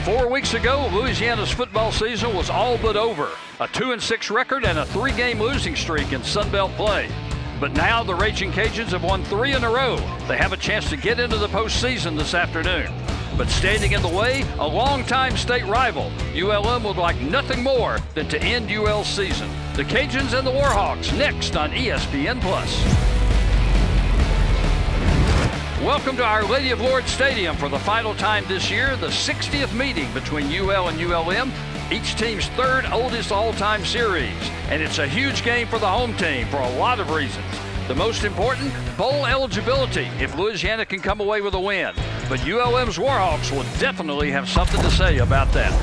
4 weeks ago, Louisiana's football season was all but over. A 2-6 record and a 3-game losing streak in Sun Belt play. But now the Raging Cajuns have won 3 in a row. They have a chance to get into the postseason this afternoon. But standing in the way, a longtime state rival. ULM would like nothing more than to end UL's season. The Cajuns and the Warhawks next on ESPN+. Welcome to Our Lady of Lourdes Stadium for the final time this year, the 60th meeting between UL and ULM, each team's third oldest all-time series. And it's a huge game for the home team for a lot of reasons. The most important, bowl eligibility if Louisiana can come away with a win. But ULM's Warhawks will definitely have something to say about that.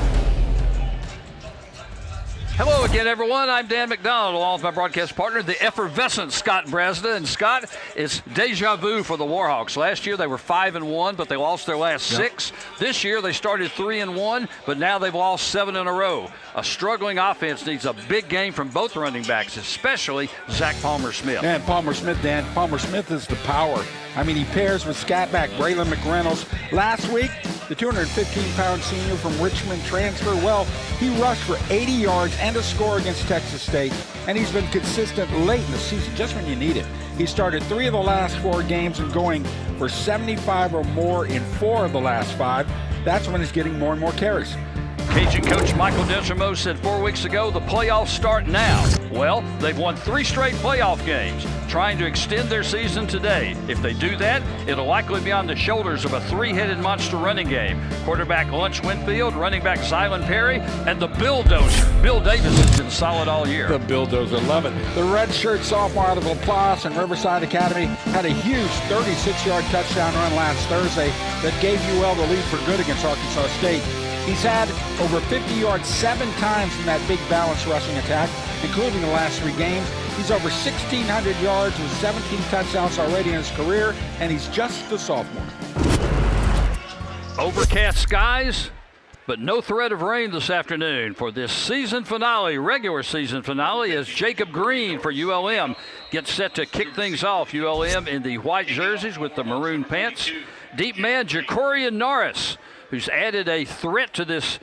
Hello again, everyone. I'm Dan McDonald, along with my broadcast partner, the effervescent Scott Brasda. And Scott, it's deja vu for the Warhawks. Last year they were 5-1, but they lost their last 6. This year they started 3-1, but now they've lost 7 in a row. A struggling offense needs a big game from both running backs, especially Zach Palmer-Smith. And Palmer-Smith, Dan. Palmer-Smith is the power. I mean, he pairs with scatback Braylon McReynolds. Last week, the 215-pound senior from Richmond transfer, well, he rushed for 80 yards and a score against Texas State, and he's been consistent late in the season, just when you need it. He started 3 of the last 4 games and going for 75 or more in 4 of the last 5. That's when he's getting more and more carries. Cajun coach Michael Desormeaux said 4 weeks ago, the playoffs start now. Well, they've won 3 straight playoff games, trying to extend their season today. If they do that, it'll likely be on the shoulders of a 3-headed monster running game. Quarterback Lunch Winfield, running back Zylan Perry, and the Bulldozer. Bill Davis has been solid all year. The Bulldozer, love it. The redshirt sophomore out of LaPlace and Riverside Academy had a huge 36-yard touchdown run last Thursday that gave UL the lead for good against Arkansas State. He's had over 50 yards 7 times in that big balanced rushing attack, including the last 3 games. He's over 1,600 yards with 17 touchdowns already in his career, and he's just a sophomore. Overcast skies, but no threat of rain this afternoon for this season finale, regular season finale, as Jacob Green for ULM gets set to kick things off. ULM in the white jerseys with the maroon pants. Deep man Jacorian Norris, who's added a threat to this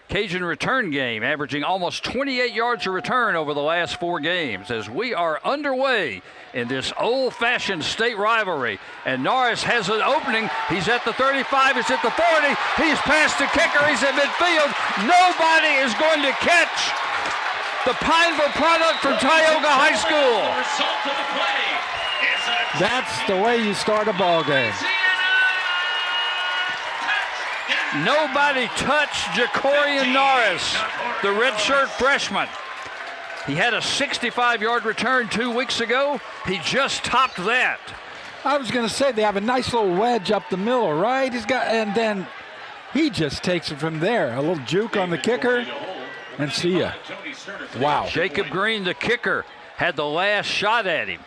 Cajun return game, averaging almost 28 yards a return over the last 4 games, as we are underway in this old-fashioned state rivalry. And Norris has an opening. He's at the 35, he's at the 40, he's past the kicker, he's at midfield. Nobody is going to catch the Pineville product from Tioga High School. That's the way you start a ball game. Nobody touched Jacorian Norris, the redshirt freshman. He had a 65-yard return 2 weeks ago. He just topped that. I was going to say they have a nice little wedge up the middle, right? And then he just takes it from there. A little juke on the kicker, and see ya. Wow. Jacob Green, the kicker, had the last shot at him.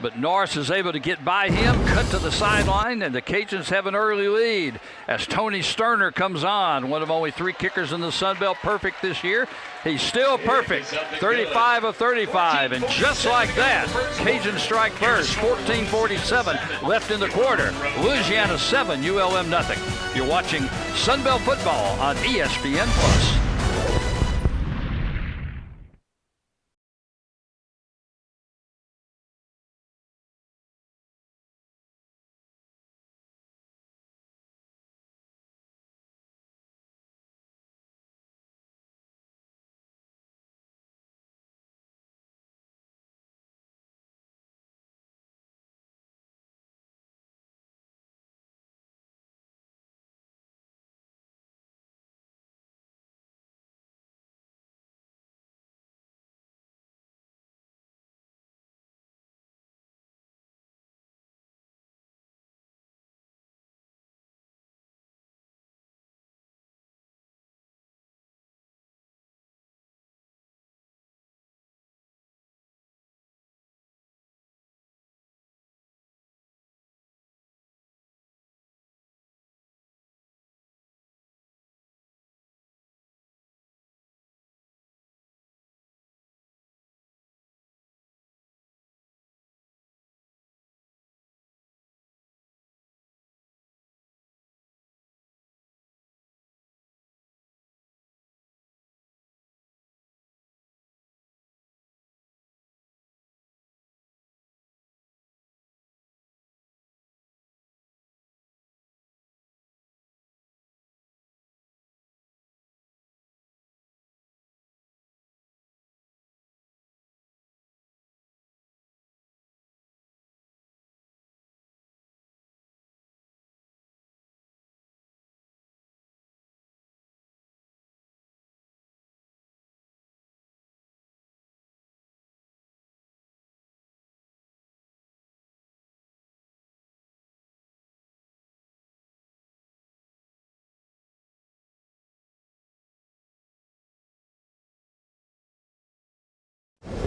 But Norris is able to get by him, cut to the sideline, and the Cajuns have an early lead as Tony Sterner comes on, one of only 3 kickers in the Sun Belt perfect this year. He's still perfect, 35 of 35, and just like that, Cajuns strike first, 14:47 left in the quarter. Louisiana 7, ULM nothing. You're watching Sun Belt football on ESPN+.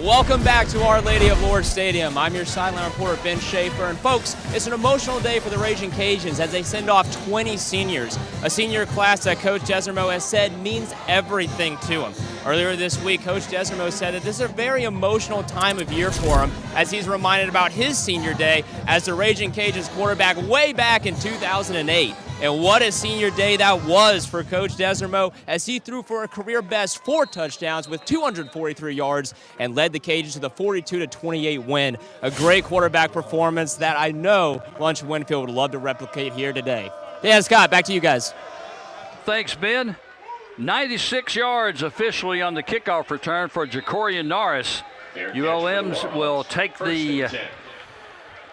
Welcome back to Our Lady of Lourdes Stadium. I'm your sideline reporter, Ben Schaefer. And folks, it's an emotional day for the Raging Cajuns as they send off 20 seniors. A senior class that Coach Desormeaux has said means everything to him. Earlier this week, Coach Desormeaux said that this is a very emotional time of year for him as he's reminded about his senior day as the Raging Cajuns quarterback way back in 2008. And what a senior day that was for Coach Desormeaux as he threw for a career-best 4 touchdowns with 243 yards and led the Cajuns to the 42-28 win. A great quarterback performance that I know Lunch Winfield would love to replicate here today. Dan, Scott, back to you guys. Thanks, Ben. 96 yards officially on the kickoff return for Jacorian Norris. ULM's will take the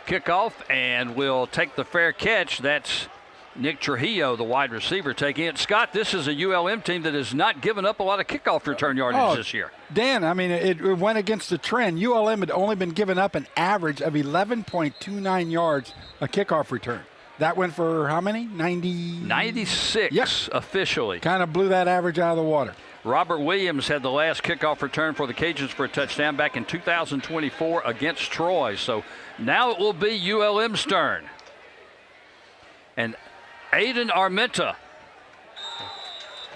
kickoff and will take the fair catch. That's Nick Trujillo, the wide receiver, taking it. Scott, this is a ULM team that has not given up a lot of kickoff return yardage this year. Dan, I mean, it went against the trend. ULM had only been giving up an average of 11.29 yards a kickoff return. That went for how many? 96 yep. Officially. Kind of blew that average out of the water. Robert Williams had the last kickoff return for the Cajuns for a touchdown back in 2024 against Troy. So now it will be ULM's turn. And Aiden Armenta,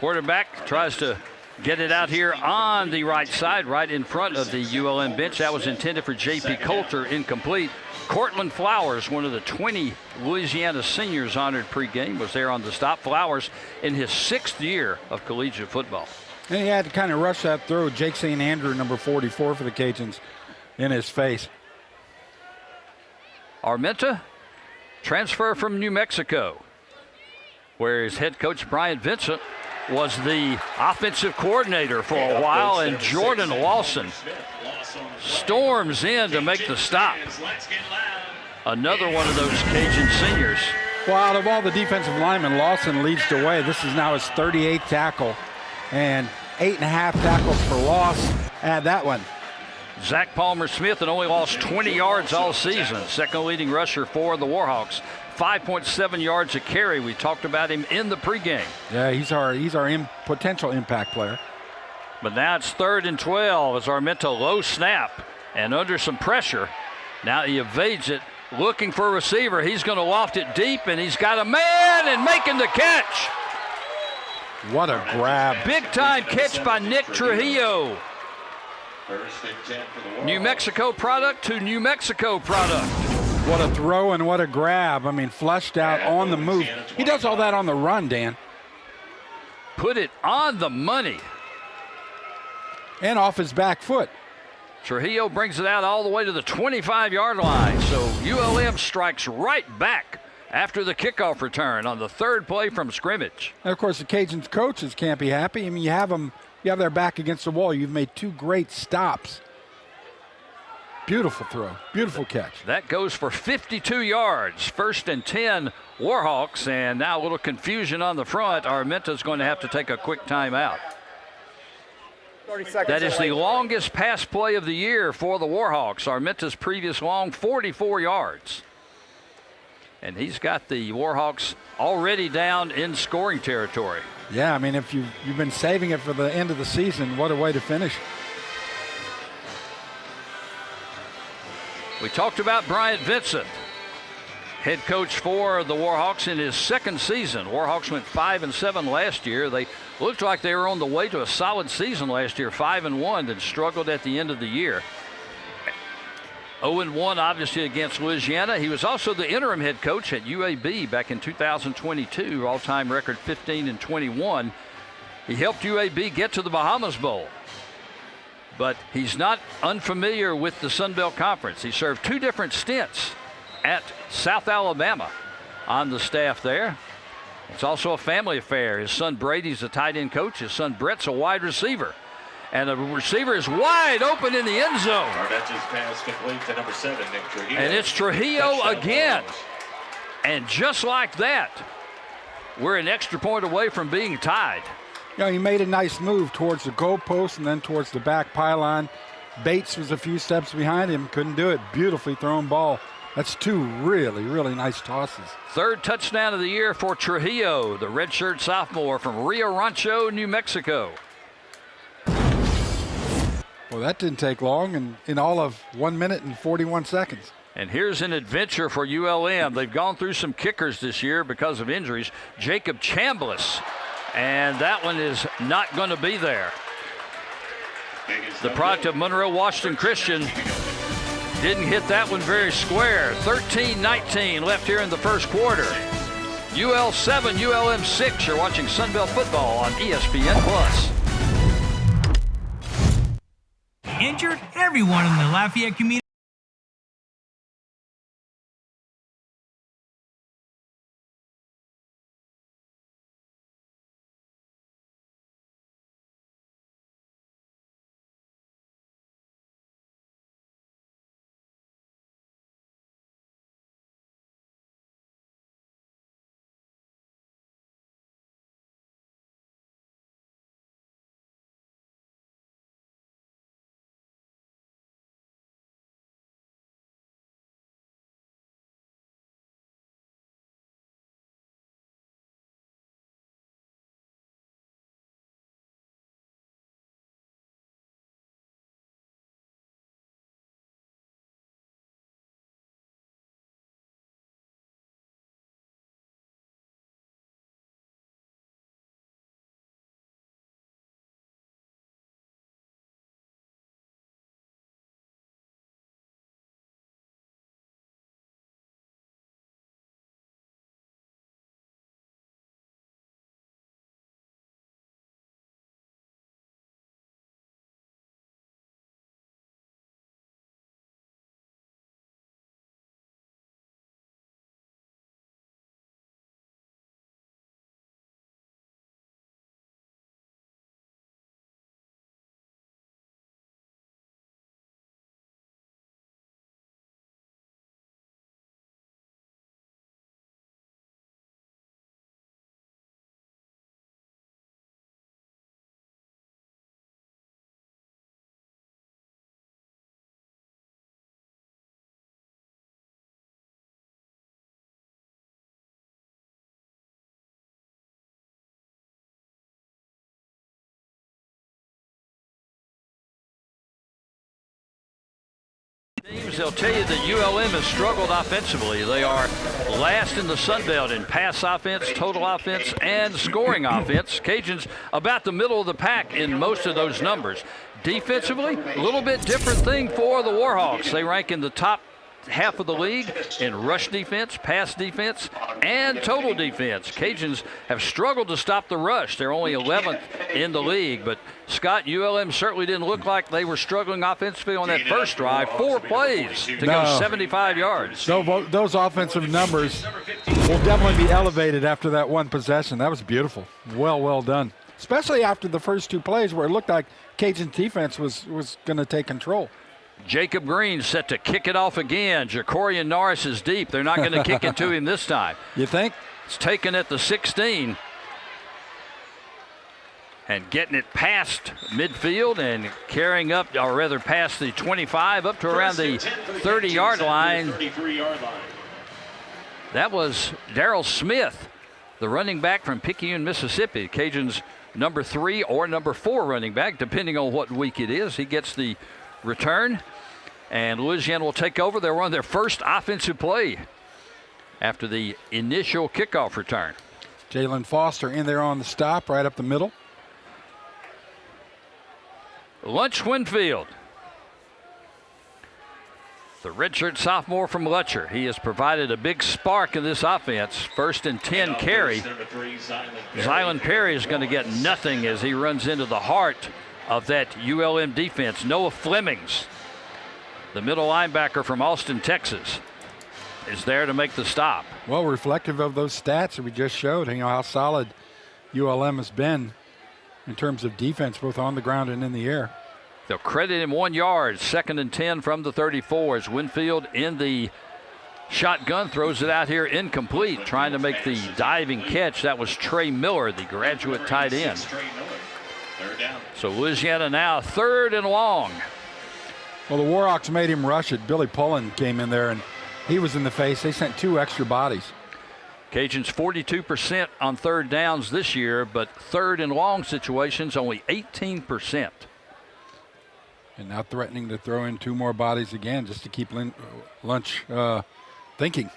quarterback, tries to get it out here on the right side, right in front of the ULM bench. That was intended for J.P. Coulter, incomplete. Cortland Flowers, one of the 20 Louisiana seniors honored pregame, was there on the stop. Flowers in his 6th year of collegiate football. And he had to kind of rush that throw. Jake St. Andrew, number 44 for the Cajuns, in his face. Armenta, transfer from New Mexico, where his head coach Brian Vincent was the offensive coordinator for a while, and Jordan Lawson storms in to make the stop. Another one of those Cajun seniors. Well, out of all the defensive linemen, Lawson leads the way. This is now his 38th tackle and 8.5 tackles for loss. Add that one. Zach Palmer-Smith had only lost 20 yards all season. Second leading rusher for the Warhawks. 5.7 yards a carry. We talked about him in the pregame. Yeah, he's our potential impact player. But now it's 3rd and 12 as Armenta low snap and under some pressure. Now he evades it, looking for a receiver. He's going to loft it deep, and he's got a man and making the catch. What a grab. Big time catch by Nick Trujillo. New Mexico product to New Mexico product. What a throw and what a grab. I mean, flushed out on the move. He does all that on the run, Dan. Put it on the money. And off his back foot. Trujillo brings it out all the way to the 25-yard line. So ULM strikes right back after the kickoff return on the 3rd play from scrimmage. And of course, the Cajuns coaches can't be happy. I mean, you have their back against the wall. You've made 2 great stops. Beautiful throw, beautiful catch. That goes for 52 yards. 1st and 10 Warhawks, and now a little confusion on the front. Armenta's going to have to take a quick timeout. That is the longest pass play of the year for the Warhawks. Armenta's previous long, 44 yards. And he's got the Warhawks already down in scoring territory. Yeah, I mean, if you've been saving it for the end of the season, what a way to finish. We talked about Bryant Vincent, head coach for the Warhawks in his 2nd season. Warhawks went 5-7 last year. They looked like they were on the way to a solid season last year, 5-1, then struggled at the end of the year. 0-1, obviously, against Louisiana. He was also the interim head coach at UAB back in 2022, all-time record 15-21. He helped UAB get to the Bahamas Bowl. But he's not unfamiliar with the Sun Belt Conference. He served 2 different stints at South Alabama on the staff there. It's also a family affair. His son Brady's a tight end coach. His son Brett's a wide receiver. And the receiver is wide open in the end zone. Pass complete to number 7, Nick Trujillo. And it's Trujillo again. And just like that, we're an extra point away from being tied. You know, he made a nice move towards the goalpost and then towards the back pylon. Bates was a few steps behind him, couldn't do it. Beautifully thrown ball. That's 2 really, really nice tosses. 3rd touchdown of the year for Trujillo, the redshirt sophomore from Rio Rancho, New Mexico. Well, Well, that didn't take long, in all of 1 minute and 41 seconds. And here's an adventure for ULM. They've gone through some kickers this year because of injuries. Jacob Chambliss, and that one is not going to be there. The product of Monroe Washington Christian didn't hit that one very square. 13-19 left here in the first quarter. UL 7, ULM 6. You're watching Sunbelt football on ESPN+. Injured everyone in the Lafayette community. They'll tell you that ULM has struggled offensively. They are last in the Sun Belt in pass offense, total offense, and scoring offense. Cajuns about the middle of the pack in most of those numbers. Defensively, a little bit different thing for the Warhawks. They rank in the top half of the league in rush defense, pass defense, and total defense. Cajuns have struggled to stop the rush. They're only 11th in the league. But, Scott, ULM certainly didn't look like they were struggling offensively on that first drive. 4 plays to go 75 yards. Those offensive numbers will definitely be elevated after that one possession. That was beautiful. Well done. Especially after the first 2 plays where it looked like Cajun defense was going to take control. Jacob Green set to kick it off again. Jacorian Norris is deep. They're not going to kick it to him this time. You think? It's taken at the 16. And getting it past midfield and carrying up, or rather past the 25 up to around the 30-yard line. That was Darrell Smith, the running back from Picayune, Mississippi. Cajuns' number 3 or number 4 running back, depending on what week it is. He gets the return, and Louisiana will take over. They'll run their first offensive play after the initial kickoff return. Jalen Foster in there on the stop, right up the middle. Lunch Winfield, the redshirt sophomore from Lutcher. He has provided a big spark in this offense. 1st and 10 carry. Zylan Perry is going to get nothing as he runs into the heart of that ULM defense. Noah Flemings, the middle linebacker from Austin, Texas, is there to make the stop. Well, reflective of those stats that we just showed, how solid ULM has been in terms of defense, both on the ground and in the air. They'll credit him 1 yard. 2nd and 10 from the 34 as Winfield in the shotgun throws it out here incomplete, trying to make the diving catch. That was Trey Miller, the graduate tight end. So Louisiana now 3rd and long. Well, the Warhawks made him rush it. Billy Pullen came in there, and he was in the face. They sent 2 extra bodies. Cajuns 42% on 3rd downs this year, but 3rd and long situations only 18%. And now threatening to throw in 2 more bodies again just to keep Lunch thinking.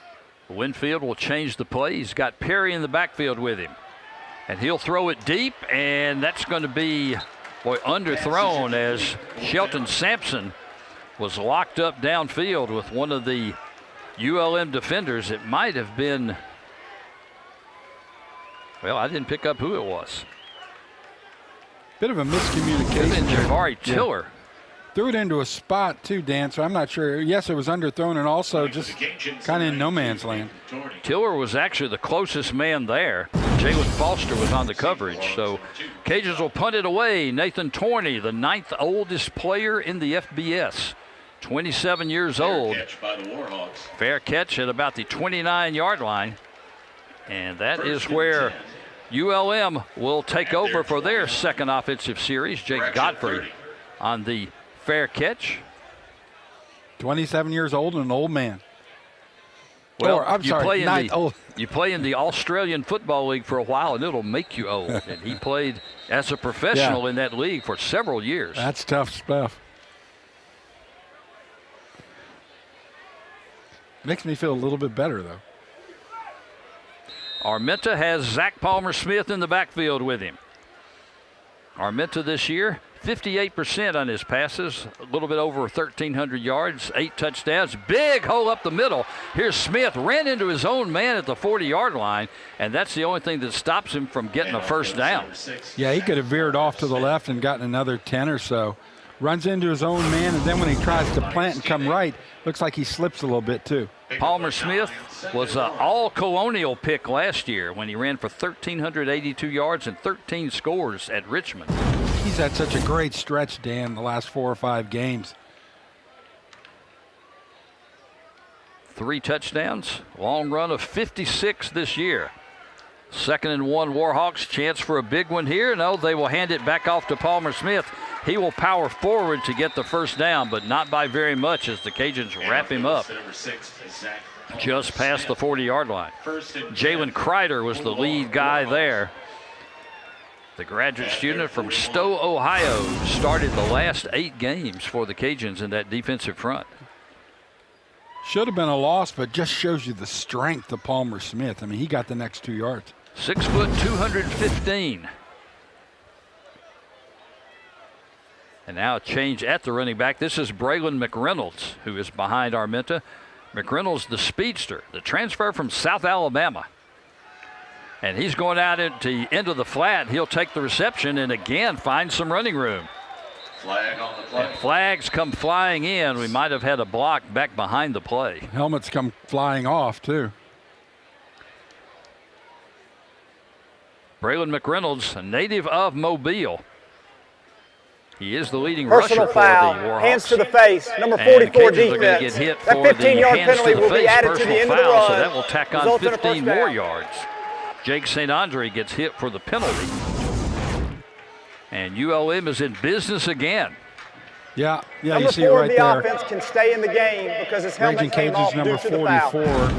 Winfield will change the play. He's got Perry in the backfield with him. And he'll throw it deep, and that's going to be, underthrown as Shelton Sampson was locked up downfield with one of the ULM defenders. It might have been, well, I didn't pick up who it was. Bit of a miscommunication. Jabari Tiller. Yeah. Threw it into a spot too, Dan, so I'm not sure. Yes, it was underthrown and also just kind of in no man's land. Tiller was actually the closest man there. Jalen Foster was on the coverage. So Cajuns will punt it away. Nathan Torney, the 9th oldest player in the FBS. 27 years old. Fair catch at about the 29-yard line. And that is where ULM will take over for their second offensive series. Jake Godfrey on the fair catch. 27 years old and an old man. Well, you play in the Australian Football League for a while, and it'll make you old. And he played as a professional in that league for several years. That's tough stuff. Makes me feel a little bit better, though. Armenta has Zach Palmer-Smith in the backfield with him. Armenta this year, 58% on his passes, a little bit over 1,300 yards, 8 touchdowns. Big hole up the middle. Here's Smith, ran into his own man at the 40-yard line, and that's the only thing that stops him from getting a first down. Yeah, he could have veered off to the left and gotten another 10 or so. Runs into his own man, and then when he tries to plant and come right, looks like he slips a little bit too. Palmer-Smith was an all-Colonial pick last year when he ran for 1,382 yards and 13 scores at Richmond. He's had such a great stretch, Dan, the last 4 or 5 games. 3 touchdowns, long run of 56 this year. 2nd and 1 Warhawks, chance for a big one here. No, they will hand it back off to Palmer-Smith. He will power forward to get the first down, but not by very much as the Cajuns wrap him up just past the 40-yard line. Jalen Kreider was the lead guy there. The graduate student from Stowe, Ohio, started the last 8 games for the Cajuns in that defensive front. Should have been a loss, but just shows you the strength of Palmer-Smith. I mean, he got the next 2 yards. 6 foot, 215. And now a change at the running back. This is Braylon McReynolds, who is behind Armenta. McReynolds, the speedster, the transfer from South Alabama. And he's going out into the flat. He'll take the reception and again find some running room. Flag on the play. And flags come flying in. We might have had a block back behind the play. Helmets come flying off too. Braylon McReynolds, a native of Mobile. He is the leading Personal rusher foul, for the Warhawks. hands to the face, number And 44 Cajuns are gonna defense. get hit That for the 15-yard hands penalty to the will be face added to personal the end of the foul, run. so that will tack on Results in a 15 first more down. yards. Jake St. Andre gets hit for the penalty. And ULM is in business again. Yeah, Number you see it 4 right of the there. offense can stay in the game because his Raging helmet came off Cajuns number due to the foul. 44.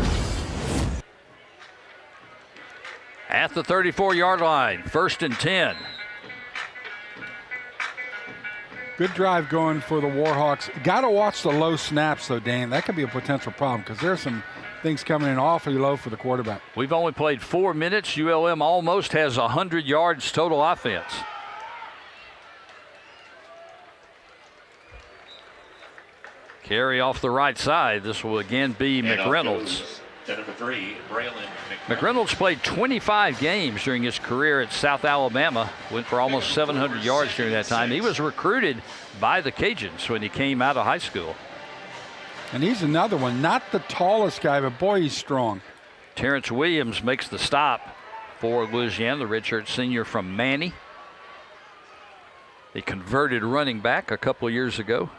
At the 34-yard line, 1st and 10. Good drive going for the Warhawks. Got to watch the low snaps, though, Dan. That could be a potential problem because there's some things coming in awfully low for the quarterback. We've only played 4 minutes. ULM almost has 100 yards total offense. Carry off the right side. This will again be McReynolds. To number 3, Braylon McReynolds played 25 games during his career at South Alabama. Went for almost 700 yards during that time. He was recruited by the Cajuns when he came out of high school. And he's another one. Not the tallest guy, but boy, he's strong. Terrence Williams makes the stop for Louisiana, the redshirt senior from Manny. They converted running back a couple of years ago.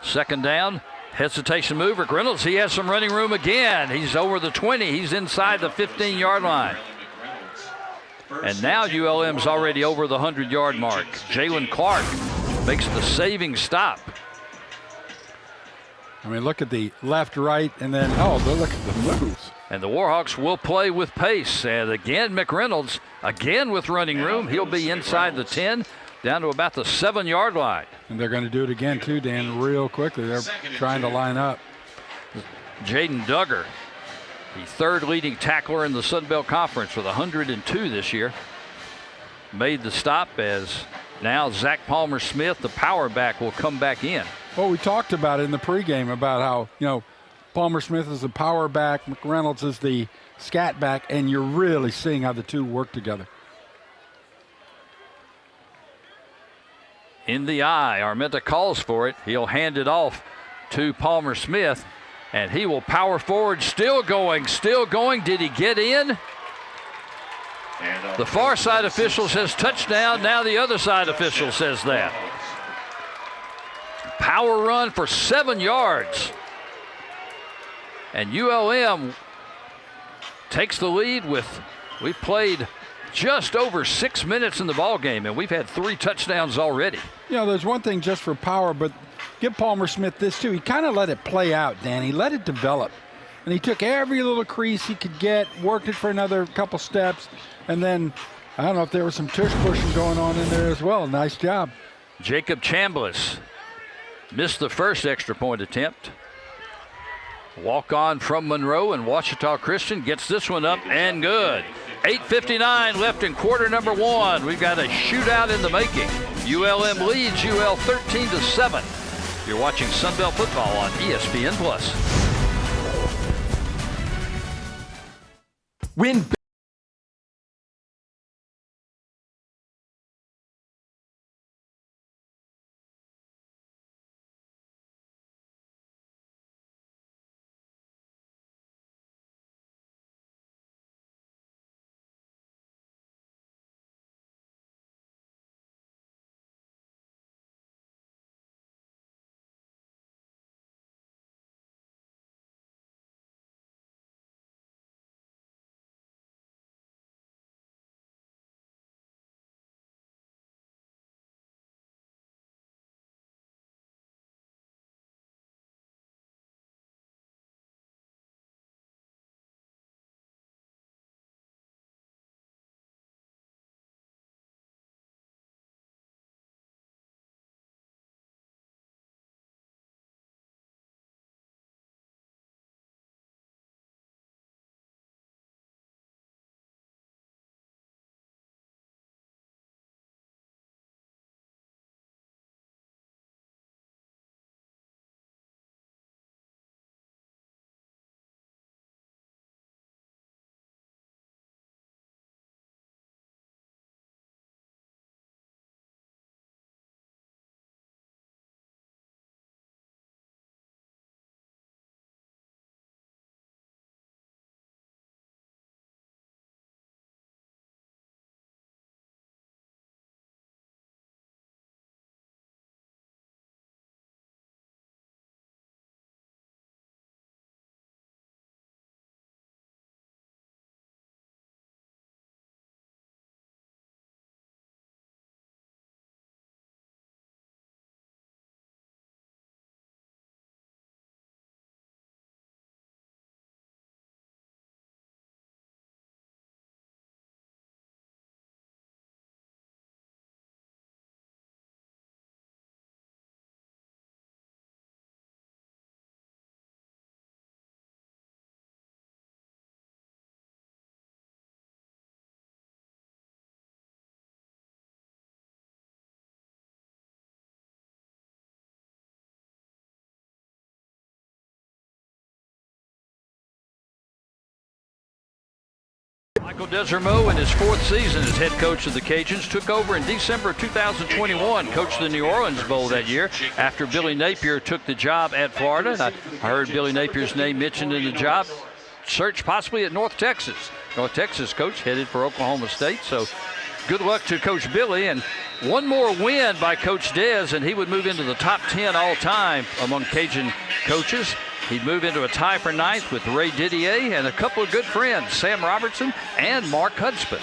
2nd down. Hesitation move. McReynolds, he has some running room again. He's over the 20. He's inside the 15-yard line. And now ULM's already over the 100-yard mark. Jalen Clark makes the saving stop. I mean, look at the left, right, and then, look at the moves. And the Warhawks will play with pace. And again, McReynolds, again with running room. He'll be inside the 10. down to about the 7-yard line. And they're going to do it again, too, Dan, real quickly. They're trying to line up. Jaden Duggar, the third leading tackler in the Sun Belt Conference with 102 this year, made the stop as now Zach Palmer-Smith, the power back, will come back in. Well, we talked about it in the pregame about how, Palmer-Smith is the power back, McReynolds is the scat back, and you're really seeing how the two work together. In the eye, Armenta calls for it. He'll hand it off to Palmer-Smith, and he will power forward, still going. Did he get in? The far side official says touchdown. Now the other side official says that. Power run for 7 yards. And ULM takes the lead we played just over 6 minutes in the ball game, and we've had 3 touchdowns already. There's one thing just for power, but give Palmer-Smith this too. He kind of let it play out, Dan. He let it develop. And he took every little crease he could get, worked it for another couple steps, and then I don't know if there was some tush pushing going on in there as well. Nice job. Jacob Chambliss missed the first extra point attempt. Walk on from Monroe, and Ouachita Christian gets this one up and good. 8:59 left in quarter number 1. We've got a shootout in the making. ULM leads UL 13-7. You're watching Sunbelt football on ESPN+. Win. Michael Desormeaux, in his 4th season as head coach of the Cajuns, took over in December of 2021, coached the New Orleans Bowl that year after Billy Napier took the job at Florida. I heard Billy Napier's name mentioned in the job search possibly at North Texas. North Texas coach headed for Oklahoma State, so good luck to Coach Billy. And one more win by Coach Dez, and he would move into the top 10 all-time among Cajun coaches. He'd move into a tie for 9th with Ray Didier and a couple of good friends, Sam Robertson and Mark Hudspeth.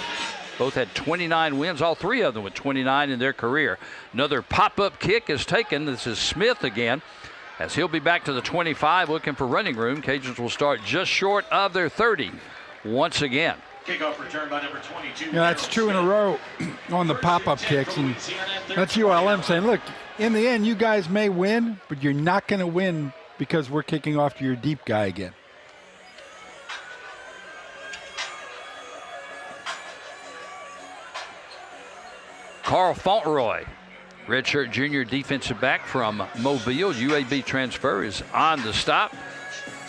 Both had 29 wins, all 3 of them with 29 in their career. Another pop-up kick is taken. This is Smith again, as he'll be back to the 25 looking for running room. Cajuns will start just short of their 30 once again. Kickoff return by number 22. Yeah, that's 2 in a row on the pop-up kicks, and that's ULM saying, look, in the end, you guys may win, but you're not going to win because we're kicking off to your deep guy again. Carl Fauntleroy, redshirt junior defensive back from Mobile, UAB transfer, is on the stop.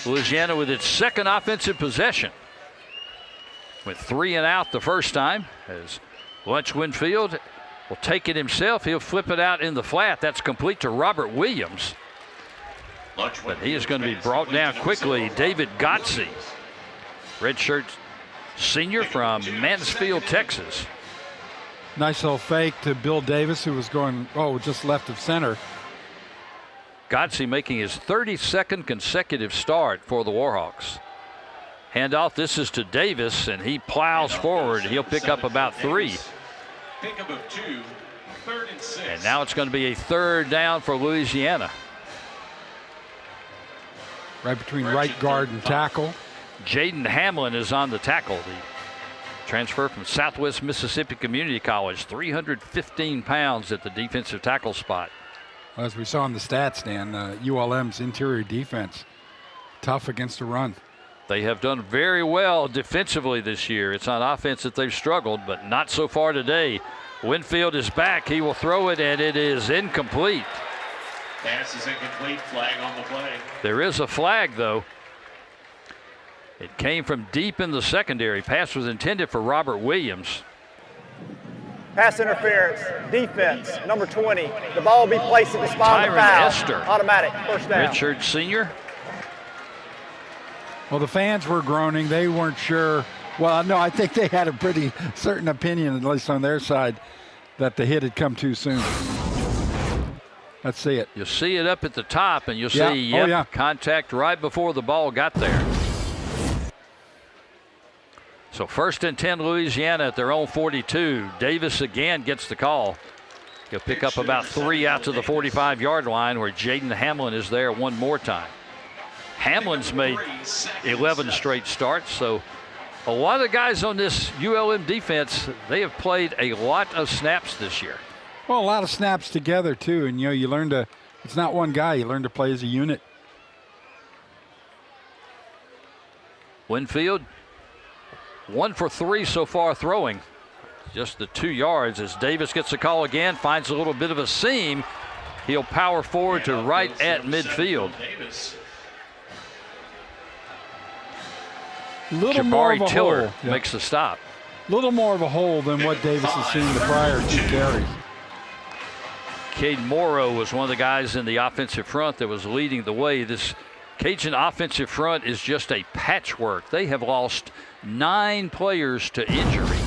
Louisiana with its second offensive possession. With 3 and out the first time, as Lunch Winfield will take it himself. He'll flip it out in the flat. That's complete to Robert Williams. But he is going to be brought down quickly. David Gotze, redshirt senior from Mansfield, Texas. Nice little fake to Bill Davis, who was going, just left of center. Gotze making his 32nd consecutive start for the Warhawks. Handoff, this is to Davis, and he plows forward. He'll pick up about 3. Pickup of 2, 3rd and 6. And now it's going to be a 3rd down for Louisiana. Right between right guard and tackle. Jaden Hamlin is on the tackle. The transfer from Southwest Mississippi Community College, 315 pounds at the defensive tackle spot. As we saw in the stats, Dan, ULM's interior defense, tough against the run. They have done very well defensively this year. It's on offense that they've struggled, but not so far today. Winfield is back. He will throw it, and it is incomplete. Pass is incomplete. Flag on the play. There is a flag, though. It came from deep in the secondary. Pass was intended for Robert Williams. Pass interference, defense, number 20. The ball will be placed at the spot of the Tyron foul. Esther. Automatic, first down. Redshirt senior. Well, the fans were groaning. They weren't sure. Well, no, I think they had a pretty certain opinion, at least on their side, that the hit had come too soon. Let's see it. You'll see it up at the top, and you'll see contact right before the ball got there. So 1st and 10 Louisiana at their own 42. Davis again gets the call. He'll pick up about 3 out to the 45-yard line where Jaden Hamlin is there one more time. Hamlin's made 11 straight starts, so a lot of guys on this ULM defense, they have played a lot of snaps this year. Well, a lot of snaps together, too, and, you learn to, it's not one guy, you learn to play as a unit. Winfield, 1 for 3 so far throwing. Just the 2 yards as Davis gets the call again, finds a little bit of a seam. He'll power forward to right at midfield. Jabari Tiller makes the stop. A little more of a hole than what Davis has seen the prior 2 carries. Cade Morrow was one of the guys in the offensive front that was leading the way. This Cajun offensive front is just a patchwork. They have lost 9 players to injury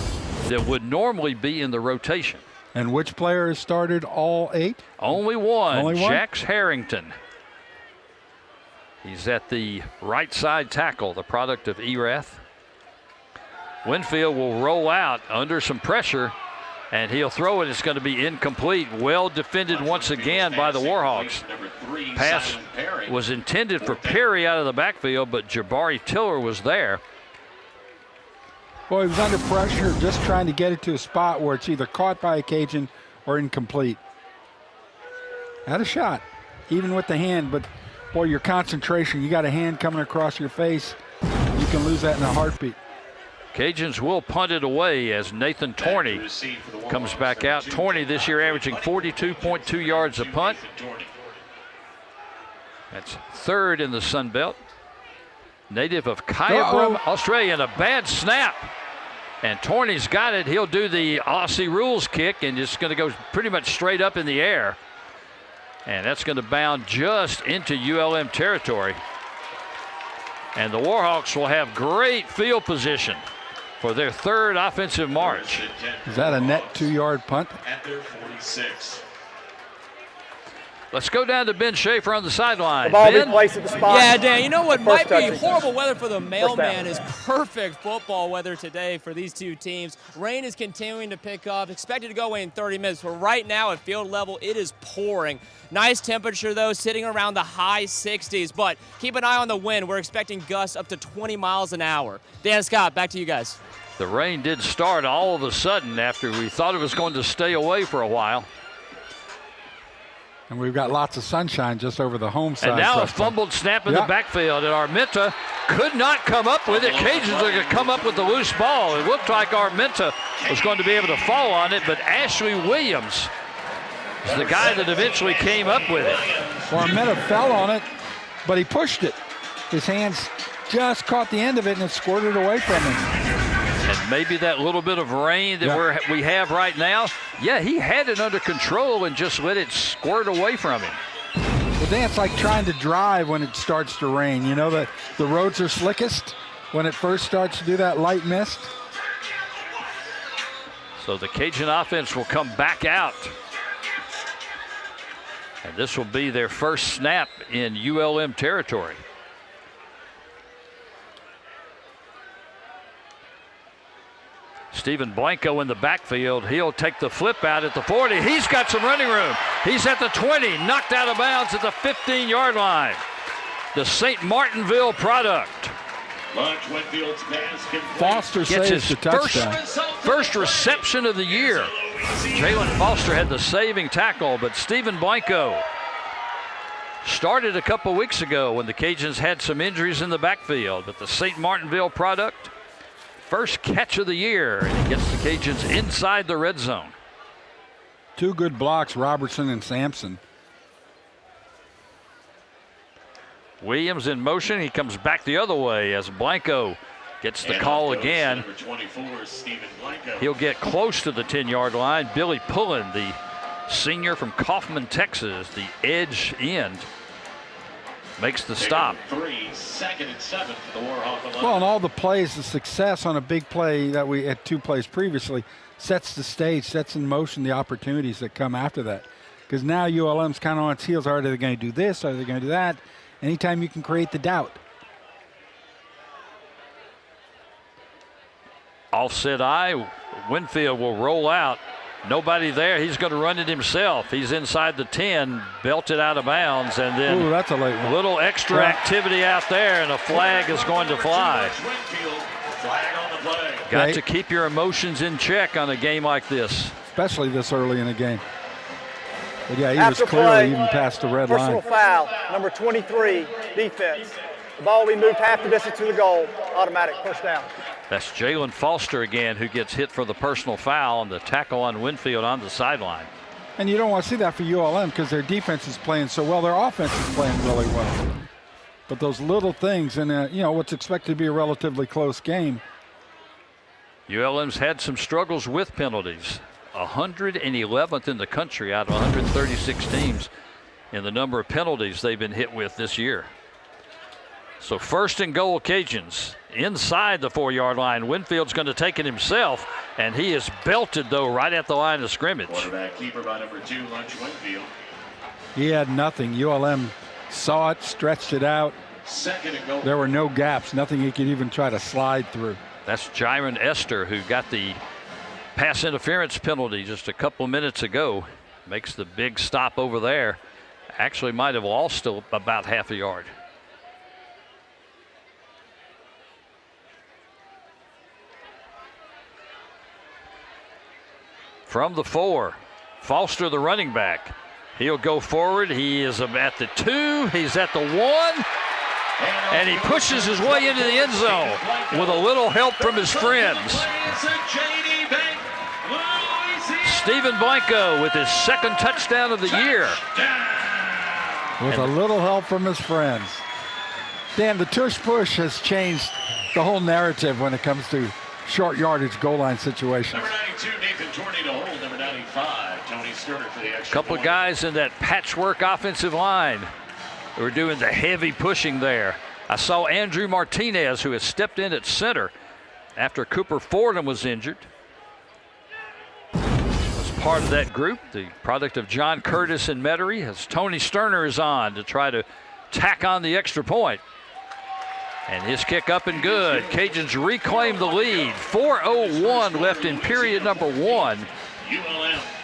that would normally be in the rotation. And which player has started all 8? Only one, Jax Harrington. He's at the right side tackle, the product of Erath. Winfield will roll out under some pressure, and he'll throw it. It's going to be incomplete. Well defended once again by the Warhawks. Pass was intended for Perry out of the backfield, but Jabari Tiller was there. Well, he was under pressure, just trying to get it to a spot where it's either caught by a Cajun or incomplete. Had a shot, even with the hand, but boy, your concentration, you got a hand coming across your face, you can lose that in a heartbeat. Cajuns will punt it away as Nathan Torney comes back out. Torney this year averaging 42.2 yards a punt. That's 3rd in the Sun Belt. Native of Kyabram, Australia, and a bad snap. And Torney's got it. He'll do the Aussie rules kick and just going to go pretty much straight up in the air. And that's going to bound just into ULM territory. And the Warhawks will have great field position for their 3rd offensive march. Is that a net 2-yard punt? At their 46. Let's go down to Ben Schaefer on the sideline. The ball Ben? be placed at the spot. Yeah, Dan, you know what might be touching. horrible weather for the mailman is perfect football weather today for these 2 teams. Rain is continuing to pick up, expected to go away in 30 minutes. But right now at field level, it is pouring. Nice temperature, though, sitting around the high 60s. But keep an eye on the wind. We're expecting gusts up to 20 miles an hour. Dan, Scott, back to you guys. The rain did start all of a sudden after we thought it was going to stay away for a while. And we've got lots of sunshine just over the home side. And now a fumbled snap in the backfield, and Armenta could not come up with it. Cajuns are going to come up with the loose ball. It looked like Armenta was going to be able to fall on it, but Ashley Williams is the guy that eventually came up with it. Well, Armenta fell on it, but he pushed it. His hands just caught the end of it, and it squirted away from him. And maybe that little bit of rain that we have right now, he had it under control and just let it squirt away from him. Well, Dan, it's like trying to drive when it starts to rain. You know that the roads are slickest when it first starts to do that light mist. So the Cajun offense will come back out. And this will be their first snap in ULM territory. Stephen Blanco in the backfield. He'll take the flip out at the 40. He's got some running room. He's at the 20, knocked out of bounds at the 15-yard line. The St. Martinville product. Foster saves the touchdown. First reception of the year. Jalen Foster had the saving tackle, but Stephen Blanco started a couple weeks ago when the Cajuns had some injuries in the backfield. But the St. Martinville product, first catch of the year, and he gets the Cajuns inside the red zone. Two good blocks, Robertson and Sampson. Williams in motion. He comes back the other way as Blanco gets the call again. He'll get close to the 10-yard line. Billy Pullen, the senior from Kaufman, Texas, the edge end, makes the stop. 2nd and 7 for the Warhawk. Well, and all the plays, the success on a big play that we had 2 plays previously sets the stage, sets in motion the opportunities that come after that. Because now ULM's kind of on its heels. Are they going to do this? Are they going to do that? Anytime you can create the doubt. Offset eye. Winfield will roll out. Nobody there. He's going to run it himself. He's inside the 10, belted out of bounds, and then ooh, that's a late one. A little extra activity out there, and a flag is going to fly. Got to keep your emotions in check on a game like this. Especially this early in the game. But yeah, he After was clearly play, even past the red line. personal foul, number 23, defense. The ball will be moved half the distance to the goal, automatic first down. That's Jalen Foster again, who gets hit for the personal foul on the tackle on Winfield on the sideline. And you don't want to see that for ULM because their defense is playing so well. Their offense is playing really well. But those little things in what's expected to be a relatively close game. ULM's had some struggles with penalties. 111th in the country out of 136 teams in the number of penalties they've been hit with this year. So 1st and goal, Cajuns inside the 4-yard line. Winfield's going to take it himself, and he is belted, though, right at the line of scrimmage. Quarterback keeper by number 2, Lunch Winfield. He had nothing. ULM saw it, stretched it out. 2nd and goal. There were no gaps, nothing he could even try to slide through. That's Jiron Esther, who got the pass interference penalty just a couple of minutes ago. Makes the big stop over there. Actually might have lost about half a yard. From the 4, Foster, the running back. He'll go forward. He is at the 2. He's at the 1. And he pushes his way into the end zone with a little help from his friends. Stephen Blanco with his 2nd touchdown of the year. With a little help from his friends. Dan, the tush push has changed the whole narrative when it comes to short yardage goal line situations. Number 92, Nathan Torney to hold. Number 95, Tony Skirter for the extra Couple of guys in that patchwork offensive line who are doing the heavy pushing there. I saw Andrew Martinez, who has stepped in at center after Cooper Fordham was injured. Was part of that group, the product of John Curtis and Metairie, as Tony Sterner is on to try to tack on the extra point. And his kick up and good. Cajuns reclaim the lead. 4:01 left in period number 1.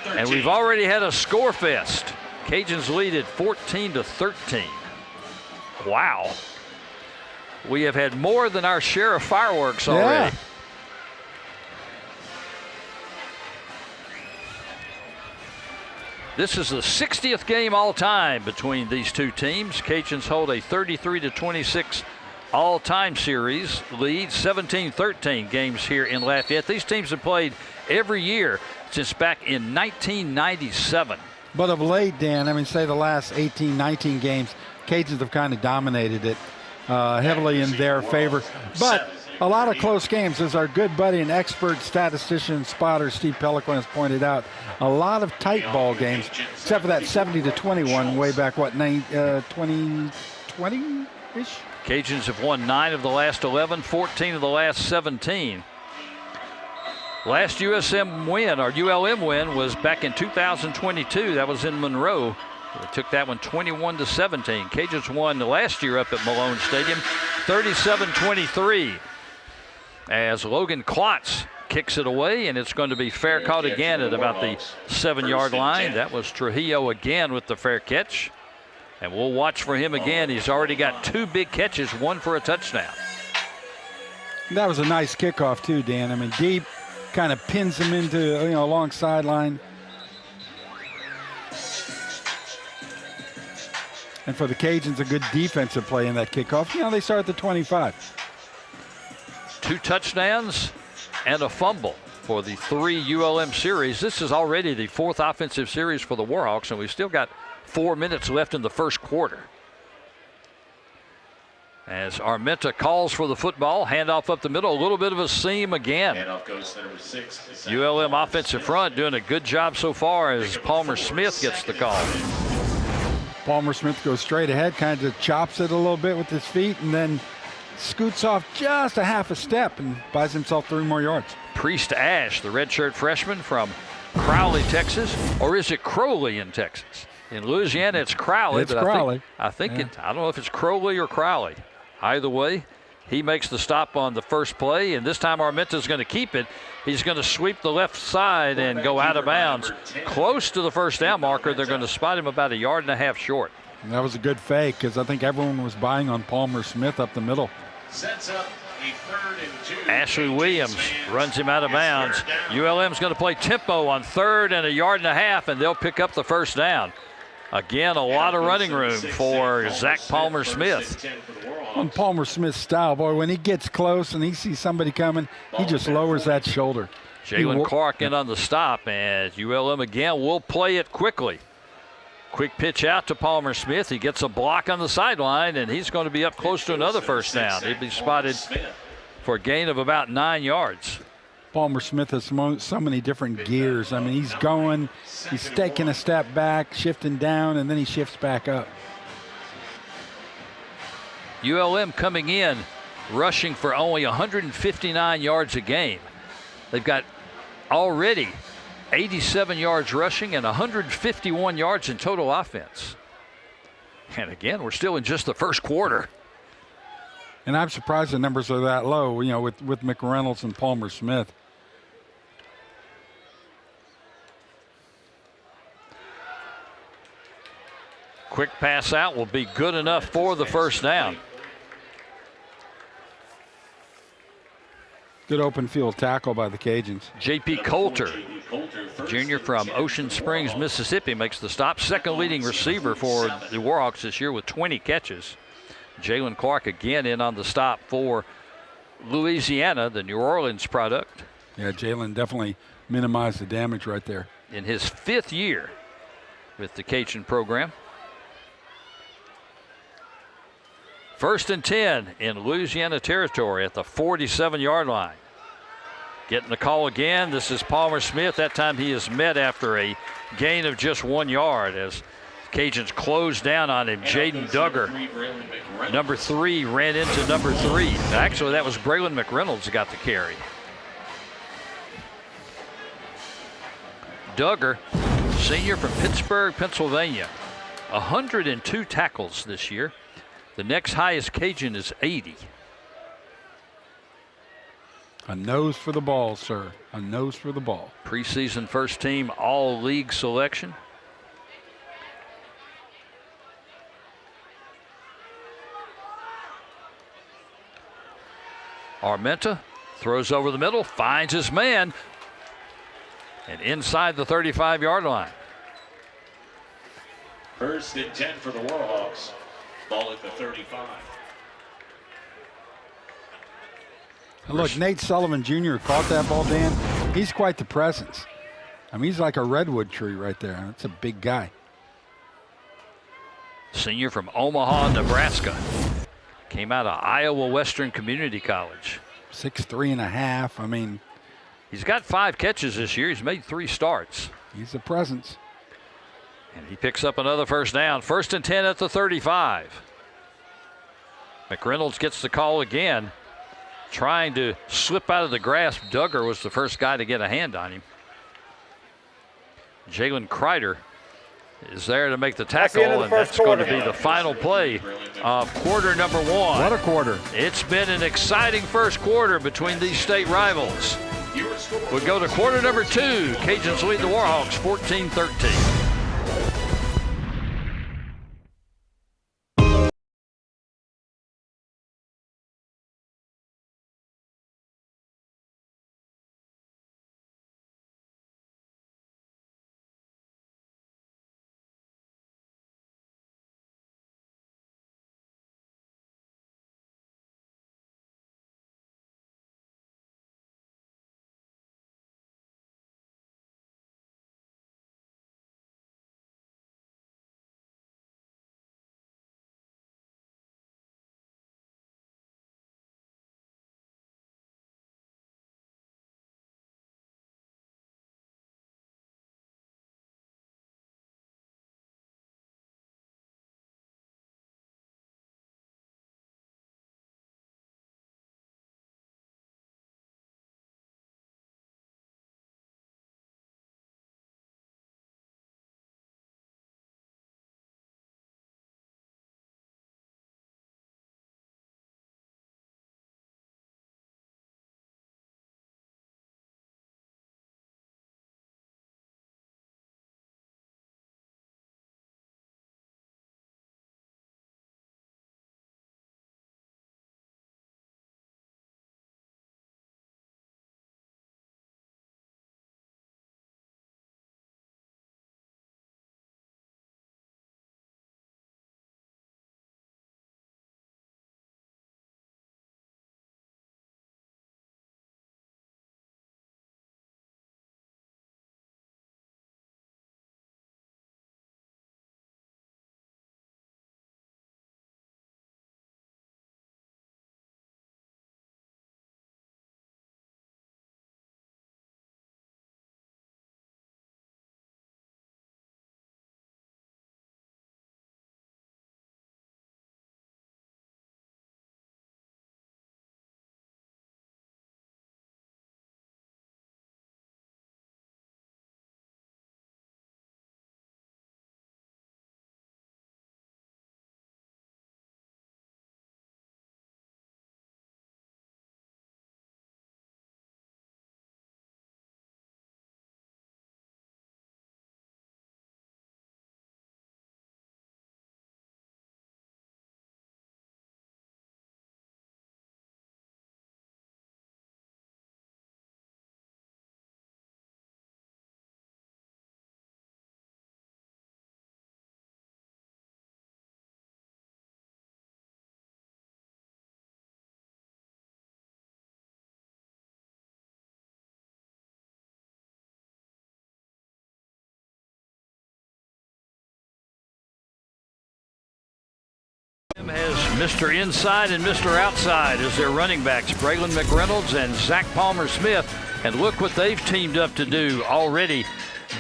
And we've already had a score fest. Cajuns lead at 14-13. Wow. We have had more than our share of fireworks already. This is the 60th game all time between these two teams. Cajuns hold a 33-26 all-time series lead, 17-13 games here in Lafayette. These teams have played every year since back in 1997. But of late, Dan, I mean, say the last 18, 19 games, Cajuns have kind of dominated it heavily in their favor. But a lot of close games, as our good buddy and expert statistician spotter Steve Pelican has pointed out. A lot of tight ball games, except for that 70-21 way back, 2020-ish? Cajuns have won 9 of the last 11, 14 of the last 17. Last USM win, or ULM win, was back in 2022. That was in Monroe. They took that one 21-17. Cajuns won last year up at Malone Stadium, 37-23. As Logan Klotz kicks it away, and it's going to be fair caught again at about the 7-yard line. That was Trujillo again with the fair catch. And we'll watch for him again. He's already got 2 big catches, 1 for a touchdown. That was a nice kickoff too, Dan. I mean, deep, kind of pins him into, a long sideline. And for the Cajuns, a good defensive play in that kickoff. They start at the 25. 2 touchdowns and a fumble for the 3 ULM series. This is already the 4th offensive series for the Warhawks, and we've still got 4 minutes left in the first quarter. As Armenta calls for the football, handoff up the middle, a little bit of a seam again. Handoff goes to number 6. ULM offensive front doing a good job so far as Palmer Smith gets the call. Palmer Smith goes straight ahead, kind of chops it a little bit with his feet, and then scoots off just a half a step and buys himself 3 more yards. Priest Ash, the redshirt freshman from Crowley, Texas, or is it Crowley in Texas? In Louisiana, it's Crowley. It's Crowley. I think I don't know if it's Crowley or Crowley. Either way, he makes the stop on the first play, and this time Armenta's going to keep it. He's going to sweep the left side and go out of bounds. Close to the first down marker. They're going to spot him about 1.5 yards short. And that was a good fake because I think everyone was buying on Palmer Smith up the middle. Sets up a 3rd and 2. Ashley Williams runs him out of bounds. ULM's going to play tempo on 3rd and 1.5 yards, and they'll pick up the first down. Again, a lot of running room for Zach Palmer Smith. On Palmer Smith's style, boy, when he gets close and he sees somebody coming, he just lowers that shoulder. Jalen Clark in on the stop, and ULM again will play it quickly. Quick pitch out to Palmer Smith. He gets a block on the sideline, and he's going to be up close to another first down. He'll be spotted for a gain of about 9 yards. Palmer Smith has so many different gears. I mean, he's going, he's taking a step back, shifting down, and then he shifts back up. ULM coming in, rushing for only 159 yards a game. They've got already 87 yards rushing and 151 yards in total offense. And again, we're still in just the first quarter. And I'm surprised the numbers are that low, with McReynolds and Palmer Smith. Quick pass out will be good enough for the first down. Good open field tackle by the Cajuns. J.P. Coulter, junior from Ocean Springs, Mississippi, makes the stop. Second leading receiver for the Warhawks this year with 20 catches. Jalen Clark again in on the stop for Louisiana, the New Orleans product. Yeah, Jalen definitely minimized the damage right there. In his 5th year with the Cajun program. 1st and 10 in Louisiana territory at the 47-yard line. Getting the call again. This is Palmer Smith. That time he is met after a gain of just 1 yard as Cajuns closed down on him. Jaden Duggar, number 3, ran into number 3. Actually, that was Braylon McReynolds who got the carry. Duggar, senior from Pittsburgh, Pennsylvania. 102 tackles this year. The next highest Cajun is 80. A nose for the ball, sir. A nose for the ball. Preseason first team all-league selection. Armenta throws over the middle, finds his man, and inside the 35-yard line. First and 10 for the Warhawks. Ball at the 35. And look, Nate Sullivan Jr. caught that ball, Dan. He's quite the presence. I mean, he's like a redwood tree right there. That's a big guy. Senior from Omaha, Nebraska. Came out of Iowa Western Community College. 6'3.5". I mean, he's got 5 catches this year. He's made 3 starts. He's a presence. And he picks up another first down. First and 10 at the 35. McReynolds gets the call again. Trying to slip out of the grasp. Duggar was the first guy to get a hand on him. Jalen Kreider is there to make the tackle, and that's going to be the final play of quarter number 1. What a quarter. It's been an exciting first quarter between these state rivals. We go to quarter number 2. Cajuns lead the Warhawks 14-13. Has Mr. Inside and Mr. Outside as their running backs, Braylon McReynolds and Zach Palmer-Smith. And look what they've teamed up to do already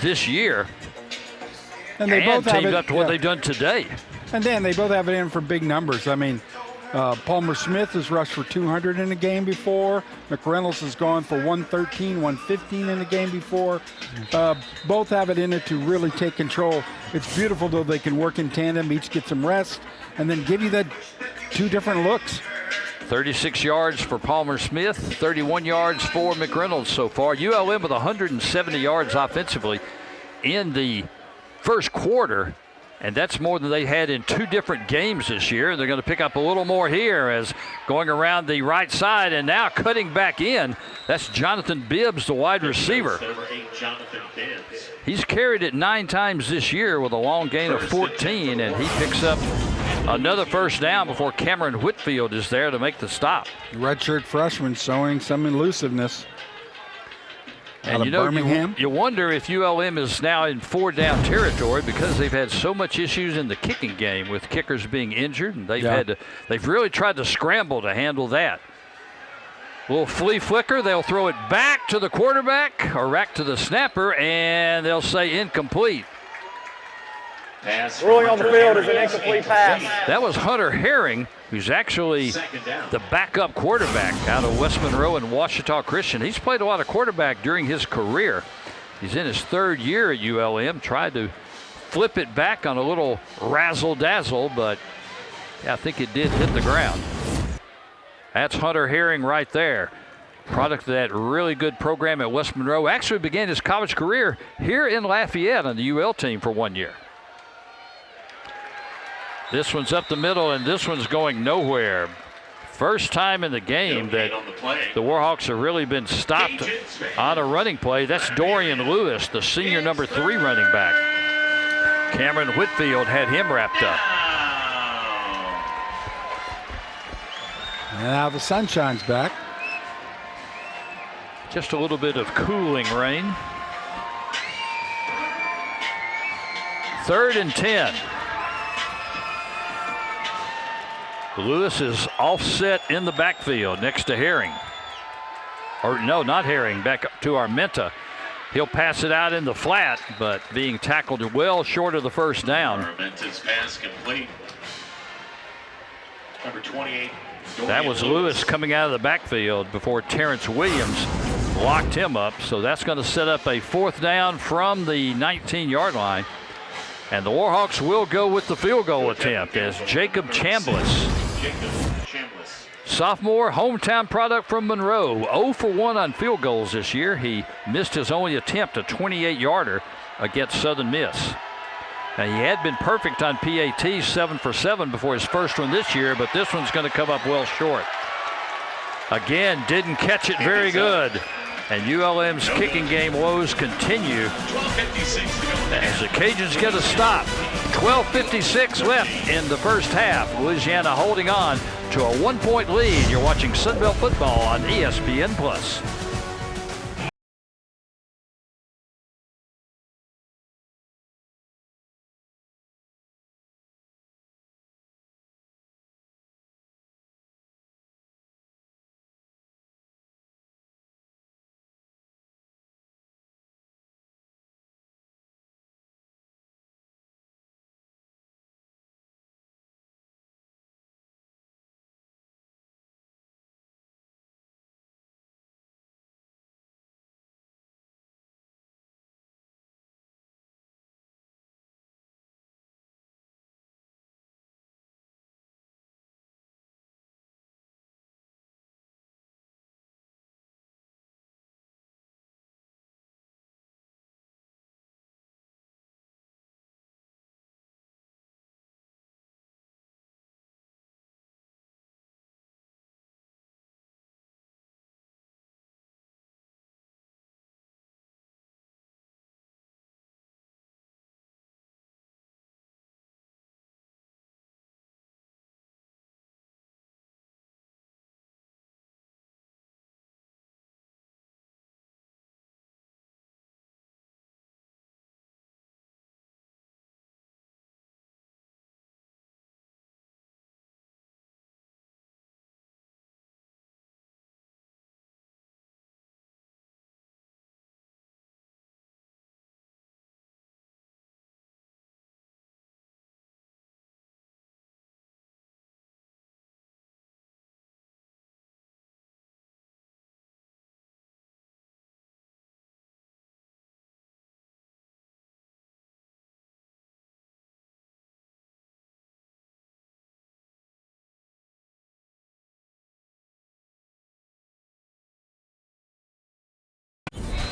this year. And they both teamed up to what they've done today. And then they both have it in for big numbers. I mean, Palmer-Smith has rushed for 200 in the game before. McReynolds has gone for 113, 115 in the game before. Both have it in it to really take control. It's beautiful, though, they can work in tandem, each get some rest, and then give you that 2 different looks. 36 yards for Palmer-Smith, 31 yards for McReynolds so far. ULM with 170 yards offensively in the first quarter. And that's more than they had in 2 different games this year. They're going to pick up a little more here as going around the right side and now cutting back in. That's Jonathan Bibbs, the wide receiver. Jonathan Benz. He's carried it 9 times this year with a long gain of 14, and he picks up another first down before Cameron Whitfield is there to make the stop. Redshirt freshman showing some elusiveness. And you know, you wonder if ULM is now in 4-down territory because they've had so much issues in the kicking game with kickers being injured, and they've really tried to scramble to handle that. Little flea flicker, they'll throw it back to the quarterback or back to the snapper, and they'll say incomplete. Ruling on the field is an incomplete pass. That was Hunter Herring, who's actually the backup quarterback out of West Monroe and Ouachita Christian. He's played a lot of quarterback during his career. He's in his 3rd year at ULM, tried to flip it back on a little razzle-dazzle, but I think it did hit the ground. That's Hunter Herring right there. Product of that really good program at West Monroe. Actually began his college career here in Lafayette on the UL team for 1 year. This one's up the middle, and this one's going nowhere. First time in the game that the Warhawks have really been stopped on a running play. That's Dorian Lewis, the senior number 3 running back. Cameron Whitfield had him wrapped up. And now the sun shines back. Just a little bit of cooling rain. 3rd and 10. Lewis is offset in the backfield next to Herring. Or no, not Herring, back up to Armenta. He'll pass it out in the flat, but being tackled well short of the first down. Armenta's pass complete. Number 28. That was Lewis coming out of the backfield before Terrence Williams locked him up. So that's going to set up a 4th down from the 19-yard line. And the Warhawks will go with the field goal attempt as Jacob Chambliss, sophomore, hometown product from Monroe, 0 for 1 on field goals this year. He missed his only attempt, a 28-yarder against Southern Miss. Now, he had been perfect on PAT, 7 for 7 before his first one this year, but this one's going to come up well short. Again, didn't catch it very good. And ULM's kicking game woes continue as the Cajuns get a stop. 12:56 left in the first half. Louisiana holding on to a 1-point lead. You're watching Sunbelt football on ESPN+.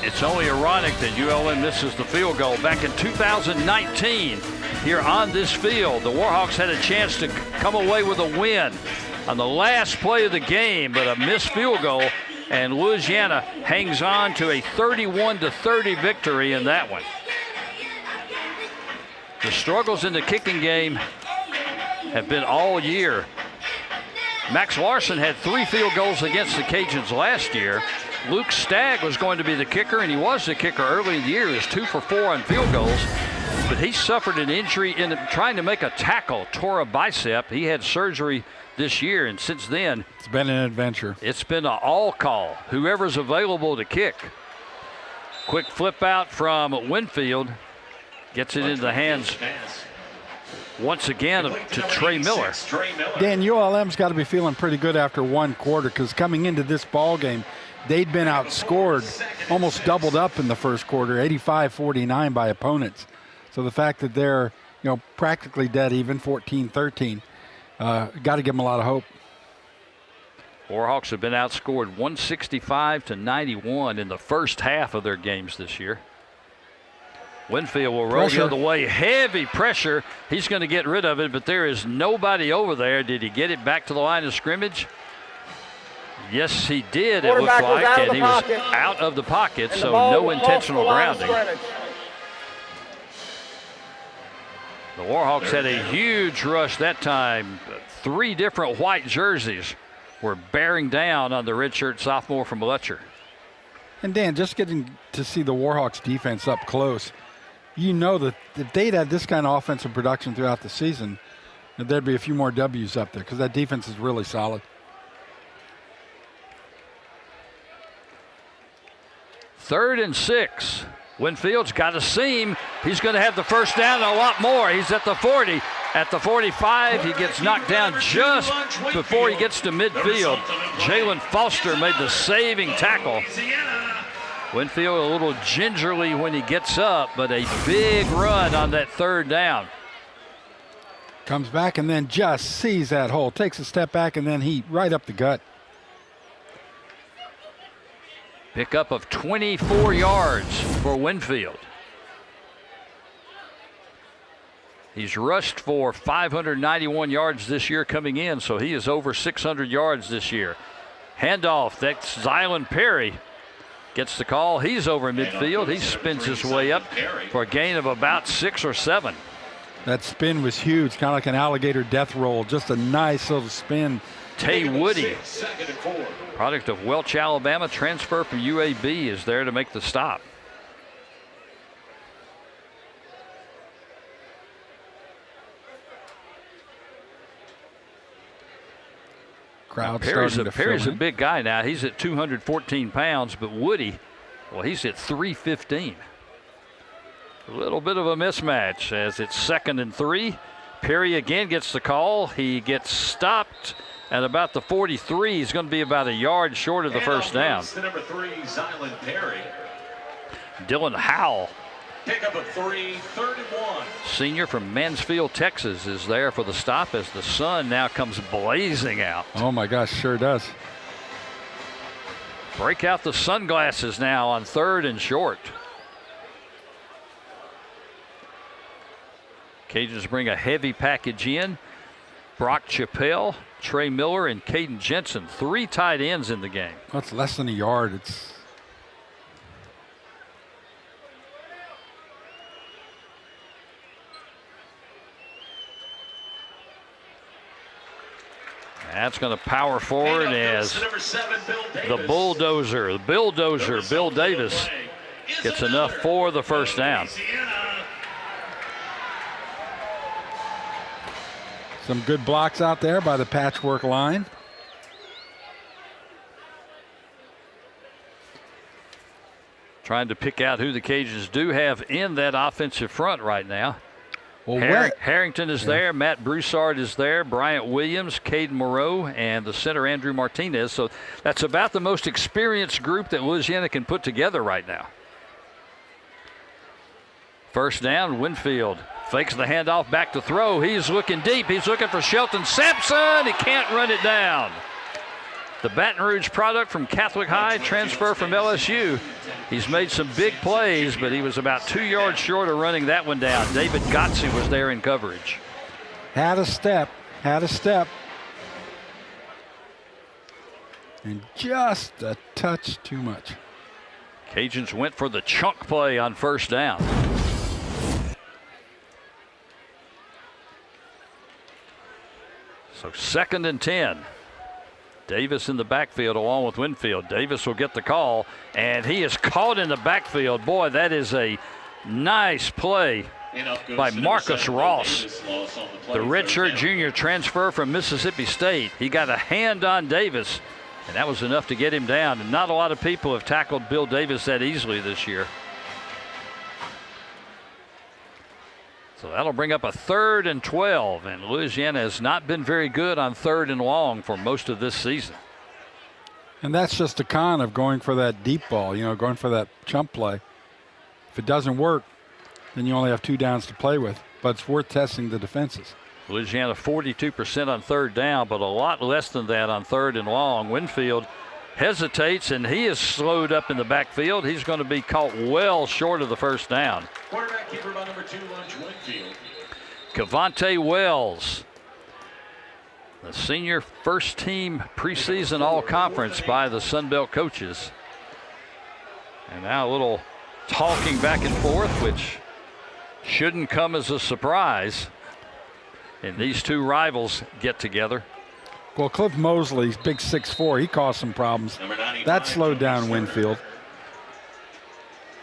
It's only ironic that ULM misses the field goal. Back in 2019, here on this field, the Warhawks had a chance to come away with a win on the last play of the game, but a missed field goal and Louisiana hangs on to a 31-30 victory in that one. The struggles in the kicking game have been all year. Max Larson had 3 field goals against the Cajuns last year. Luke Stagg was going to be the kicker, and he was the kicker early in the year. He was 2 for 4 on field goals, but he suffered an injury in trying to make a tackle, tore a bicep. He had surgery this year, and since then, it's been an adventure. It's been an all call, whoever's available to kick. Quick flip out from Winfield, gets it into the hands once again to Trey Miller. Dan, ULM's got to be feeling pretty good after one quarter, because coming into this ball game, they'd been outscored, almost doubled up in the first quarter, 85-49 by opponents. So the fact that they're, practically dead even, 14-13, got to give them a lot of hope. Warhawks have been outscored 165-91 in the first half of their games this year. Winfield will roll the other way. Heavy pressure. He's going to get rid of it, but there is nobody over there. Did he get it back to the line of scrimmage? Yes, he did, it looked like, and he was out of the pocket, so no intentional grounding. The Warhawks had a huge rush that time. 3 different white jerseys were bearing down on the redshirt sophomore from Letcher. And Dan, just getting to see the Warhawks defense up close, you know that if they'd had this kind of offensive production throughout the season, there'd be a few more W's up there, because that defense is really solid. 3rd and 6. Winfield's got a seam. He's going to have the first down and a lot more. He's at the 40. At the 45, he gets knocked down just before he gets to midfield. Jalen Foster made the saving tackle. Winfield a little gingerly when he gets up, but a big run on that 3rd down. Comes back and then just sees that hole. Takes a step back and then he right up the gut. Pickup of 24 yards for Winfield. He's rushed for 591 yards this year coming in, so he is over 600 yards this year. Handoff, that's Zylan Perry. Gets the call. He's over midfield. He spins his way up for a gain of about 6 or 7. That spin was huge, kind of like an alligator death roll. Just a nice little spin. Tay Woody, product of Welch, Alabama, transfer from UAB, is there to make the stop. Perry's a big guy now. He's at 214 pounds, but Woody, well, he's at 315. A little bit of a mismatch as it's 2nd and 3. Perry again gets the call. He gets stopped at about the 43. He's going to be about a yard short of the first down. Number 3, Zylan Perry. Dylan Howell, Pickup of 3, 3rd and 1. senior from Mansfield, Texas, is there for the stop as the sun now comes blazing out. Oh my gosh, sure does. Break out the sunglasses now on 3rd and short. Cajuns bring a heavy package in. Brock Chappelle, Trey Miller, and Caden Jensen. 3 tight ends in the game. That's less than a yard. It's That's going to power forward as the bulldozer, Bill Davis, gets enough for the first down. some good blocks out there by the patchwork line. Trying to pick out who the Cajuns do have in that offensive front right now. Well, Harrington is there. Matt Broussard is there. Bryant Williams, Caden Moreau, and the center Andrew Martinez. So that's about the most experienced group that Louisiana can put together right now. First down, Winfield fakes the handoff back to throw. He's looking deep. He's looking for Shelton Sampson. He can't run it down. The Baton Rouge product from Catholic High, transfer from LSU. He's made some big plays, but he was about 2 yards short of running that one down. David Gotze was there in coverage. Had a step. and just a touch too much. Cajuns went for the chunk play on first down. So 2nd and 10. Davis in the backfield along with Winfield. Davis will get the call, and he is caught in the backfield. Boy, that is a nice play by Marcus Ross, the redshirt junior transfer from Mississippi State. He got a hand on Davis, and that was enough to get him down. And not a lot of people have tackled Bill Davis that easily this year. So that'll bring up a 3rd and 12, and Louisiana has not been very good on 3rd and long for most of this season. And that's just a con of going for that deep ball, going for that chump play. If it doesn't work, then you only have 2 downs to play with, but it's worth testing the defenses. Louisiana 42% on 3rd down, but a lot less than that on 3rd and long. Winfield hesitates, and he is slowed up in the backfield. He's going to be caught well short of the first down. Quarterback keeper by number 2, Lunch Winfield. Cavante Wells, the senior first team preseason all-conference by the Sun Belt coaches. And now a little talking back and forth, which shouldn't come as a surprise. And these two rivals get together. Well, Cliff Mosley's big 6'4", he caused some problems. That slowed down Winfield.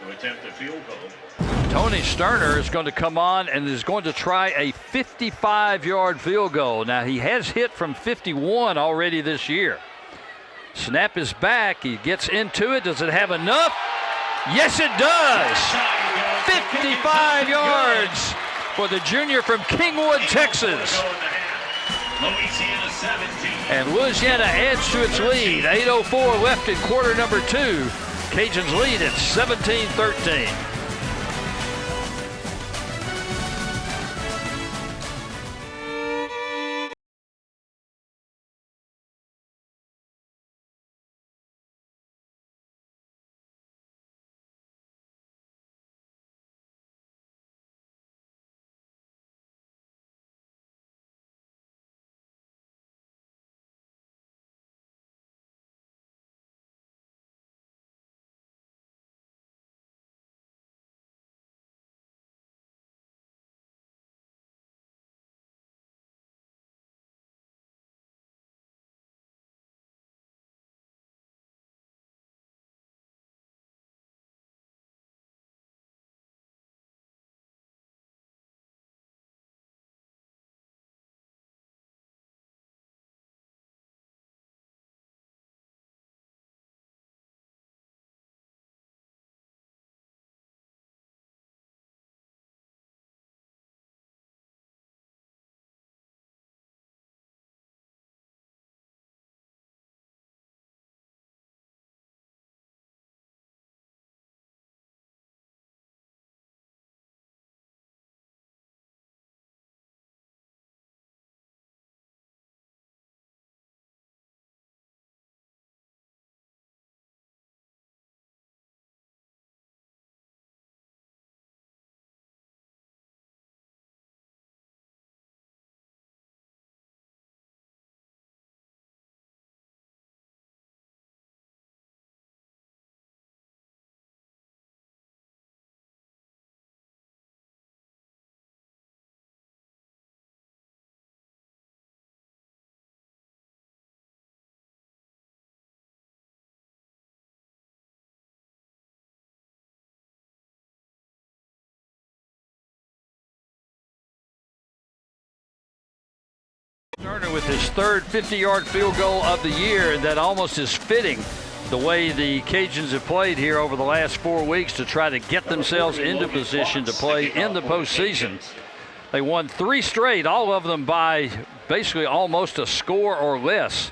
To attempt the field goal. Tony Sterner is going to come on and is going to try a 55-yard field goal. Now, he has hit from 51 already this year. Snap is back. He gets into it. Does it have enough? Yes, it does. 55 yards for the junior from Kingwood, Texas. Louisiana 17. And Louisiana adds to its lead. 8:04 left in quarter number 2. Cajuns lead at 17-13. Turner with his third 50-yard field goal of the year, and that almost is fitting the way the Cajuns have played here over the last 4 weeks to try to get themselves into position to play in the postseason. They won 3 straight, all of them by basically almost a score or less.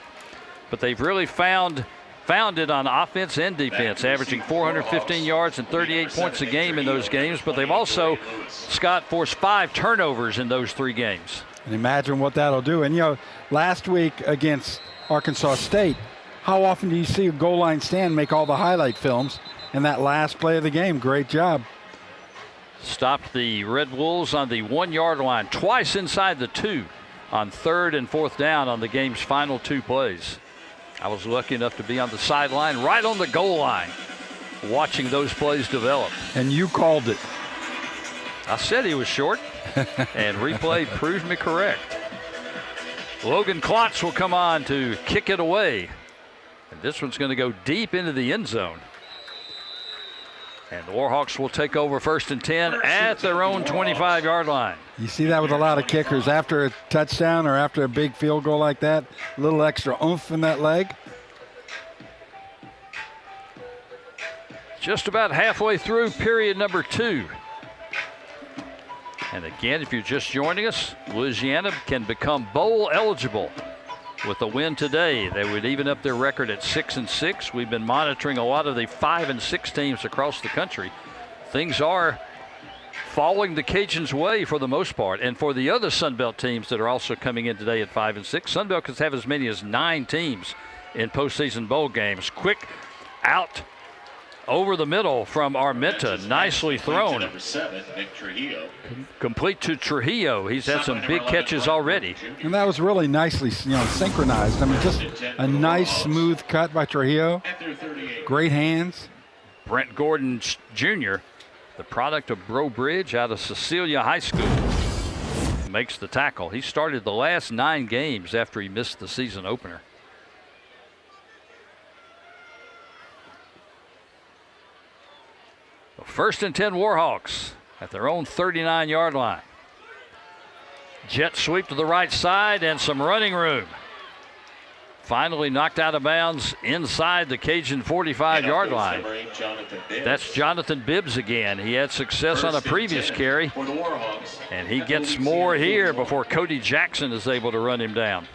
But they've really found it on offense and defense, averaging 415 yards and 38 points a game in those games. But they've also, Scott, forced 5 turnovers in those 3 games. And imagine what that'll do. And, last week against Arkansas State, how often do you see a goal line stand make all the highlight films? And that last play of the game, great job. Stopped the Red Wolves on the 1-yard line, twice inside the 2 on 3rd and 4th down on the game's final 2 plays. I was lucky enough to be on the sideline right on the goal line watching those plays develop. And you called it. I said he was short, and replay proved me correct. Logan Klotz will come on to kick it away. And this one's going to go deep into the end zone. And the Warhawks will take over 1st and 10 at their own 25-yard line. You see that with a lot of kickers. After a touchdown or after a big field goal like that, a little extra oomph in that leg. Just about halfway through period number 2. And again, if you're just joining us, Louisiana can become bowl eligible with a win today. They would even up their record at 6-6. We've been monitoring a lot of the 5 and 6 teams across the country. Things are falling the Cajuns' way for the most part. And for the other Sun Belt teams that are also coming in today at 5 and 6, Sun Belt could have as many as 9 teams in postseason bowl games. Quick out over the middle from Armenta, nicely thrown. Number 7, Nick Trujillo. Complete to Trujillo. He's had some big catches already. And that was really nicely, synchronized. I mean, just a nice, smooth cut by Trujillo. Great hands. Brent Gordon Jr., the product of Breaux Bridge out of Cecilia High School, makes the tackle. He started the last 9 games after he missed the season opener. First and 10 Warhawks at their own 39-yard line. Jet sweep to the right side and some running room. Finally knocked out of bounds inside the Cajun 45-yard line. That's Jonathan Bibbs again. He had success on a previous carry, and he gets more here before Cody Jackson is able to run him down.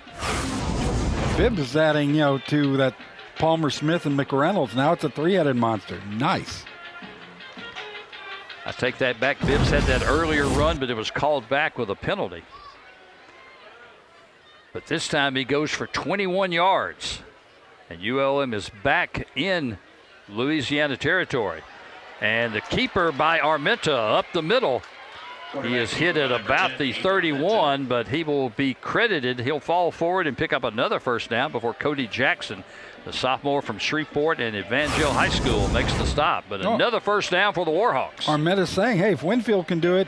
Bibbs is adding, to that Palmer Smith and McReynolds. Now it's a 3-headed monster. Nice. I take that back. Bibbs had that earlier run, but it was called back with a penalty. But this time he goes for 21 yards. And ULM is back in Louisiana territory. And the keeper by Armenta up the middle. He is hit at about the 31, but he will be credited. He'll fall forward and pick up another first down before Cody Jackson, the sophomore from Shreveport and Evangel High School, makes the stop. But another first down for the Warhawks. Armenta's saying, hey, if Winfield can do it,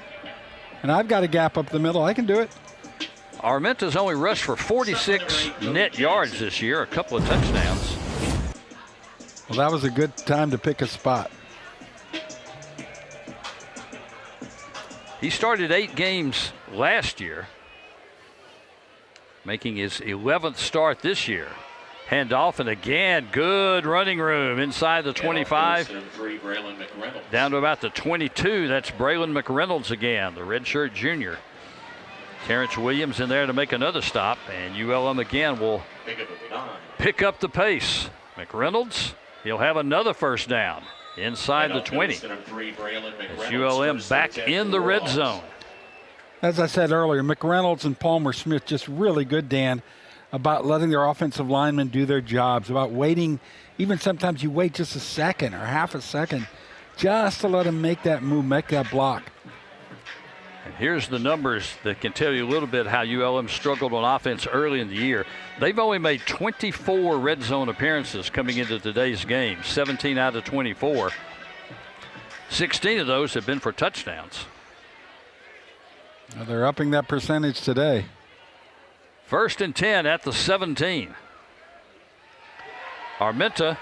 and I've got a gap up the middle, I can do it. Armenta's only rushed for 46 net yards this year, a couple of touchdowns. Well, that was a good time to pick a spot. He started 8 games last year, making his 11th start this year. Handoff, and again, good running room inside the 25. Down to about the 22. That's Braylon McReynolds again, the redshirt junior. Terrence Williams in there to make another stop, and ULM again will pick up the pace. McReynolds, he'll have another first down inside the 20. It's ULM back in the red zone. As I said earlier, McReynolds and Palmer Smith just really good, Dan, about letting their offensive linemen do their jobs, about waiting. Even sometimes you wait just a second or half a second just to let them make that move, make that block. And here's the numbers that can tell you a little bit how ULM struggled on offense early in the year. They've only made 24 red zone appearances coming into today's game, 17 out of 24. 16 of those have been for touchdowns. Well, they're upping that percentage today. First and 10 at the 17. Armenta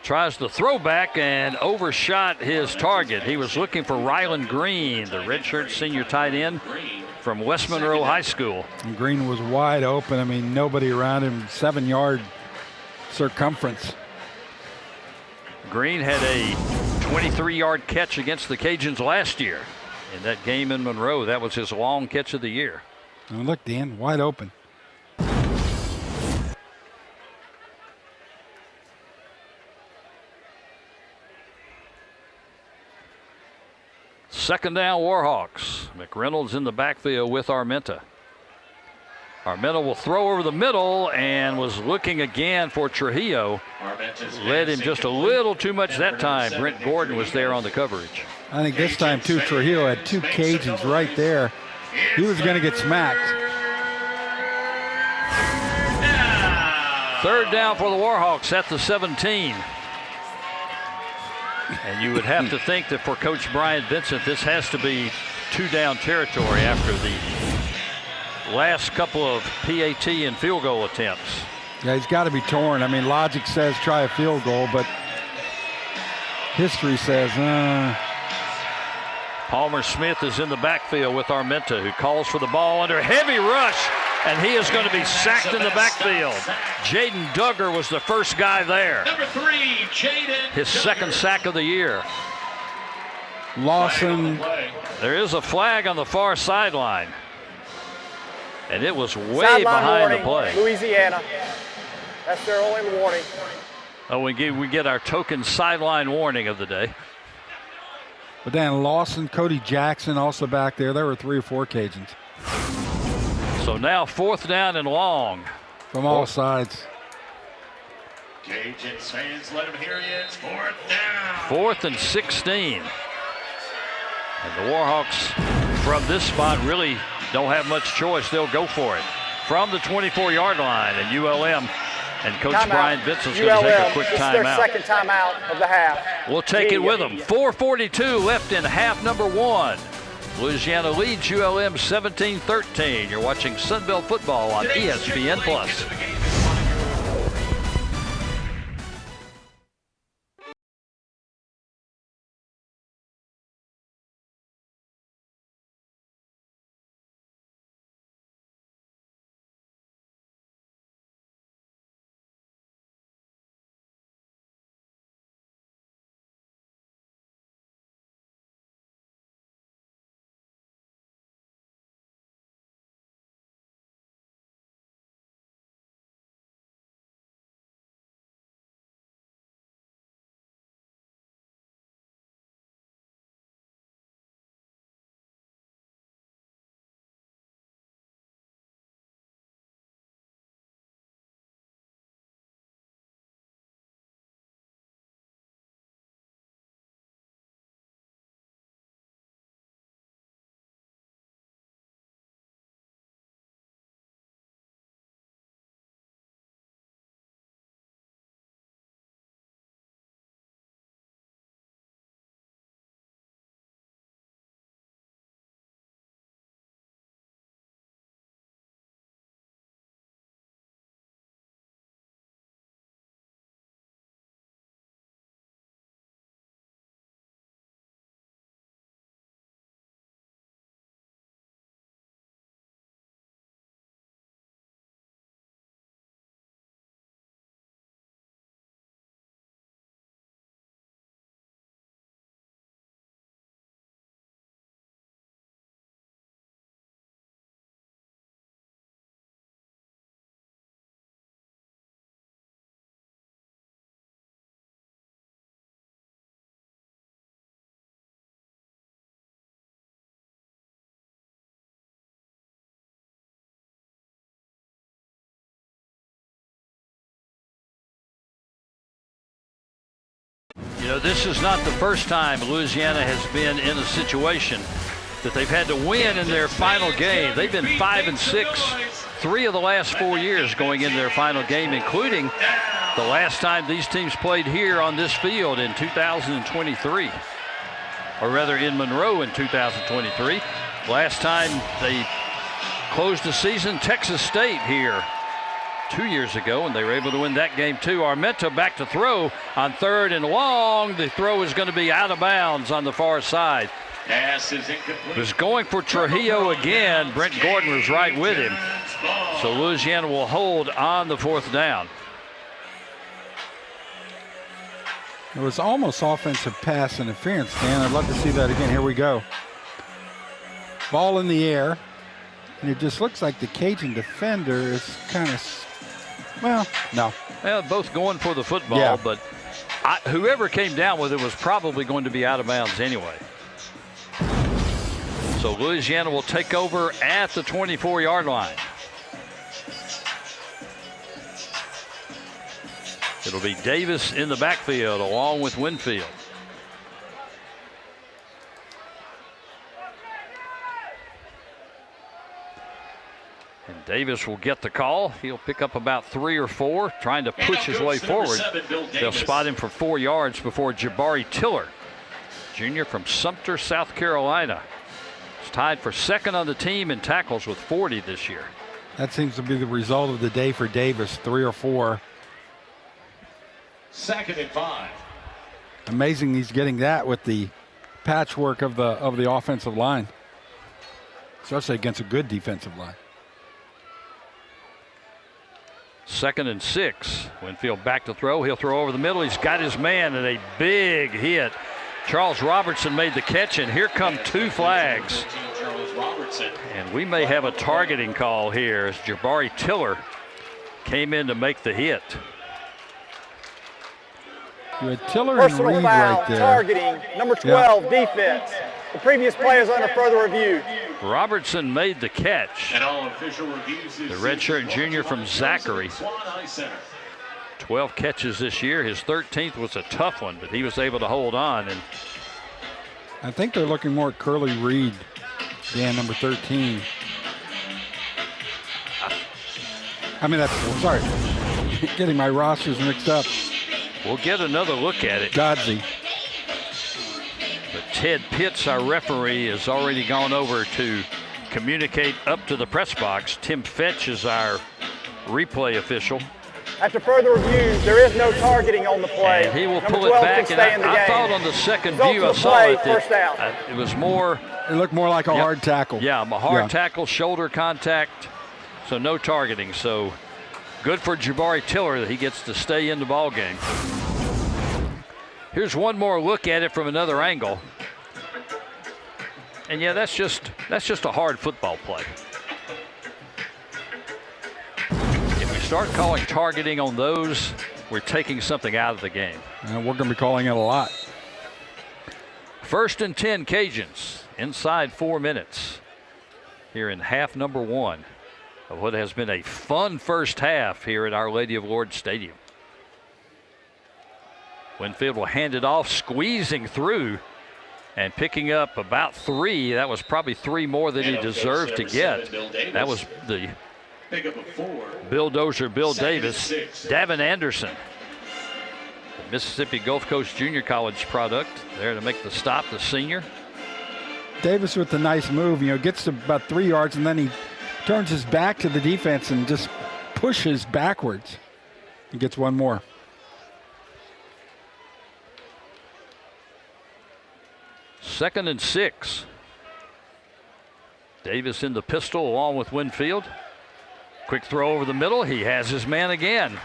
tries the throwback and overshot his target. He was looking for Ryland Green, the redshirt senior tight end from West Monroe High School. And Green was wide open. I mean, nobody around him, 7-yard circumference. Green had a 23-yard catch against the Cajuns last year in that game in Monroe. That was his long catch of the year. And look, Dan, wide open. Second down, Warhawks. McReynolds in the backfield with Armenta. Armenta will throw over the middle and was looking again for Trujillo. Led him just a little too much that time. Brent Gordon was there on the coverage. I think this time, too, Trujillo had 2 Cajuns right there. He was going to get smacked. Third down for the Warhawks at the 17. And you would have to think that for Coach Brian Vincent, this has to be 2-down territory after the last couple of PAT and field goal attempts. Yeah, he's got to be torn. I mean, logic says try a field goal, but history says, Palmer Smith is in the backfield with Armenta, who calls for the ball under heavy rush, and he is going to be sacked in the backfield. Jaden Duggar was the first guy there. Number 3, Jaden. His second sack of the year. Lawson. There is a flag on the far sideline, and it was way Sideline behind warning, the play. Louisiana. That's their only warning. Oh, we get our token sideline warning of the day. But then Lawson, Cody Jackson also back there. There were 3 or 4 Cajuns. So now 4th down and long. From all sides. Cajuns fans, let them hear you. It's 4th down. 4th and 16. And the Warhawks from this spot really don't have much choice. They'll go for it. From the 24-yard line, and ULM and Coach Timeout. Brian Vincent's going to take a quick This is their timeout. second timeout of the half. We'll take it with them. 4:42 left in half number 1. Louisiana leads ULM 17-13. You're watching Sunbelt football on ESPN+. You know, this is not the first time Louisiana has been in a situation that they've had to win in their final game. They've been 5-6 3 of the last 4 years going into their final game, including the last time these teams played here on this field in 2023, or rather in Monroe in 2023. Last time they closed the season, Texas State here 2 years ago, and they were able to win that game too. Armenta back to throw on 3rd and long. The throw is going to be out of bounds on the far side. Pass is incomplete. Was going for Trujillo again. Brent Gordon was right with him. So Louisiana will hold on the 4th down. It was almost offensive pass interference, Dan. I'd love to see that again. Here we go. Ball in the air. And it just looks like the Cajun defender is kind of, well, no. Well, both going for the football, Yeah. but whoever came down with it was probably going to be out of bounds anyway. So Louisiana will take over at the 24-yard line. It'll be Davis in the backfield along with Winfield. And Davis will get the call. He'll pick up about 3 or 4, trying to push his way forward. They'll spot him for 4 yards before Jabari Tiller, junior from Sumter, South Carolina. He's tied for second on the team in tackles with 40 this year. That seems to be the result of the day for Davis, 3 or 4. 2nd and 5. Amazing he's getting that with the patchwork of the offensive line, especially against a good defensive line. 2nd and 6. Winfield back to throw. He'll throw over the middle. He's got his man, and a big hit. Charles Robertson made the catch, and here come 2 flags. And we may have a targeting call here as Jabari Tiller came in to make the hit. You had Tiller and Personal Reed foul, right there. targeting, number 12, defense. The previous play is under further review. Robertson made the catch. And all official reviews. The redshirt junior from Zachary. 12 catches this year. His 13th was a tough one, but he was able to hold on. And I think they're looking more at Curly Reed, Dan, number 13. I mean, that's, sorry, getting my rosters mixed up. we'll get another look at it. Godsey. But Ted Pitts, our referee, has already gone over to communicate up to the press box. Tim Fetch is our replay official. After further review, there is no targeting on the play. And he will Number pull it 12 back. can And stay in the I game. thought on the second Result view of I the saw play, it first down. that it was more. It looked more like a hard tackle. Yeah, a hard tackle, shoulder contact. So no targeting. So good for Jabari Tiller that he gets to stay in the ball game. Here's one more look at it from another angle. And yeah, that's just a hard football play. If we start calling targeting on those, we're taking something out of the game. And we're going to be calling it a lot. 1st and 10 Cajuns inside 4 minutes here in half number 1 of what has been a fun first half here at Our Lady of Lourdes Stadium. Winfield will hand it off, squeezing through and picking up about 3. That was probably 3 more than he deserved to get. That was the bulldozer Bill Davis. Davin Anderson, the Mississippi Gulf Coast Junior College product, there to make the stop, the senior. Davis with the nice move, gets to about 3 yards, and then he turns his back to the defense and just pushes backwards. He gets one more. Second and 6. Davis in the pistol along with Winfield. Quick throw over the middle. He has his man again.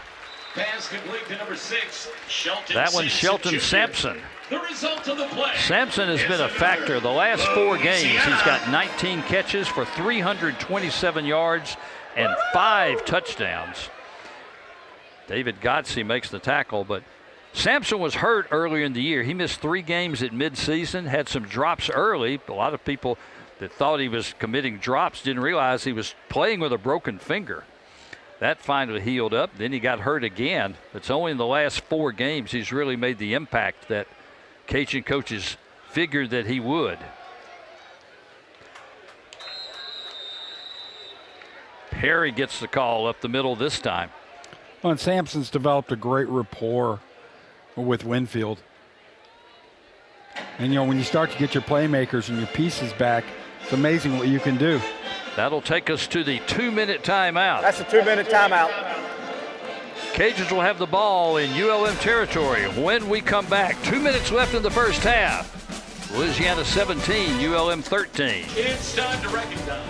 Pass complete to number 6, Shelton. That one's Shelton Jr. Sampson. The result of the play. Sampson has been a factor. The last 4 games, he's got 19 catches for 327 yards and 5 touchdowns. David Godsey makes the tackle, but Sampson was hurt earlier in the year. He missed 3 games at midseason, had some drops early. A lot of people that thought he was committing drops didn't realize he was playing with a broken finger. That finally healed up. Then he got hurt again. It's only in the last 4 games he's really made the impact that Cajun coaches figured that he would. Perry gets the call up the middle this time. Well, and Sampson's developed a great rapport with Winfield. And, when you start to get your playmakers and your pieces back, it's amazing what you can do. That'll take us to the 2-minute timeout. That's a 2-minute timeout. Cajuns will have the ball in ULM territory when we come back. 2 minutes left in the first half. Louisiana 17, ULM 13. It's time to recognize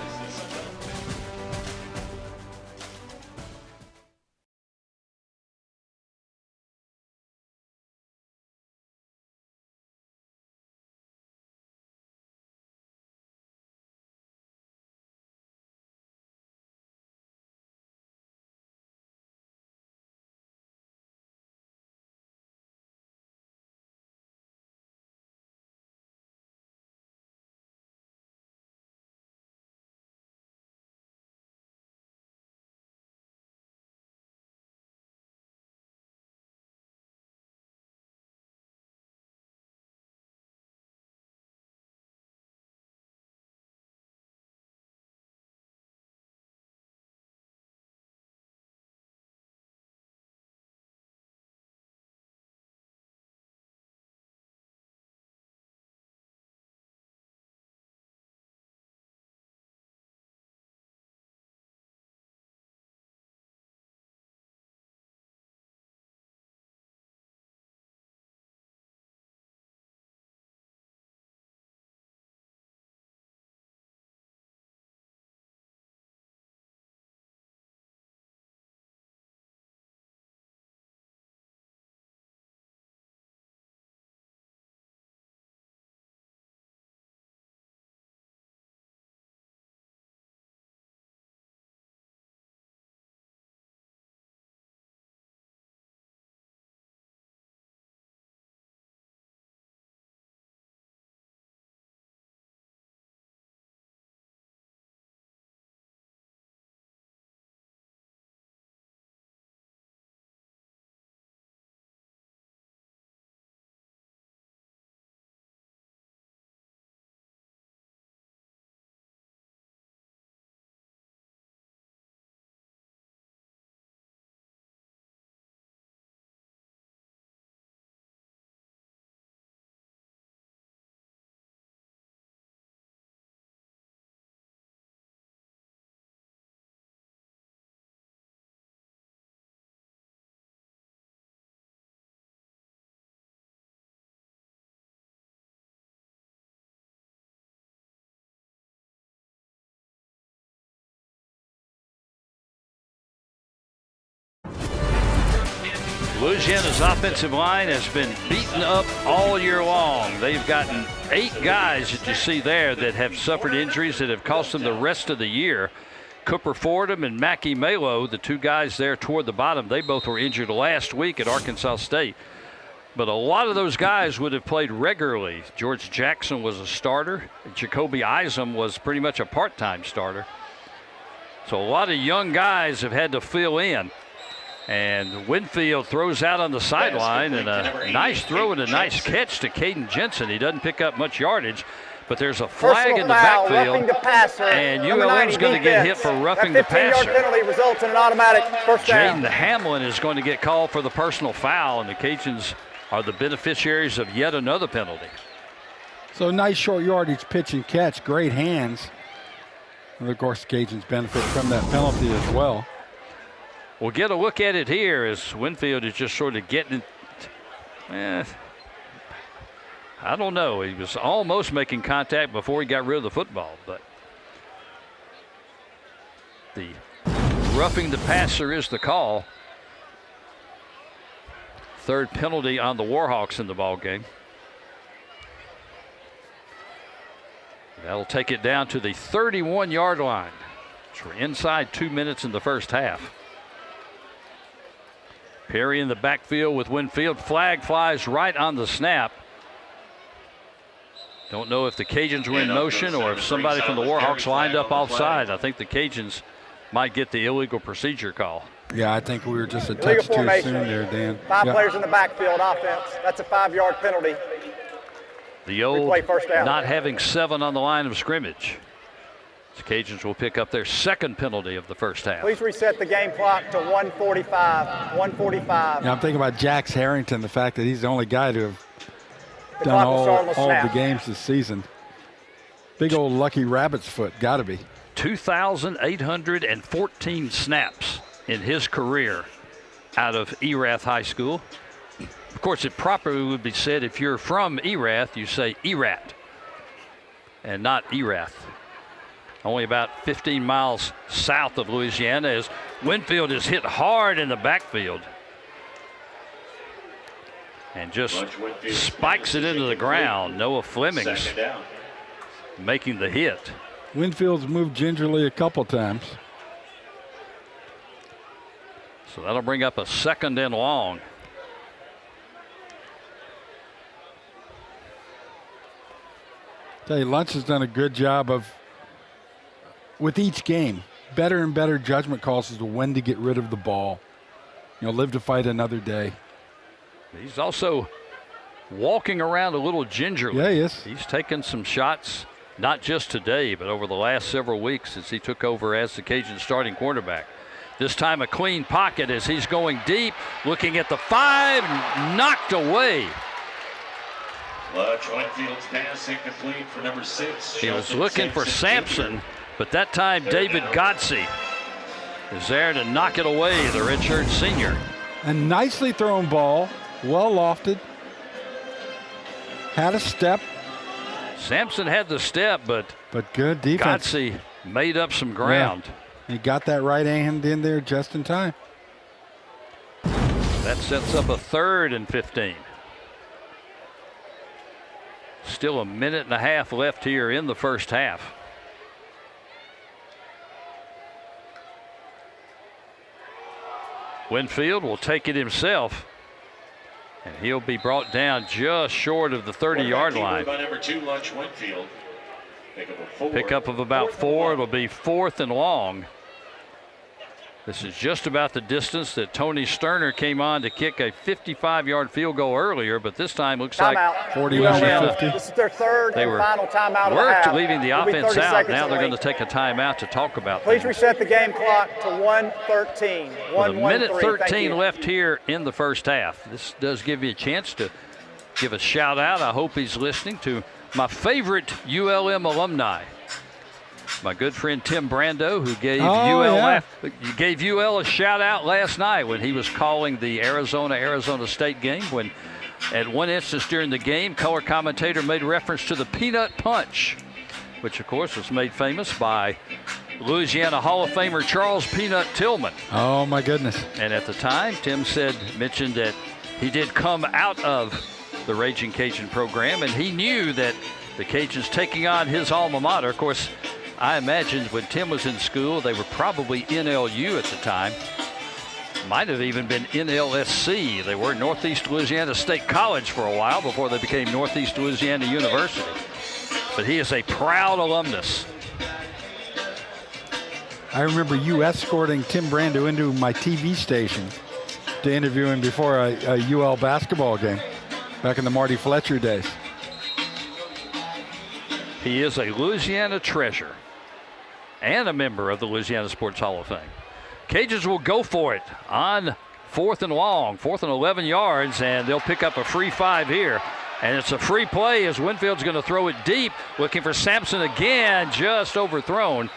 Louisiana's offensive line has been beaten up all year long. They've gotten 8 guys that you see there that have suffered injuries that have cost them the rest of the year. Cooper Fordham and Mackie Malo, the 2 guys there toward the bottom, they both were injured last week at Arkansas State. But a lot of those guys would have played regularly. George Jackson was a starter. Jacoby Isom was pretty much a part-time starter. So a lot of young guys have had to fill in. And Winfield throws out on the sideline, and a nice throw and a nice catch to Caden Jensen. He doesn't pick up much yardage, but there's a flag in the backfield, and ULM's going to get hit for roughing the passer. That 15-yard penalty results in an automatic first down. Jaden Hamlin is going to get called for the personal foul, and the Cajuns are the beneficiaries of yet another penalty. So nice short yardage pitch and catch, great hands. And of course, the Cajuns benefit from that penalty as well. We'll get a look at it here as Winfield is just sort of getting, I don't know. He was almost making contact before he got rid of the football, but the roughing the passer is the call. 3rd penalty on the Warhawks in the ball game. That'll take it down to the 31-yard line. We're inside 2 minutes in the first half. Perry in the backfield with Winfield. Flag flies right on the snap. Don't know if the Cajuns were in motion or if somebody from the Warhawks lined up offside. I think the Cajuns might get the illegal procedure call. Yeah, I think we were just a touch too soon there, Dan. 5 players in the backfield offense. That's a 5-yard penalty. The old not having 7 on the line of scrimmage. The Cajuns will pick up their 2nd penalty of the first half. Please reset the game clock to 1:45. 1:45. Yeah, I'm thinking about Jax Harrington, the fact that he's the only guy to have done all of the games this season. Big old lucky rabbit's foot, got to be. 2,814 snaps in his career out of Erath High School. Of course, it properly would be said if you're from Erath, you say Erat and not Erath. Only about 15 miles south of Louisiana as Winfield is hit hard in the backfield and just spikes it into the ground. Noah Fleming's making the hit. Winfield's moved gingerly a couple times. So that'll bring up a 2nd and long. Tell you, Lunch has done a good job of, with each game, better and better judgment calls as to when to get rid of the ball. Live to fight another day. He's also walking around a little gingerly. Yeah, he is. He's taken some shots, not just today, but over the last several weeks since he took over as the Cajun starting quarterback. This time a clean pocket as he's going deep, looking at the 5, knocked away. Winfield's pass incomplete for number 6. He was looking for Sampson, but that time David Godsey is there to knock it away, the redshirt senior. A nicely thrown ball, well lofted. Had a step. Sampson had the step, but good defense. Godsey made up some ground. Yeah. He got that right hand in there just in time. That sets up a 3rd and 15. Still a minute and a half left here in the first half. Winfield will take it himself, and he'll be brought down just short of the 30-yard line. By number 2, Lunch Winfield. Pickup of about 4. It'll be 4th and long. This is just about the distance that Tony Sterner came on to kick a 55-yard field goal earlier, but this time looks like 41-50. This is their 3rd they and were final timeout of the worked half. leaving the offense out. Now they're going to take a timeout to talk about Please things. reset the game clock to 1:13. With a minute 13 left here in the first half. This does give you a chance to give a shout out. I hope he's listening to my favorite ULM alumni. My good friend Tim Brando, who gave gave UL a shout out last night when he was calling the Arizona State game, when at one instance during the game, color commentator made reference to the peanut punch, which of course was made famous by Louisiana Hall of Famer Charles Peanut Tillman. Oh, my goodness. And at the time, Tim mentioned that he did come out of the Raging Cajun program, and he knew that the Cajuns taking on his alma mater. Of course, I imagine when Tim was in school, they were probably NLU at the time. Might have even been NLSC. They were Northeast Louisiana State College for a while before they became Northeast Louisiana University. But he is a proud alumnus. I remember you escorting Tim Brando into my TV station to interview him before a UL basketball game back in the Marty Fletcher days. He is a Louisiana treasure and a member of the Louisiana Sports Hall of Fame. Cajuns will go for it on 4th and long, 4th and 11 yards, and they'll pick up a free 5 here. And it's a free play as Winfield's going to throw it deep, looking for Sampson again, just overthrown.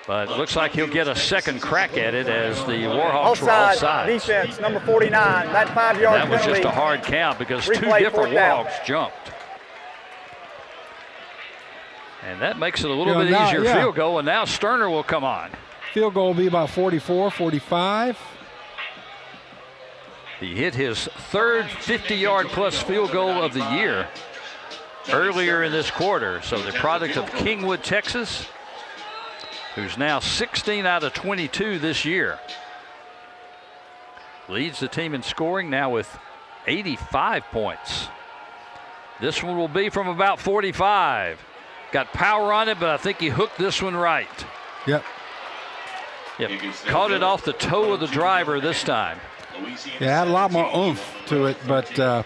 But it looks like he'll get a second crack at it as the Warhawks were offside. Defense, number 49, that 5-yard That was penalty. just a hard count because Replay, two different 4th down. Warhawks jumped. And that makes it a little bit easier field goal, and now Sterner will come on. Field goal will be about 44, 45. He hit his third 50-yard plus field goal of the year earlier in this quarter. So the product of Kingwood, Texas, who's now 16 out of 22 this year. Leads the team in scoring now with 85 points. This one will be from about 45. Got power on it, but I think he hooked this one right. Yep. Caught it off the toe of the driver this time. Yeah, had a lot more oomph to it, but so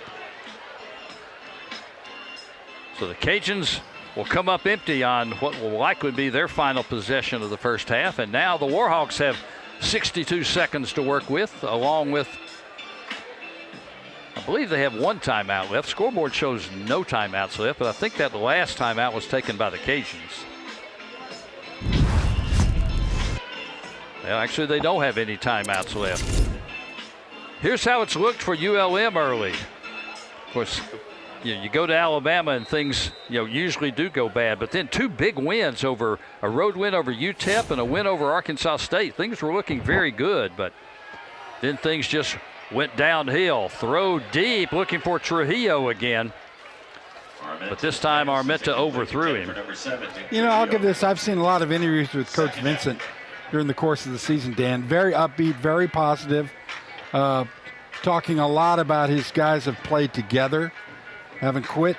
the Cajuns will come up empty on what will likely be their final possession of the first half, and now the Warhawks have 62 seconds to work with, along with, I believe they have one timeout left. Scoreboard shows no timeouts left, but I think that last timeout was taken by the Cajuns. Well, actually, they don't have any timeouts left. Here's how it's looked for ULM early. Of course, you go to Alabama and things usually do go bad, but then two big wins over a road win over UTEP and a win over Arkansas State. Things were looking very good, but then things just went downhill. Throw deep, looking for Trujillo again. But this time Armenta overthrew him. I'll give this. I've seen a lot of interviews with Coach Vincent during the course of the season, Dan. Very upbeat, very positive. Talking a lot about his guys have played together, haven't quit,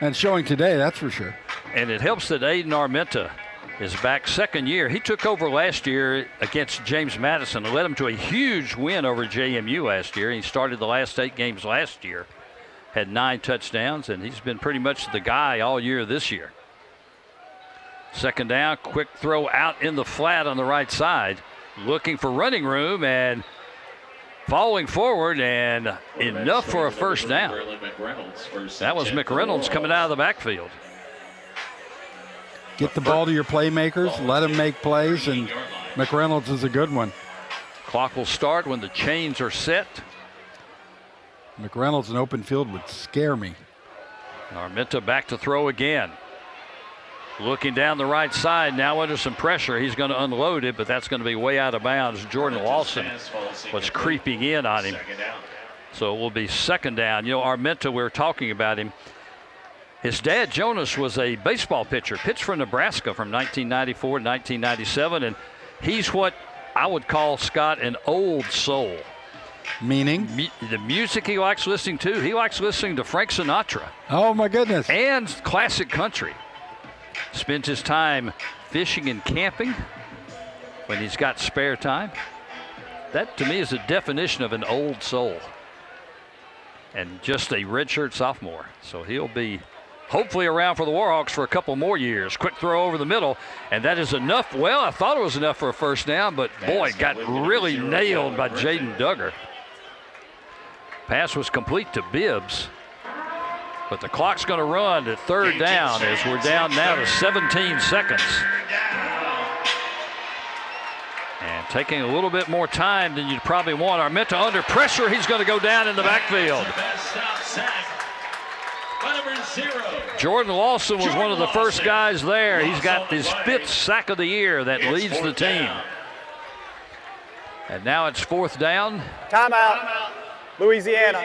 and showing today, that's for sure. And it helps that Aiden Armenta is back second year. He took over last year against James Madison and led him to a huge win over JMU last year. He started the last 8 games last year, had 9 touchdowns, and he's been pretty much the guy all year this year. Second down, quick throw out in the flat on the right side, looking for running room and falling forward, and enough for a first down. That was McReynolds coming out of the backfield. Get the ball to your playmakers, let them make plays, and McReynolds is a good one. Clock will start when the chains are set. McReynolds in open field would scare me. Armenta back to throw again. Looking down the right side, now under some pressure. He's going to unload it, but that's going to be way out of bounds. Jordan Lawson was creeping in on him. So it will be second down. Armenta, we were talking about him. His dad, Jonas, was a baseball pitcher, pitched for Nebraska from 1994 to 1997, and he's what I would call, Scott, an old soul. Meaning? The music he likes listening to, he likes listening to Frank Sinatra. Oh, my goodness. And classic country. Spends his time fishing and camping when he's got spare time. That, to me, is a definition of an old soul. And just a redshirt sophomore. So he'll be hopefully around for the Warhawks for a couple more years. Quick throw over the middle, and that is enough. Well, I thought it was enough for a first down, but boy, got really nailed by Jaden Duggar. Pass was complete to Bibbs. But the clock's going to run at third down as we're down now to 17 seconds. And taking a little bit more time than you'd probably want. Armenta under pressure. He's going to go down in the backfield. Jordan Lawson was one of the first guys there. He's got his 5th sack of the year that leads the team. And now it's 4th down. Timeout, Louisiana.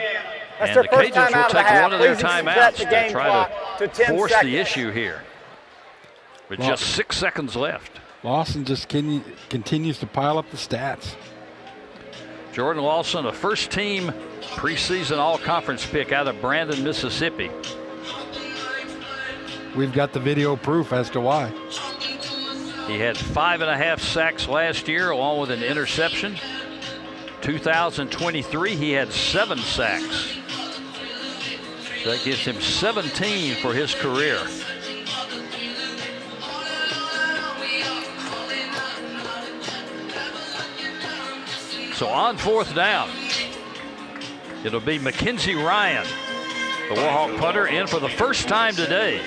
That's And their the first Cajuns will timeout of the take half. one of their Please reset timeouts the to game try clock to 10 force seconds. the issue here. With just 6 seconds left. Lawson just continues to pile up the stats. Jordan Lawson, a first-team preseason all-conference pick out of Brandon, Mississippi. We've got the video proof as to why. He had 5.5 sacks last year, along with an interception. 2023, he had 7 sacks. So that gives him 17 for his career. So on 4th down, it'll be Mackenzie Ryan, the Warhawk punter, in for the first time today.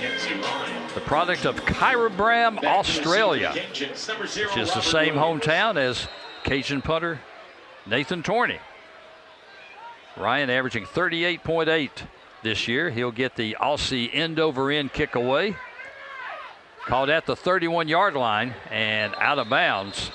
The product of Kyabram, Australia, which is the same hometown as Cajun punter Nathan Torney. Ryan averaging 38.8 this year. He'll get the Aussie end-over-end kick away. Called at the 31-yard line and out of bounds.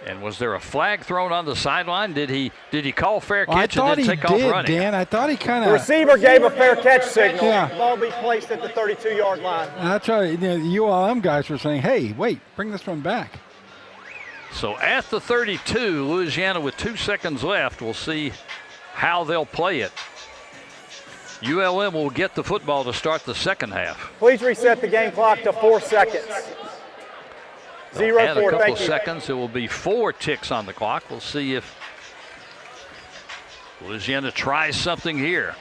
And was there a flag thrown on the sideline? Did he call fair catch and then take off running? Dan. I thought he kind The of. receiver gave a fair catch signal. Yeah. The ball be placed at the 32-yard line. That's right. The ULM guys were saying, "Hey, wait, bring this one back." So at the 32, Louisiana with 2 seconds left. We'll see how they'll play it. ULM will get the football to start the second half. Please reset the game clock to 4 seconds. They'll add a 0-4, couple thank you. seconds. It will be 4 ticks on the clock. We'll see if Louisiana tries something here.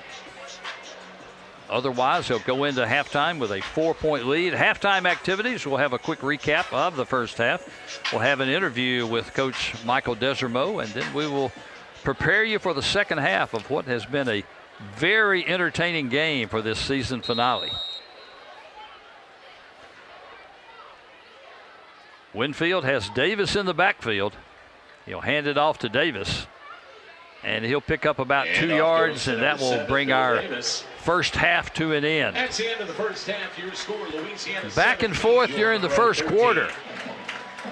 Otherwise, they'll go into halftime with a 4-point lead. Halftime activities, we'll have a quick recap of the first half. We'll have an interview with Coach Michael Desormeaux, and then we will prepare you for the second half of what has been a very entertaining game for this season finale. Winfield has Davis in the backfield. He'll hand it off to Davis, and he'll pick up about 2 yards, and that will bring our first half to an end. That's the end of the first half. Your score, Louisiana Back and forth during the first quarter.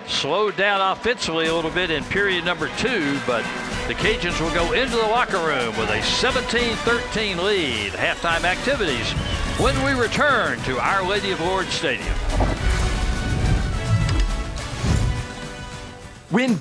Slowed down offensively a little bit in period number 2, but the Cajuns will go into the locker room with a 17-13 lead. Halftime activities when we return to Our Lady of Lourdes Stadium. Win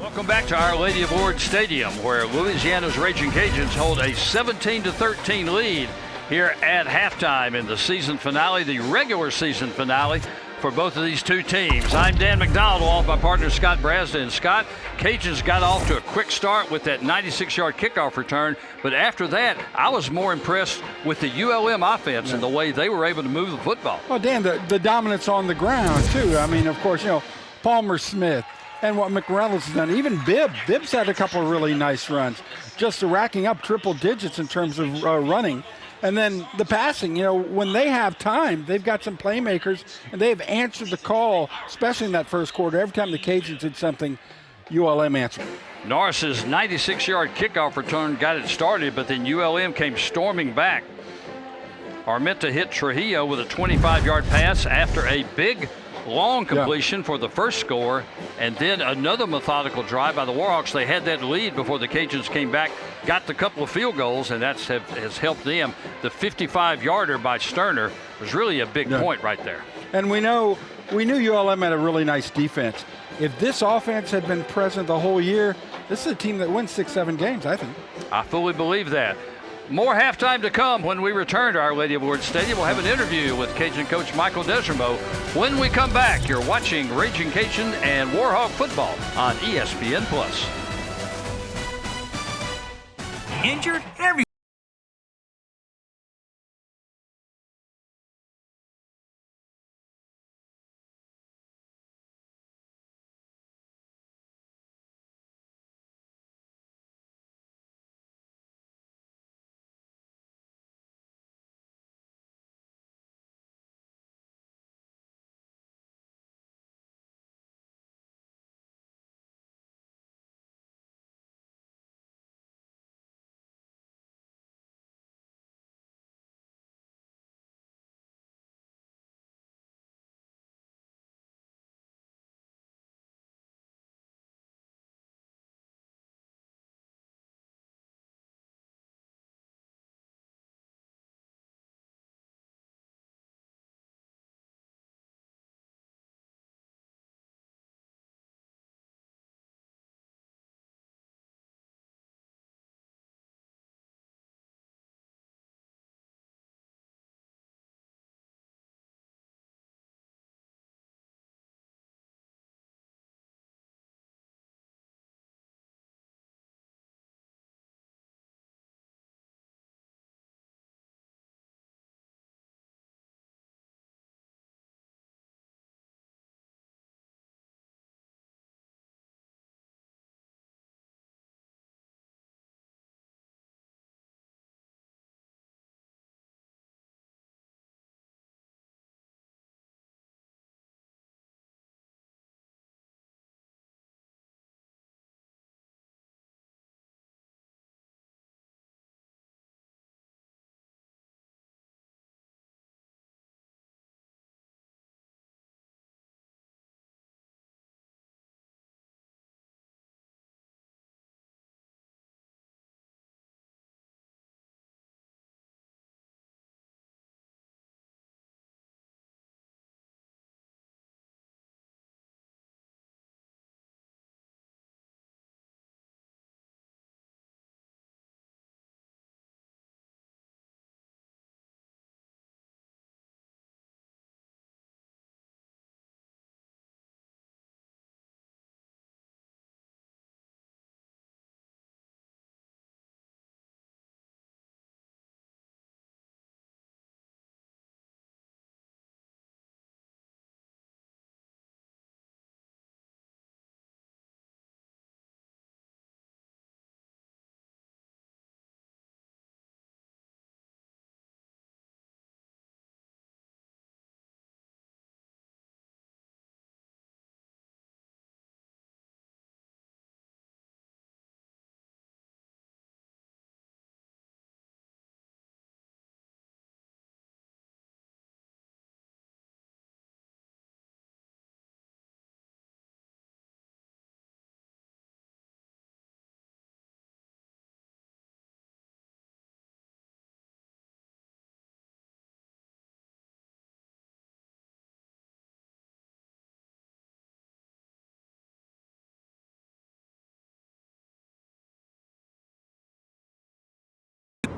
Welcome back to Our Lady of Lourdes Stadium, where Louisiana's Raging Cajuns hold a 17-13 lead here at halftime in the season finale, the regular season finale for both of these two teams. I'm Dan McDonald, along with my partner Scott Brasden. Scott, Cajuns got off to a quick start with that 96-yard kickoff return, but after that, I was more impressed with the ULM offense and the way they were able to move the football. Well, Dan, the dominance on the ground, too. I mean, of course, Palmer Smith and what McReynolds has done. Even Bibbs had a couple of really nice runs, just racking up triple digits in terms of running. And then the passing, when they have time, they've got some playmakers, and they've answered the call, especially in that first quarter. Every time the Cajuns did something, ULM answered. Norris's 96-yard kickoff return got it started, but then ULM came storming back. Armenta hit Trujillo with a 25-yard pass after a big, long completion for the first score, and then another methodical drive by the Warhawks. They had that lead before the Cajuns came back, got the couple of field goals, and that has helped them. The 55-yarder by Sterner was really a big point right there. And we knew ULM had a really nice defense. If this offense had been present the whole year, this is a team that wins 6-7 games, I think. I fully believe that. More halftime to come when we return to Our Lady of Lourdes Stadium. We'll have an interview with Cajun coach Michael Desormeaux. When we come back, you're watching Raging Cajun and Warhawk football on ESPN+. Injured? Every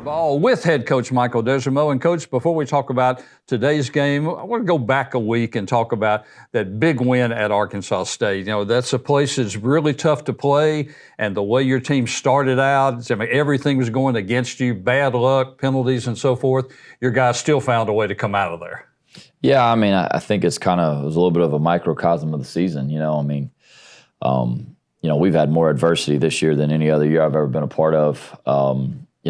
Ball with head coach Michael Desormeaux. And coach, before we talk about today's game, I want to go back a week and talk about that big win at Arkansas State. You know, that's a place that's really tough to play, and the way your team started out, I mean, everything was going against you, bad luck, penalties, and so forth. Your guys still found a way to come out of there. Yeah, I mean, I think it was a little bit of a microcosm of the season. You know, I mean, we've had more adversity this year than any other year I've ever been a part of.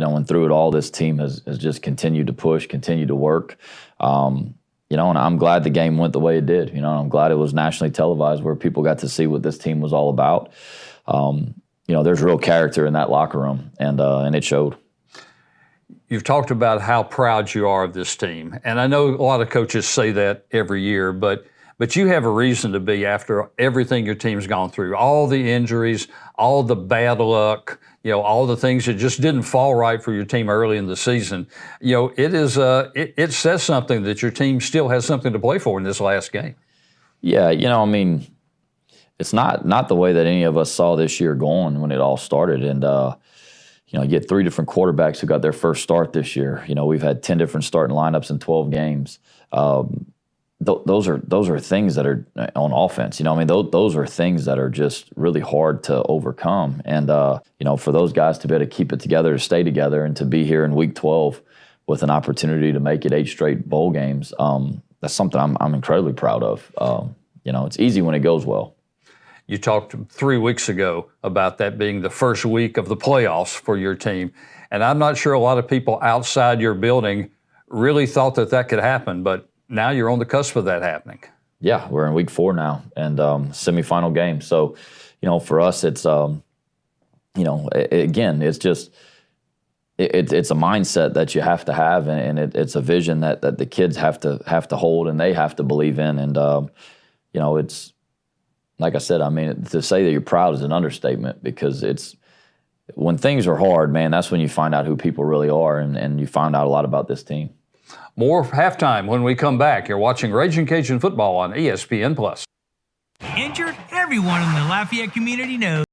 And through it all, this team has just continued to push, continued to work. And I'm glad the game went the way it did. And I'm glad it was nationally televised where people got to see what this team was all about. There's real character in that locker room, and it showed. You've talked about how proud you are of this team. And I know a lot of coaches say that every year, but you have a reason to be after everything your team's gone through, all the injuries, all the bad luck, all the things that just didn't fall right for your team early in the season. It says something that your team still has something to play for in this last game. Yeah, it's not the way that any of us saw this year going when it all started. And, you get 3 different quarterbacks who got their first start this year. We've had 10 different starting lineups in 12 games. Those are things that are on offense. Those are things that are just really hard to overcome. And, for those guys to be able to keep it together, to stay together, and to be here in week 12 with an opportunity to make it 8 straight bowl games, that's something I'm incredibly proud of. It's easy when it goes well. You talked 3 weeks ago about that being the first week of the playoffs for your team. And I'm not sure a lot of people outside your building really thought that could happen, but now you're on the cusp of that happening. Yeah, we're in week 4 now, and semifinal game. So, for us, it's, again, it's just, it's a mindset that you have to have, and it's a vision that the kids have to hold, and they have to believe in. And, it's, like I said, to say that you're proud is an understatement, because when things are hard, man, that's when you find out who people really are, and you find out a lot about this team. More halftime when we come back. You're watching Raging Cajun Football on ESPN+. Injured? Everyone in the Lafayette community knows.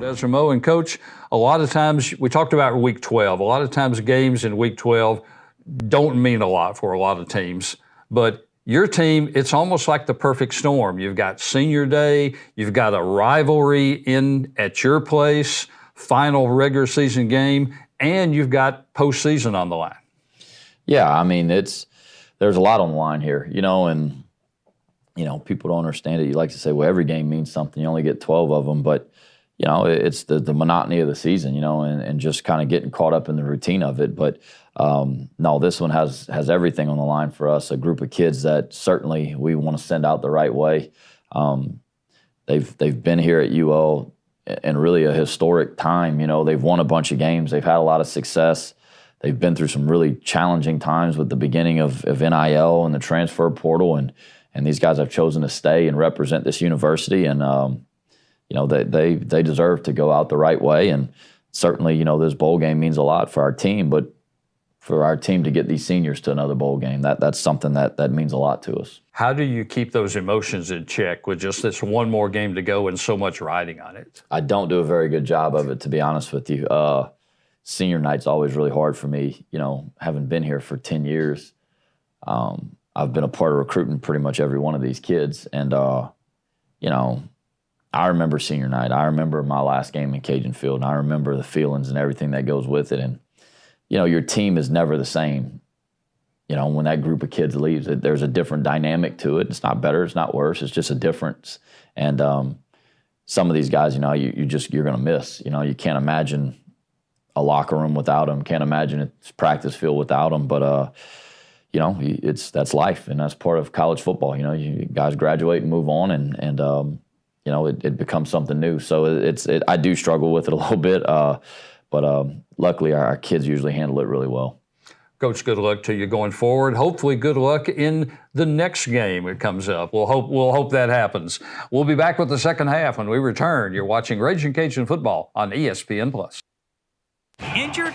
Desimo. And Coach, a lot of times, we talked about Week 12. A lot of times games in Week 12 don't mean a lot for a lot of teams. But your team, it's almost like the perfect storm. You've got senior day, you've got a rivalry in at your place, final regular season game, and you've got postseason on the line. Yeah, I mean, there's a lot on the line here, and people don't understand it. You like to say, well, every game means something. You only get 12 of them, but it's the monotony of the season, and just kind of getting caught up in the routine of it. But no, this one has everything on the line for us. A group of kids that certainly we want to send out the right way. They've been here at UL in really a historic time. They've won a bunch of games. They've had a lot of success. They've been through some really challenging times with the beginning of NIL and the transfer portal, and these guys have chosen to stay and represent this university, and they deserve to go out the right way. And certainly, this bowl game means a lot for our team, but for our team to get these seniors to another bowl game, that's something that means a lot to us. How do you keep those emotions in check with just this one more game to go and so much riding on it? I don't do a very good job of it, to be honest with you. Senior night's always really hard for me, having been here for 10 years. I've been a part of recruiting pretty much every one of these kids. And, I remember senior night. I remember my last game in Cajun Field, and I remember the feelings and everything that goes with it. And, your team is never the same. When that group of kids leaves, there's a different dynamic to it. It's not better. It's not worse. It's just a difference. And some of these guys, you're going to miss. You can't imagine a locker room without them. Can't imagine a practice field without them. But that's life, and that's part of college football. You guys graduate and move on, and it becomes something new. So I do struggle with it a little bit, but luckily our kids usually handle it really well. Coach, good luck to you going forward. Hopefully, good luck in the next game that comes up. We'll hope that happens. We'll be back with the second half when we return. You're watching Raging Cajun Football on ESPN+. Injured?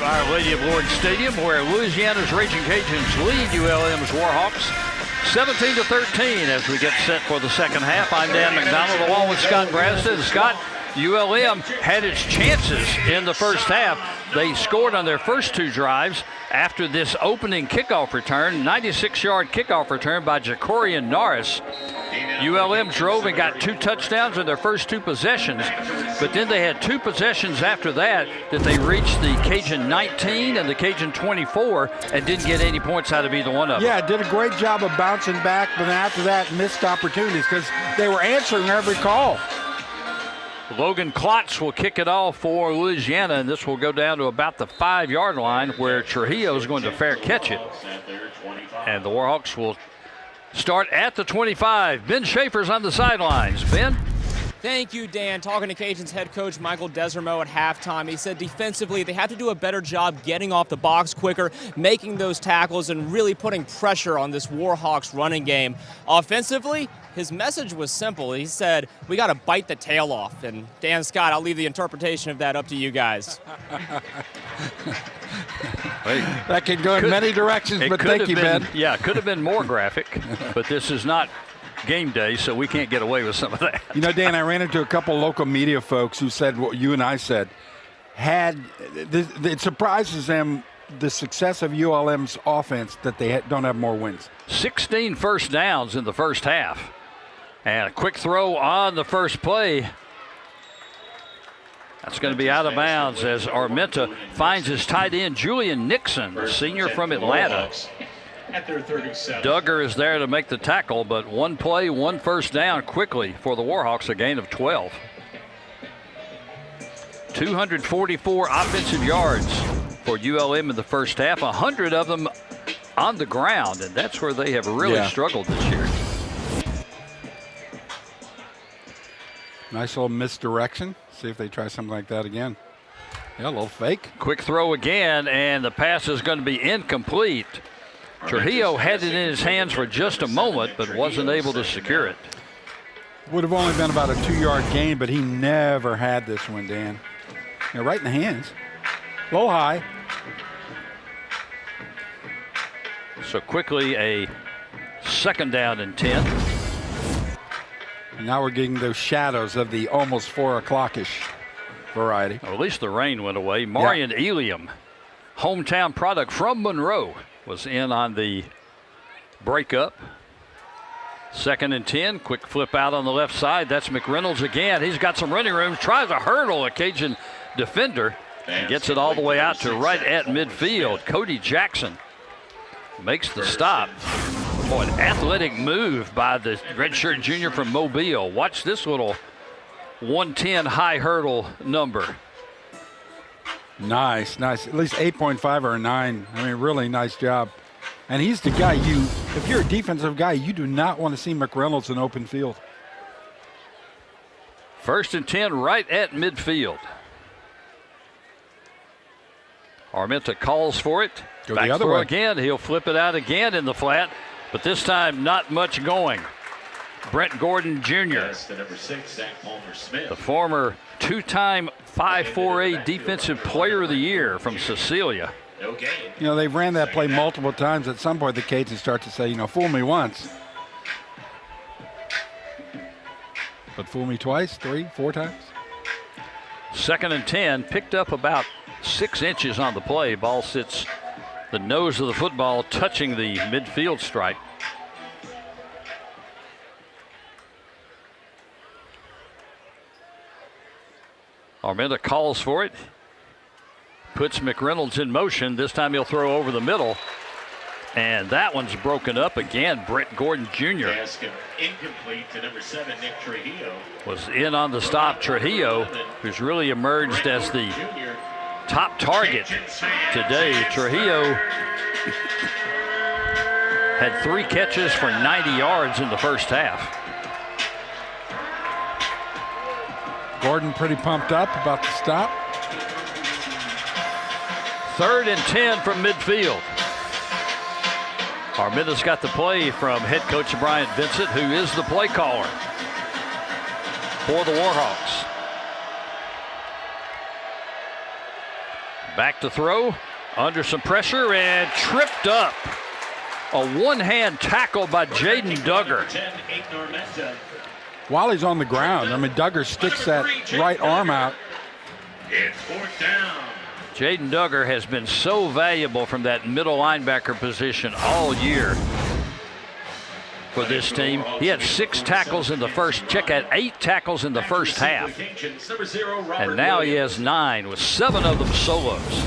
Our Lady of Lords Stadium, where Louisiana's Raging Cajuns lead ULM's Warhawks 17-13 as we get set for the second half. I'm Dan McDonald along with Scott Bradston. Scott, ULM had its chances in the first half. They scored on their first two drives after this opening kickoff return, 96-yard kickoff return by Jacorian Norris. ULM drove and got 2 touchdowns in their first 2 possessions, but then they had 2 possessions after that they reached the Cajun 19 and the Cajun 24 and didn't get any points out of either one of them. Yeah, did a great job of bouncing back, but after that missed opportunities because they were answering every call. Logan Klotz will kick it off for Louisiana, and this will go down to about the 5-yard line where Trujillo is going to fair catch it. And the Warhawks will start at the 25. Ben Schaefer's on the sidelines. Ben? Thank you, Dan. Talking to Cajuns head coach Michael Desormeaux at halftime, he said defensively they have to do a better job getting off the box quicker, making those tackles, and really putting pressure on this Warhawks running game. Offensively, his message was simple. He said, we got to bite the tail off. And Dan, Scott, I'll leave the interpretation of that up to you guys. That could go in many directions, but thank you, Ben. Yeah, could have been more graphic, but this is not game day, so we can't get away with some of that. You know, Dan, I ran into a couple local media folks who said what you and I said. It surprises them the success of ULM's offense that they don't have more wins. 16 first downs in the first half. And a quick throw on the first play. That's going to be out of bounds as Armenta finds his tight end, Julian Nixon, the senior from Atlanta. Duggar is there to make the tackle, but 1 play, 1 first down quickly for the Warhawks, a gain of 12. 244 offensive yards for ULM in the first half, 100 of them on the ground, and that's where they have really struggled this year. Nice little misdirection. See if they try something like that again. Yeah, a little fake. Quick throw again, and the pass is going to be incomplete. Trujillo had it in his hands for just a moment, but wasn't able to secure it. Would have only been about a 2-yard gain, but he never had this one, Dan. Right in the hands. Low high. So quickly a second down and 10. And now we're getting those shadows of the almost 4 o'clock-ish variety. Well, at least the rain went away. Marion Eliam, hometown product from Monroe, was in on the breakup. 2nd and 10, quick flip out on the left side. That's McReynolds again. He's got some running room, tries a hurdle, a Cajun defender, and gets it all the way out to right at midfield. Cody Jackson makes the stop. Boy, an athletic move by the redshirt junior from Mobile. Watch this little 110 high hurdle number. Nice. At least 8.5 or a 9. I mean, really nice job. And he's the guy if you're a defensive guy, you do not want to see McReynolds in open field. 1st and 10 right at midfield. Armenta calls for it. Go Back the other throw way. again. He'll flip it out again in the flat, but this time not much going. Brent Gordon Jr., the former 2-time 5-4A Defensive Player of the Year from Cecilia. You know, they've ran that play multiple times. At some point, the Cajuns start to say, fool me once. But fool me twice, 3, 4 times. 2nd and 10, picked up about 6 inches on the play. Ball sits the nose of the football touching the midfield stripe. Armenta calls for it. Puts McReynolds in motion. This time he'll throw over the middle. And that one's broken up again. Brent Gordon Jr. Incomplete to number 7, Nick Trujillo. Was in on the stop. Trujillo, who's really emerged as the top target today. Trujillo had 3 catches for 90 yards in the first half. Gordon pretty pumped up about the stop. 3rd and 10 from midfield. Armenta's got the play from head coach Bryant Vincent, who is the play caller for the Warhawks. Back to throw, under some pressure, and tripped up. A one-hand tackle by Jaden Duggar. While he's on the ground, I mean, Duggar sticks that right arm out. It's fourth down. Jaden Duggar has been so valuable from that middle linebacker position all year for this team. He had 6 tackles in the first. Check out 8 tackles in the first half. And now he has 9 with 7 of them solos.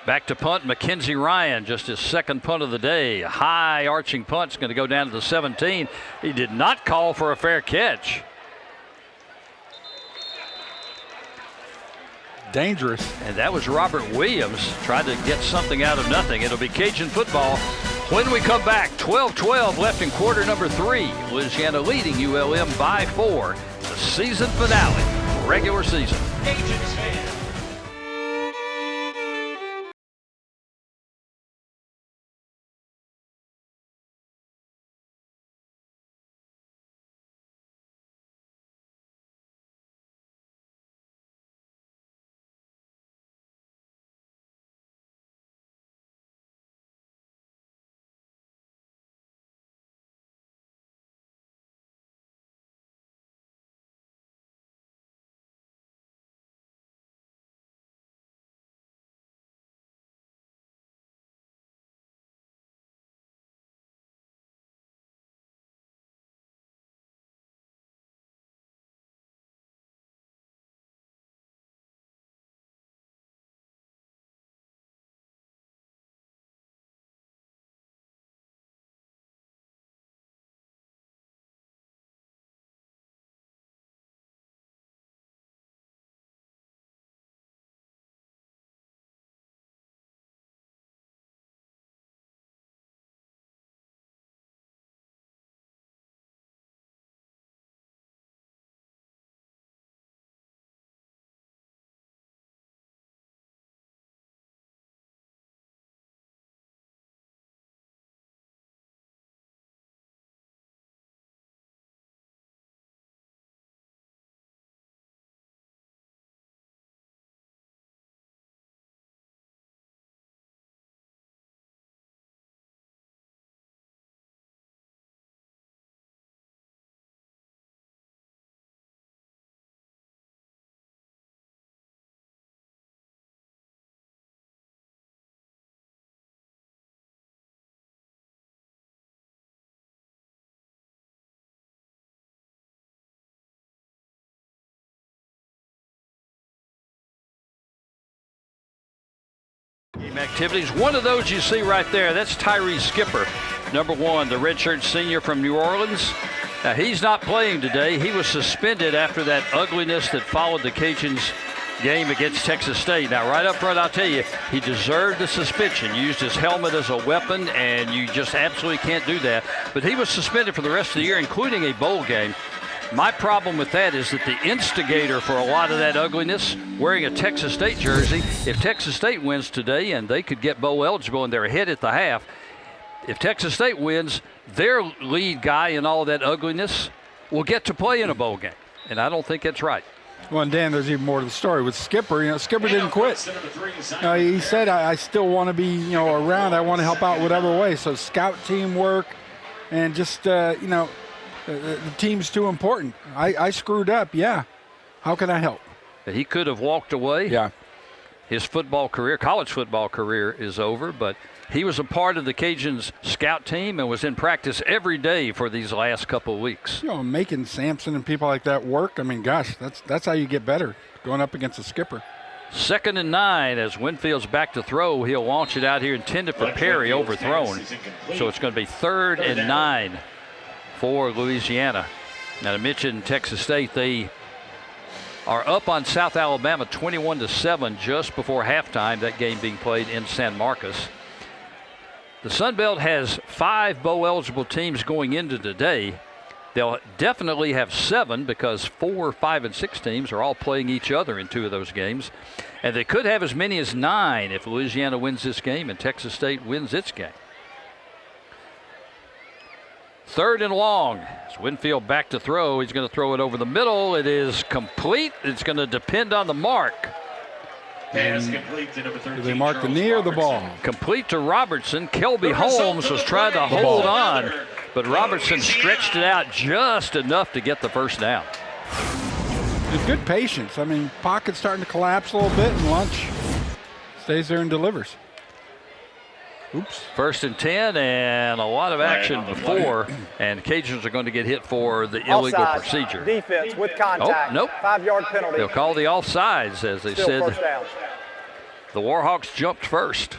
Back to punt, Mackenzie Ryan, just his second punt of the day. A high arching punt. It's going to go down to the 17. He did not call for a fair catch. Dangerous. And that was Robert Williams trying to get something out of nothing. It'll be Cajun football when we come back. 12-12 left in quarter number 3. Louisiana leading ULM by 4. The season finale, regular season. Cajuns fan. Game activities. One of those you see right there, that's Tyree Skipper, number 1, the redshirt senior from New Orleans. Now, he's not playing today. He was suspended after that ugliness that followed the Cajuns game against Texas State. Now, right up front, I'll tell you, he deserved the suspension. Used his helmet as a weapon, and you just absolutely can't do that. But he was suspended for the rest of the year, including a bowl game. My problem with that is that the instigator for a lot of that ugliness, wearing a Texas State jersey, if Texas State wins today, and they could get bowl eligible and they're ahead at the half, if Texas State wins, their lead guy in all of that ugliness will get to play in a bowl game. And I don't think that's right. Well, and Dan, there's even more to the story with Skipper. You know, Skipper didn't quit. He said, I still want to be, around. I want to help out whatever way. So scout team work and just, the team's too important. I screwed up, yeah. How can I help? He could have walked away. Yeah. His college football career is over, but he was a part of the Cajuns scout team and was in practice every day for these last couple of weeks. Making Sampson and people like that work, I mean, gosh, that's how you get better, going up against a Skipper. 2nd and 9 as Winfield's back to throw. He'll launch it out here, intended for Perry, overthrown. So it's going to be 3rd and 9 for Louisiana. Now, to mention Texas State, they are up on South Alabama 21-7 just before halftime, that game being played in San Marcos. The Sun Belt has 5 bowl-eligible teams going into today. They'll definitely have 7 because 4, 5, and 6 teams are all playing each other in 2 of those games. And they could have as many as 9 if Louisiana wins this game and Texas State wins its game. 3rd and long. It's Winfield back to throw. He's going to throw it over the middle. It is complete. It's going to depend on the mark. Pass complete to number 13. Do they mark the knee or the ball? Complete to Robertson. Kelby Holmes was trying to hold on, but Robertson stretched it out just enough to get the first down. There's good patience. I mean, pocket's starting to collapse a little bit, and Lunch stays there and delivers. Oops. 1st and 10, and a lot of action before, and Cajuns are going to get hit for the illegal Offsides. procedure. Defense with contact. Oh, nope. 5-yard penalty. They'll call the offsides, as they Still said. first down. The Warhawks jumped first.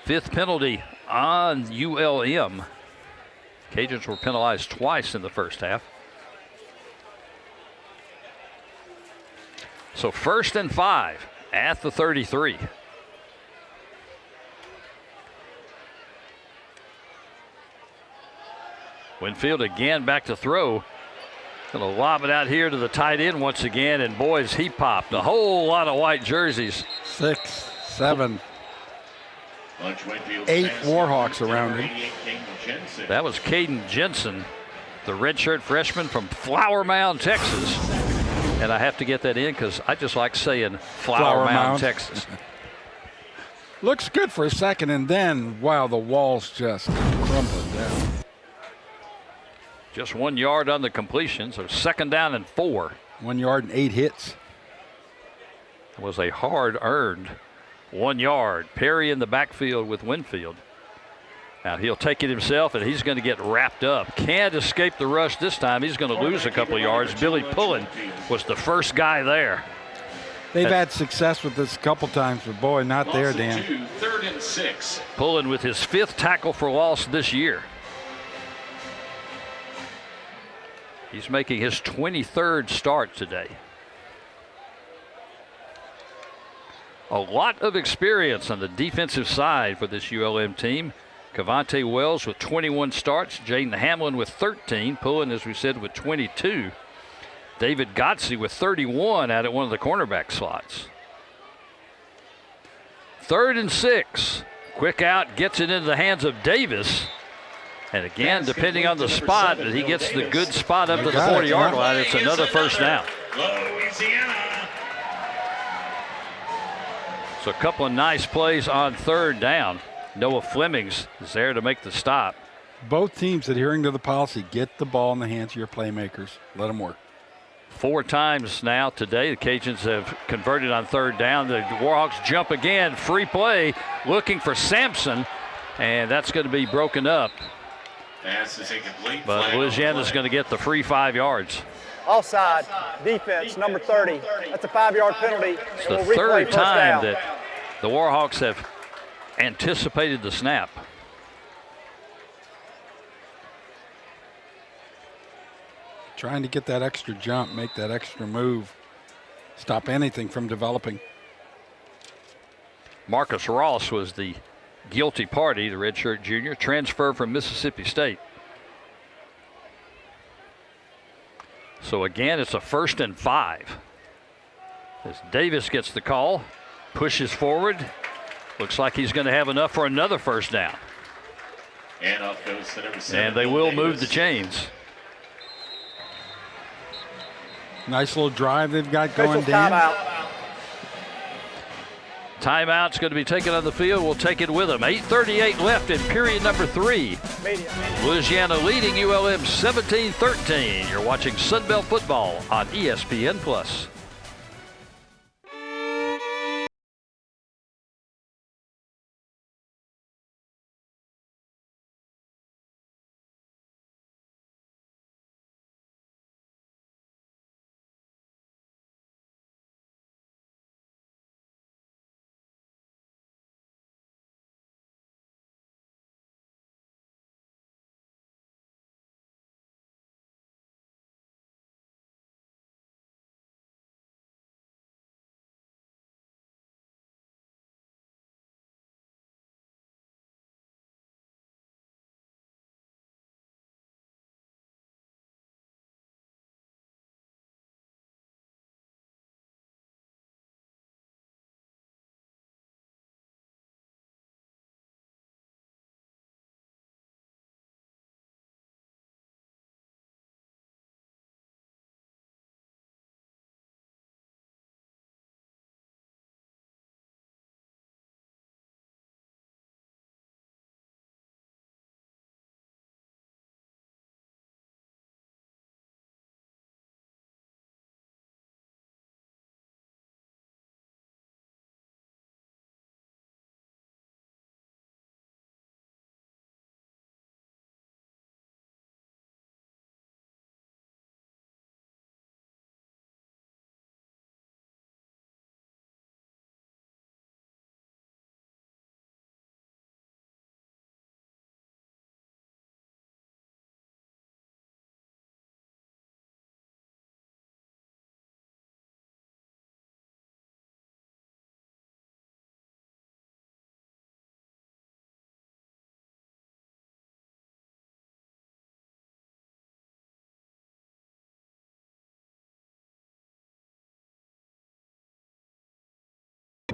5th penalty on ULM. Cajuns were penalized twice in the first half. So 1st and 5 at the 33. Winfield again back to throw. Gonna lob it out here to the tight end once again, and boys, he popped a whole lot of white jerseys. 6, 7, 8 Warhawks around him. That was Caden Jensen, the redshirt freshman from Flower Mound, Texas. And I have to get that in because I just like saying Flower Mound, Texas. Looks good for a second, and then, wow, the walls just crumbling down. Just 1 yard on the completion, so 2nd down and 4. 1 yard and 8 hits. It was a hard-earned 1 yard. Perry in the backfield with Winfield. Now he'll take it himself, and he's going to get wrapped up. Can't escape the rush this time. He's going to lose a couple of yards. Billy Pullen was the first guy there. They've had success with this a couple times, but boy, not there, Dan. 3rd and 6. Pullen with his 5th tackle for loss this year. He's making his 23rd start today. A lot of experience on the defensive side for this ULM team. Cavante Wells with 21 starts. Jaden Hamlin with 13. Pullen, as we said, with 22. David Gotze with 31 out at one of the cornerback slots. 3rd and 6. Quick out, gets it into the hands of Davis. And again, depending on the spot, that he gets the good spot up to the 40-yard line, it's another first down. Louisiana. So a couple of nice plays on 3rd down. Noah Flemings is there to make the stop. Both teams adhering to the policy, get the ball in the hands of your playmakers. Let them work. 4 times now today, the Cajuns have converted on 3rd down. The Warhawks jump again, free play, looking for Sampson, and that's going to be broken up. Pass is incomplete. But Louisiana's going to get the free 5 yards. Offside. Defense, number 30. That's a 5-yard penalty. It's the 3rd time that the Warhawks have anticipated the snap. Trying to get that extra jump, make that extra move, stop anything from developing. Marcus Ross was the guilty party, the redshirt junior, transfer from Mississippi State. So again, it's a 1st and 5. As Davis gets the call, pushes forward. Looks like he's going to have enough for another first down. And off goes to number 7. And they will move the chains. Nice little drive they've got going, Official Dan. timeout. Timeout's going to be taken on the field. We'll take it with them. 8:38 left in period number 3. Louisiana leading ULM 17-13. You're watching Sunbelt Football on ESPN+.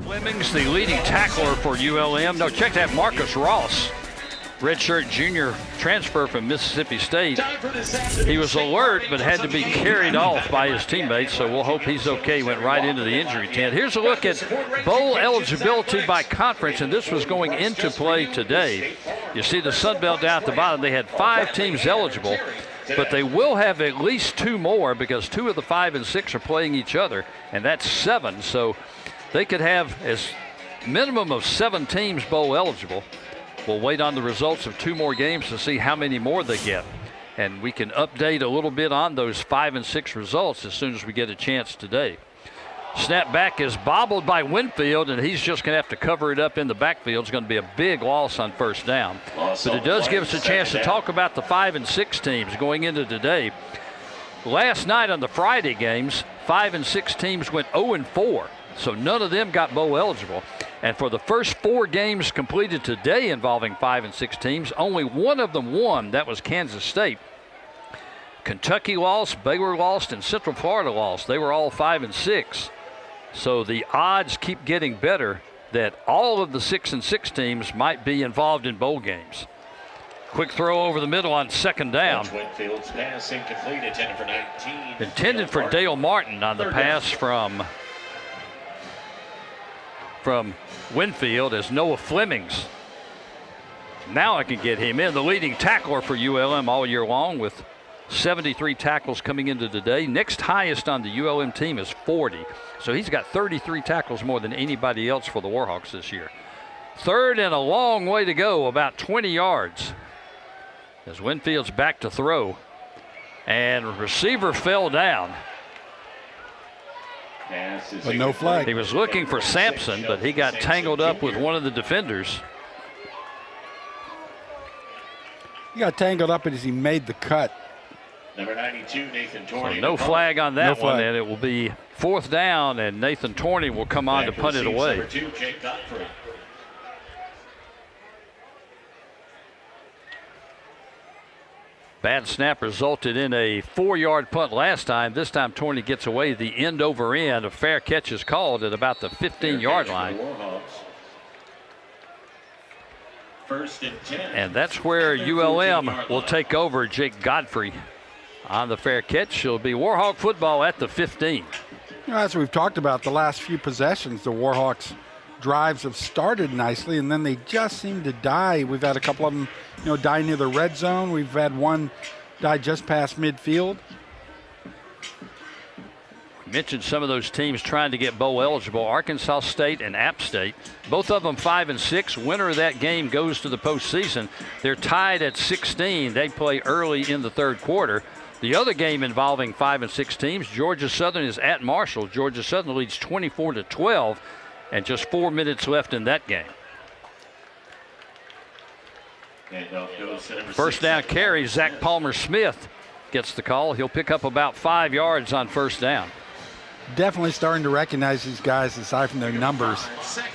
Fleming's the leading tackler for ULM. No, check that, Marcus Ross, redshirt junior transfer from Mississippi State. He was alert but had to be carried off by his teammates, so we'll hope he's okay. Went right into the injury tent. Here's a look at bowl eligibility by conference, and this was going into play today. You see the Sun Belt down at the bottom. They had 5 teams eligible, but they will have at least 2 more because 2 of the 5 and 6 are playing each other, and that's 7. So they could have as minimum of 7 teams bowl eligible. We'll wait on the results of 2 more games to see how many more they get. And we can update a little bit on those 5 and 6 results as soon as we get a chance today. Snap back is bobbled by Winfield, and he's just going to have to cover it up in the backfield. It's going to be a big loss on first down. But it does give us a chance to talk about the 5 and 6 teams going into today. Last night on the Friday games, 5 and 6 teams went 0-4. So none of them got bowl eligible. And for the first 4 games completed today involving 5 and 6 teams, only one of them won. That was Kansas State. Kentucky lost, Baylor lost, and Central Florida lost. They were all 5 and 6. So the odds keep getting better that all of the 6 and 6 teams might be involved in bowl games. Quick throw over the middle on second down. Winfield's pass incomplete, intended for 19. Intended for Dale Martin on the pass from Winfield as Noah Flemings. Now I can get him in. The leading tackler for ULM all year long with 73 tackles coming into today. Next highest on the ULM team is 40. So he's got 33 tackles more than anybody else for the Warhawks this year. Third and a long way to go, about 20 yards. As Winfield's back to throw. And receiver fell down. But no flag. He was looking for Sampson, but he got tangled up with one of the defenders. He got tangled up as he made the cut. Number 92, Nathan Torney. So no flag on that one, and it will be 4th down, and Nathan Torney will come on to punt it away. Number 2, Jake Godfrey. Bad snap resulted in a 4-yard punt last time. This time Torney gets away the end over end. A fair catch is called at about the 15-yard line. First and 10. And that's where ULM will take over. Jake Godfrey on the fair catch. It'll be Warhawk football at the 15. You know, as we've talked about the last few possessions, the Warhawks drives have started nicely and then they just seem to die. We've had a couple of them, die near the red zone. We've had one die just past midfield. Mentioned some of those teams trying to get bowl eligible. Arkansas State and App State, both of them 5 and 6. Winner of that game goes to the postseason. They're tied at 16. They play early in the third quarter. The other game involving 5 and 6 teams, Georgia Southern is at Marshall. Georgia Southern leads 24-12, and just 4 minutes left in that game. First down carry, Zach Palmer-Smith gets the call. He'll pick up about 5 yards on first down. Definitely starting to recognize these guys aside from their numbers,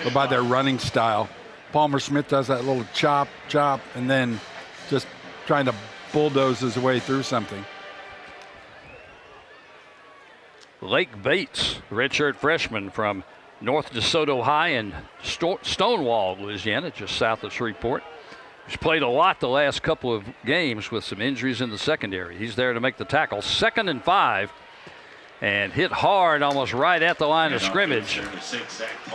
but by their running style. Palmer-Smith does that little chop, and then just trying to bulldoze his way through something. Lake Bates, redshirt freshman from North DeSoto High in Stonewall, Louisiana, just south of Shreveport. He's played a lot the last couple of games with some injuries in the secondary. He's there to make the tackle. 2nd and 5, and hit hard almost right at the line of scrimmage.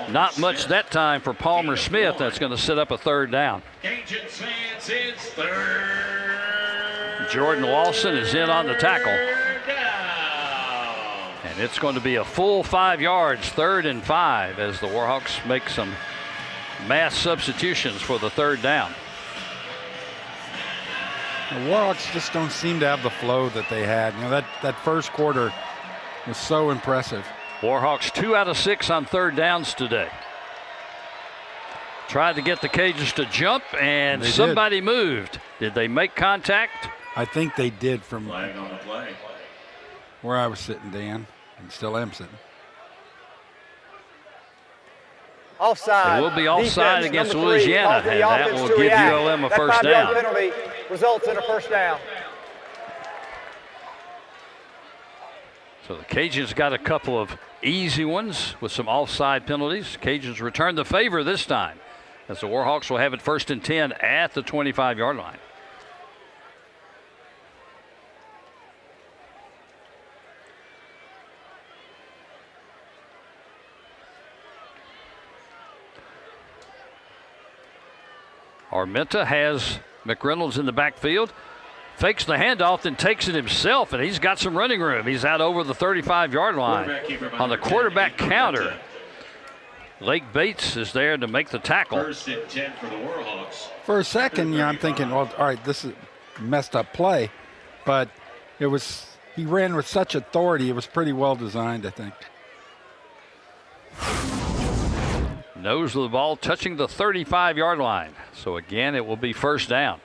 Not much that time for Palmer-Smith. That's going to set up a 3rd down. Jordan Lawson is in on the tackle. And it's going to be a full 5 yards, 3rd and 5, as the Warhawks make some mass substitutions for the 3rd down. The Warhawks just don't seem to have the flow that they had. That first quarter was so impressive. Warhawks 2 out of 6 on 3rd downs today. Tried to get the Cajuns to jump, and somebody moved. Did they make contact? I think they did from Flag on the play. where I was sitting, Dan, and still am sitting. Offside. It will be offside Defense, against number 3, Louisiana, call for the and that offense will to give react. ULM a That first 5-yard down. penalty results in a first down. So the Cajuns got a couple of easy ones with some offside penalties. Cajuns return the favor this time, as the Warhawks will have it 1st and 10 at the 25-yard line. Armenta has McReynolds in the backfield. Fakes the handoff, then takes it himself, and he's got some running room. He's out over the 35-yard line. On the quarterback counter, Lake Bates is there to make the tackle. 1st and 10 for the Warhawks. For a second, I'm thinking, well, all right, this is a messed up play. But he ran with such authority. It was pretty well designed, I think. Nose of the ball touching the 35-yard line. So again, it will be 1st down.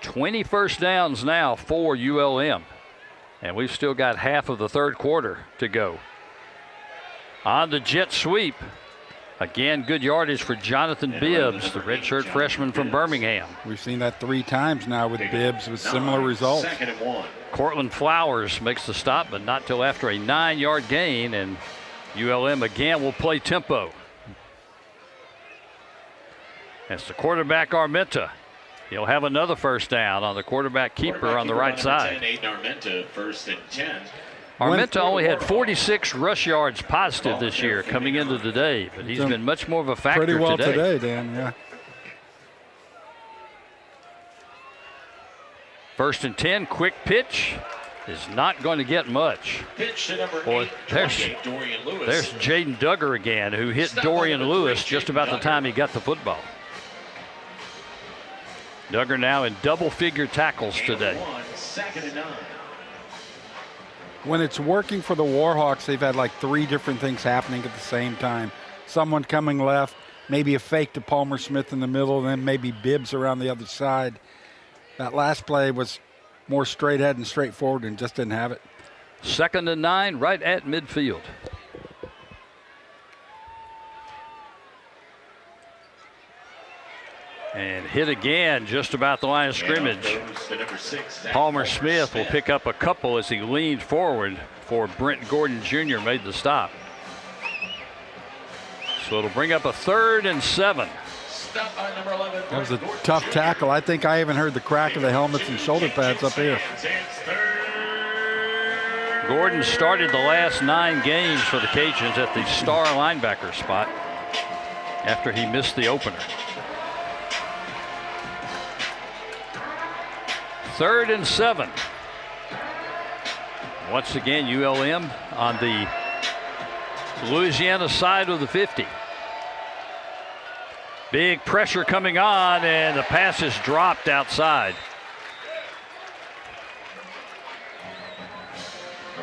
20 first downs now for ULM. And we've still got half of the 3rd quarter to go. On the jet sweep. Again, good yardage for Jonathan Bibbs, the redshirt freshman from Birmingham. We've seen that 3 times now with Bibbs with similar results. 2nd and 1. Cortland Flowers makes the stop, but not till after a 9-yard gain, and ULM again will play tempo. That's the quarterback Armenta. He'll have another 1st down on the quarterback keeper on the right side. 10, Armenta, 1st and 10. Armenta only had 46 rush yards positive this year coming into today, but he's been much more of a factor pretty well today, Dan, yeah. 1st and 10, quick pitch is not going to get much. Pitch to number Boy, 8, Dorian Lewis. There's Jaden Duggar again, who hit Dorian Lewis just about the time he got the football. Duggar now in double-figure tackles today. 2nd and 9. When it's working for the Warhawks, they've had like 3 different things happening at the same time. Someone coming left, maybe a fake to Palmer Smith in the middle, then maybe Bibbs around the other side. That last play was more straight ahead and straightforward and just didn't have it. 2nd and 9 right at midfield. And hit again just about the line of scrimmage. Palmer Smith will pick up a couple as he leaned forward for Brent Gordon Jr. made the stop. So it'll bring up a 3rd and 7. That was a tough tackle. I think I even heard the crack of the helmets and shoulder pads up here. Gordon started the last 9 games for the Cajuns at the star linebacker spot after he missed the opener. 3rd and 7. Once again, ULM on the Louisiana side of the 50. Big pressure coming on, and the pass is dropped outside.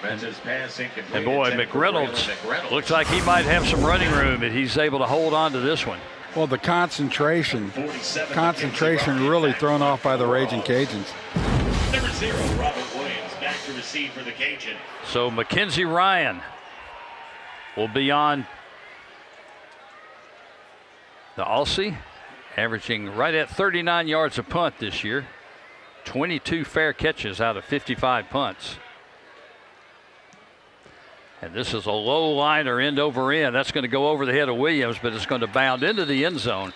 And boy, McReynolds looks like he might have some running room, and he's able to hold on to this one. Well, the concentration really thrown off by the Raging Cajuns. Number 0, Robert Williams, back to receive for the Cajun. So Mackenzie Ryan will be on the Aussie, averaging right at 39 yards a punt this year. 22 fair catches out of 55 punts. And this is a low liner end over end. That's going to go over the head of Williams, but it's going to bound into the end zone.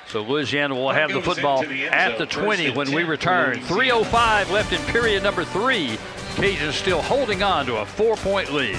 So Louisiana will have the football at the 20 when we return. 3:05 left in period number 3. Cajuns still holding on to a 4-point lead.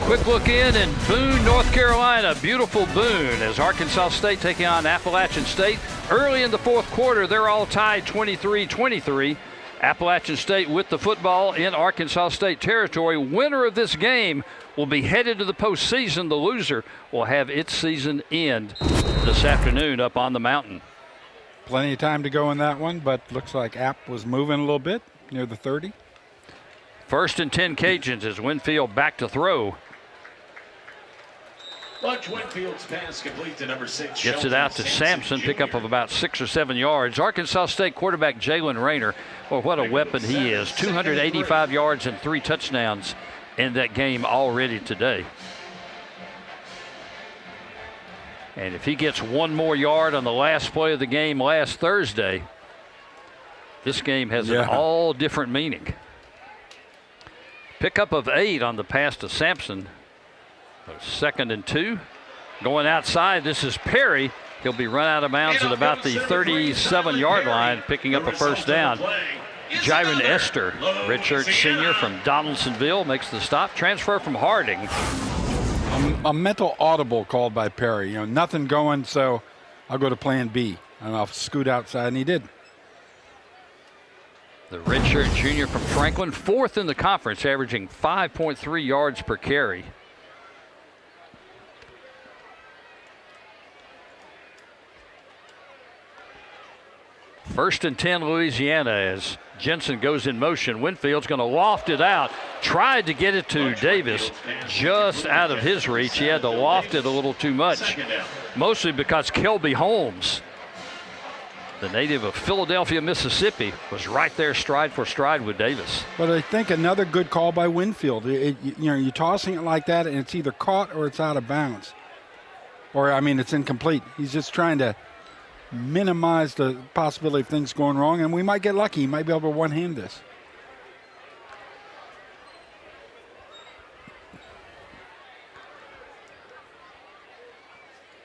Quick look in Boone, North Carolina. Beautiful Boone as Arkansas State taking on Appalachian State. Early in the fourth quarter, they're all tied 23-23. Appalachian State with the football in Arkansas State territory. Winner of this game will be headed to the postseason. The loser will have its season end this afternoon up on the mountain. Plenty of time to go in that one, but looks like App was moving a little bit near the 30. 1st and 10 Cajuns as Winfield back to throw. Lunch Winfield's pass complete to number 6. Gets it out to Sampson, pickup of about 6 or 7 yards. Arkansas State quarterback Jalen Rayner, well, what a weapon he is. 285 yards and 3 touchdowns in that game already today. And if he gets 1 more yard on the last play of the game last Thursday, this game has an all different meaning. Pickup of 8 on the pass to Sampson. 2nd and 2. Going outside, this is Perry. He'll be run out of bounds at about the 37-yard line, picking up a first down. Jiron Esther, redshirt senior from Donaldsonville, makes the stop. Transfer from Harding. A mental audible called by Perry. Nothing going, so I'll go to plan B. And I'll scoot outside, and he did. The redshirt junior from Franklin, 4th in the conference, averaging 5.3 yards per carry. First and 10 Louisiana as Jensen goes in motion. Winfield's going to loft it out. Tried to get it to Davis, just out of his reach. He had to loft it a little too much, mostly because Kelby Holmes, the native of Philadelphia, Mississippi, was right there stride for stride with Davis. But I think another good call by Winfield. You're tossing it like that, and it's either caught or it's out of bounds. Or, it's incomplete. He's just trying to minimize the possibility of things going wrong, and we might get lucky. He might be able to one-hand this.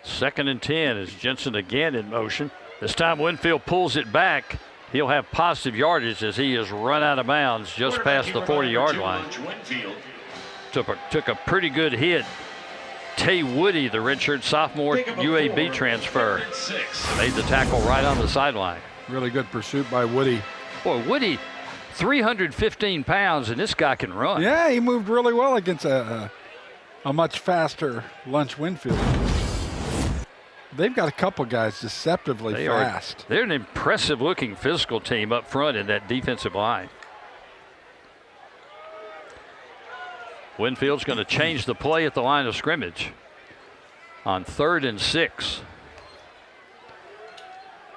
Second and 10 is Jensen again in motion. This time Winfield pulls it back. He'll have positive yardage as he is run out of bounds just past the 40-yard line. Took a pretty good hit. Tay Woody, the redshirt sophomore UAB transfer, made the tackle right on the sideline. Really good pursuit by Woody. Boy, Woody, 315 pounds, and this guy can run. Yeah, he moved really well against a much faster Lunch Winfield. They've got a couple guys deceptively fast. They're an impressive-looking physical team up front in that defensive line. Winfield's going to change the play at the line of scrimmage on 3rd and 6.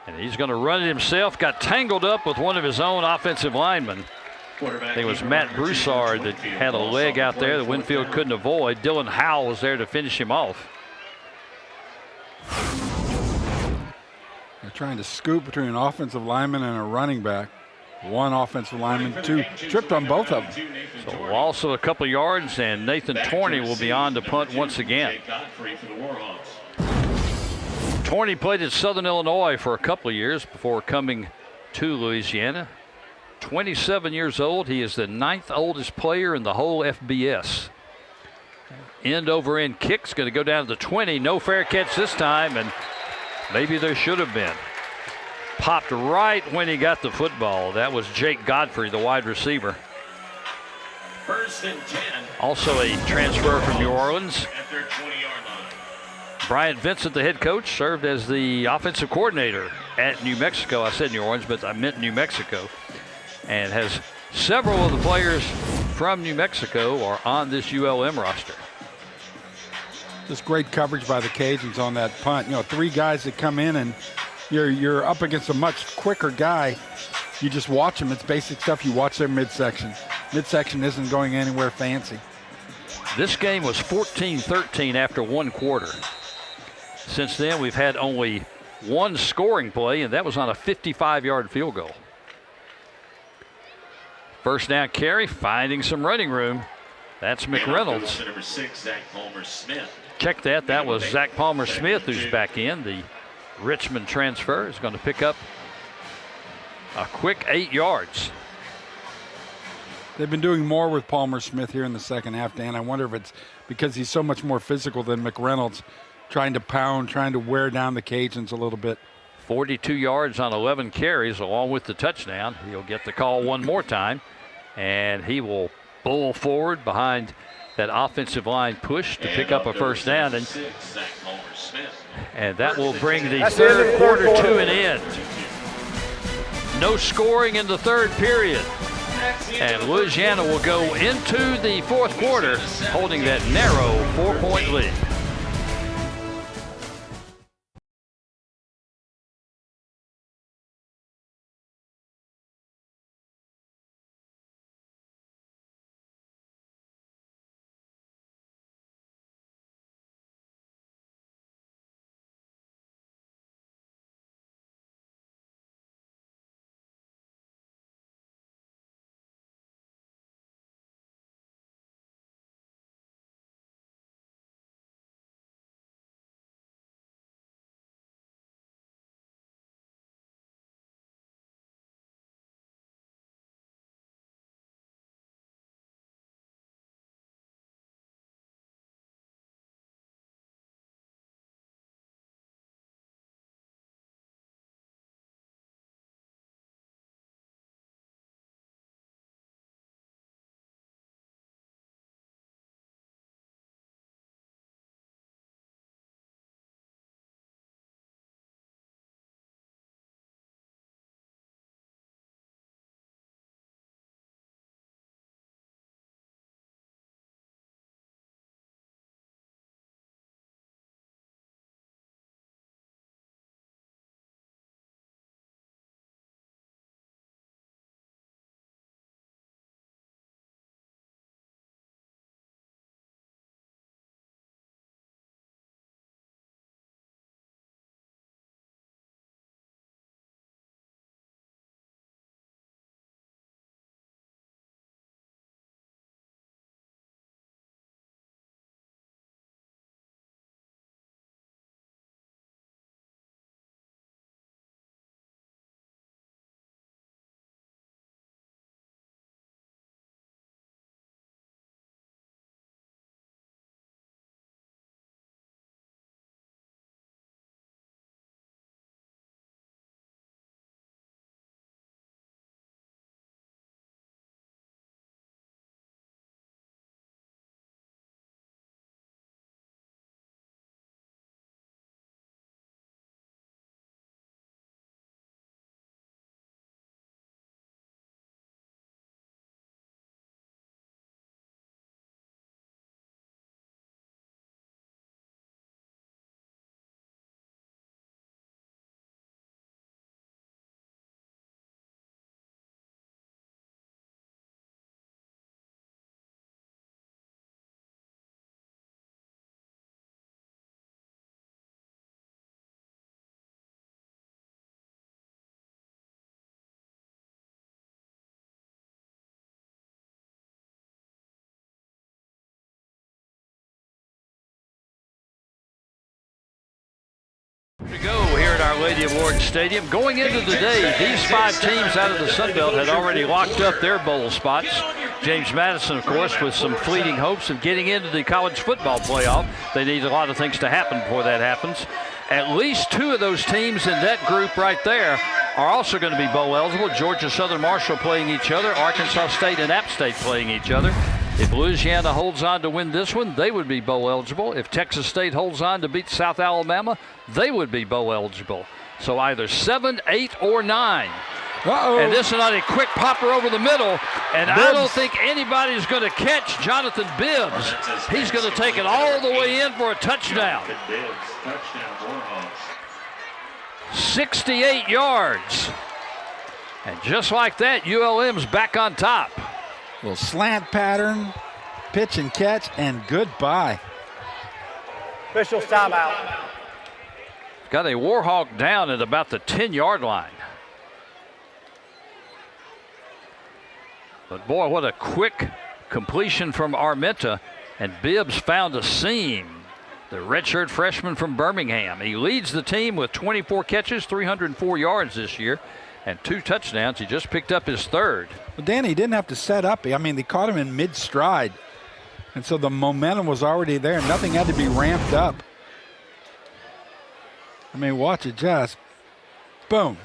And he's going to run it himself. Got tangled up with one of his own offensive linemen. I think it was Matt Broussard that had a leg out there that Winfield couldn't avoid. Dylan Howell was there to finish him off. They're trying to scoop between an offensive lineman and a running back. One offensive lineman, 2 tripped on both of them. So loss of a couple yards, and Nathan Torney will be on to punt once again. Torney played at Southern Illinois for a couple of years before coming to Louisiana. 27 years old. He is the 9th oldest player in the whole FBS. End-over-end kick's going to go down to the 20. No fair catch this time, and maybe there should have been. Popped right when he got the football. That was Jake Godfrey, the wide receiver. 1st and 10. Also a transfer from New Orleans. Brian Vincent, the head coach, served as the offensive coordinator at New Mexico. I said New Orleans, but I meant New Mexico. And has several of the players from New Mexico are on this ULM roster. Just great coverage by the Cajuns on that punt. 3 guys that come in, and you're up against a much quicker guy. You just watch him. It's basic stuff. You watch their midsection. Midsection isn't going anywhere fancy. This game was 14-13 after 1 quarter. Since then, we've had only 1 scoring play, and that was on a 55-yard field goal. First down carry, finding some running room. That's McReynolds. Number 6, Zach Palmer-Smith. Check that. That was Zach Palmer-Smith who's back in. The Richmond transfer is going to pick up a quick 8 yards. They've been doing more with Palmer Smith here in the second half, Dan. I wonder if it's because he's so much more physical than McReynolds, trying to pound, trying to wear down the Cajuns a little bit. 42 yards on 11 carries along with the touchdown. He'll get the call one more time, and he will bull forward behind that offensive line push to pick up a first down. And that will bring the third quarter to an end. No scoring in the third period. And Louisiana will go into the fourth quarter holding that narrow 4-point lead. To go here at Our Lady of Lords Stadium. Going into the day, these 5 teams out of the Sun Belt had already locked up their bowl spots. James Madison, of course, with some fleeting hopes of getting into the college football playoff. They need a lot of things to happen before that happens. At least 2 of those teams in that group right there are also going to be bowl eligible. Georgia Southern Marshall playing each other, Arkansas State and App State playing each other. If Louisiana holds on to win this one, they would be bowl eligible. If Texas State holds on to beat South Alabama, they would be bowl eligible. So either 7, 8, or 9. Uh-oh. And this is not a quick popper over the middle. And I don't think anybody's going to catch Jonathan Bibbs. He's going to take it all the way in for a touchdown. 68 yards. And just like that, ULM's back on top. Little slant pattern, pitch and catch, and goodbye. Officials timeout. Got a Warhawk down at about the 10-yard line. But boy, what a quick completion from Armenta, and Bibbs found a seam. The redshirt freshman from Birmingham. He leads the team with 24 catches, 304 yards this year. and 2 touchdowns. He just picked up his 3rd. Well, Danny didn't have to set up. I mean, they caught him in mid-stride. And so the momentum was already there. Nothing had to be ramped up. I mean, watch it just. Boom.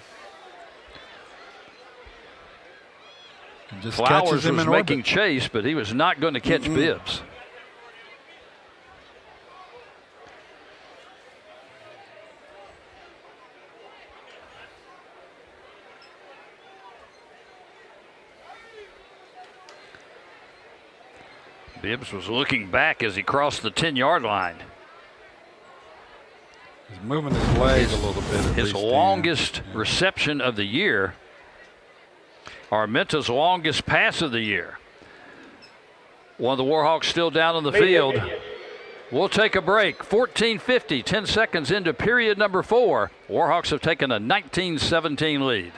And just Flowers catches him was in making orbit. chase, but he was not going to catch Bibbs. Bibbs was looking back as he crossed the 10-yard line. He's moving his legs a little bit. His longest reception of the year. Armenta's longest pass of the year. One of the Warhawks still down on the field. We'll take a break. 14:50, 10 seconds into period number 4. Warhawks have taken a 19-17 lead.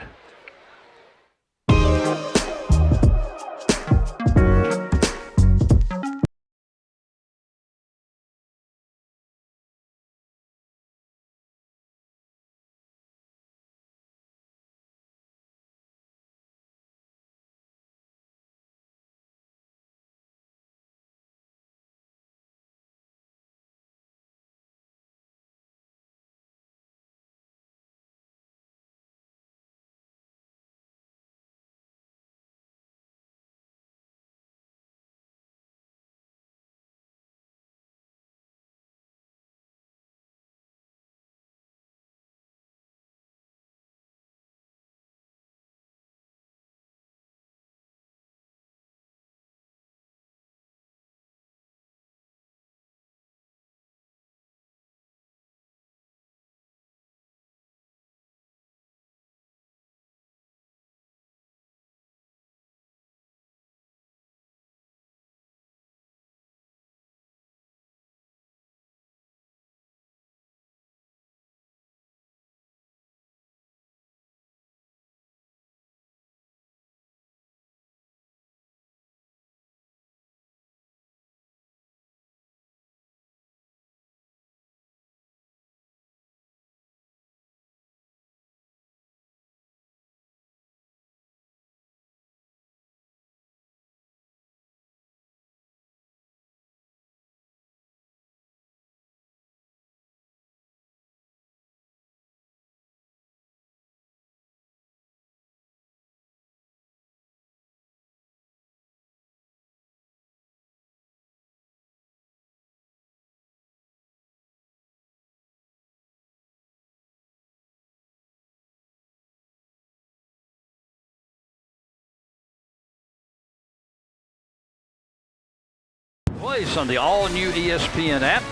Place on the all-new ESPN app.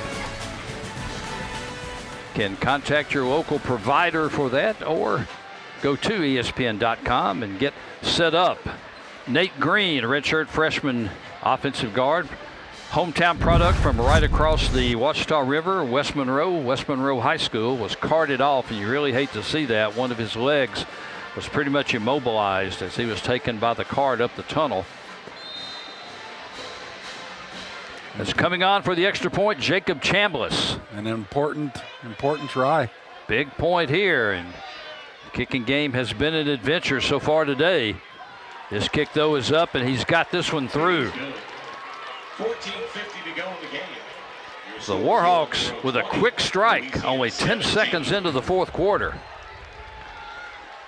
Can contact your local provider for that or go to ESPN.com and get set up. Nate Green, a redshirt freshman offensive guard, hometown product from right across the Ouachita River, West Monroe High School, was carted off, and you really hate to see that. One of his legs was pretty much immobilized as he was taken by the cart up the tunnel. It's coming on for the extra point, Jacob Chambliss. An important try. Big point here, and the kicking game has been an adventure so far today. This kick, though, is up, and he's got this one through. 14:50 to go in the game. The Warhawks with a quick strike, only 10 seconds into the 4th quarter.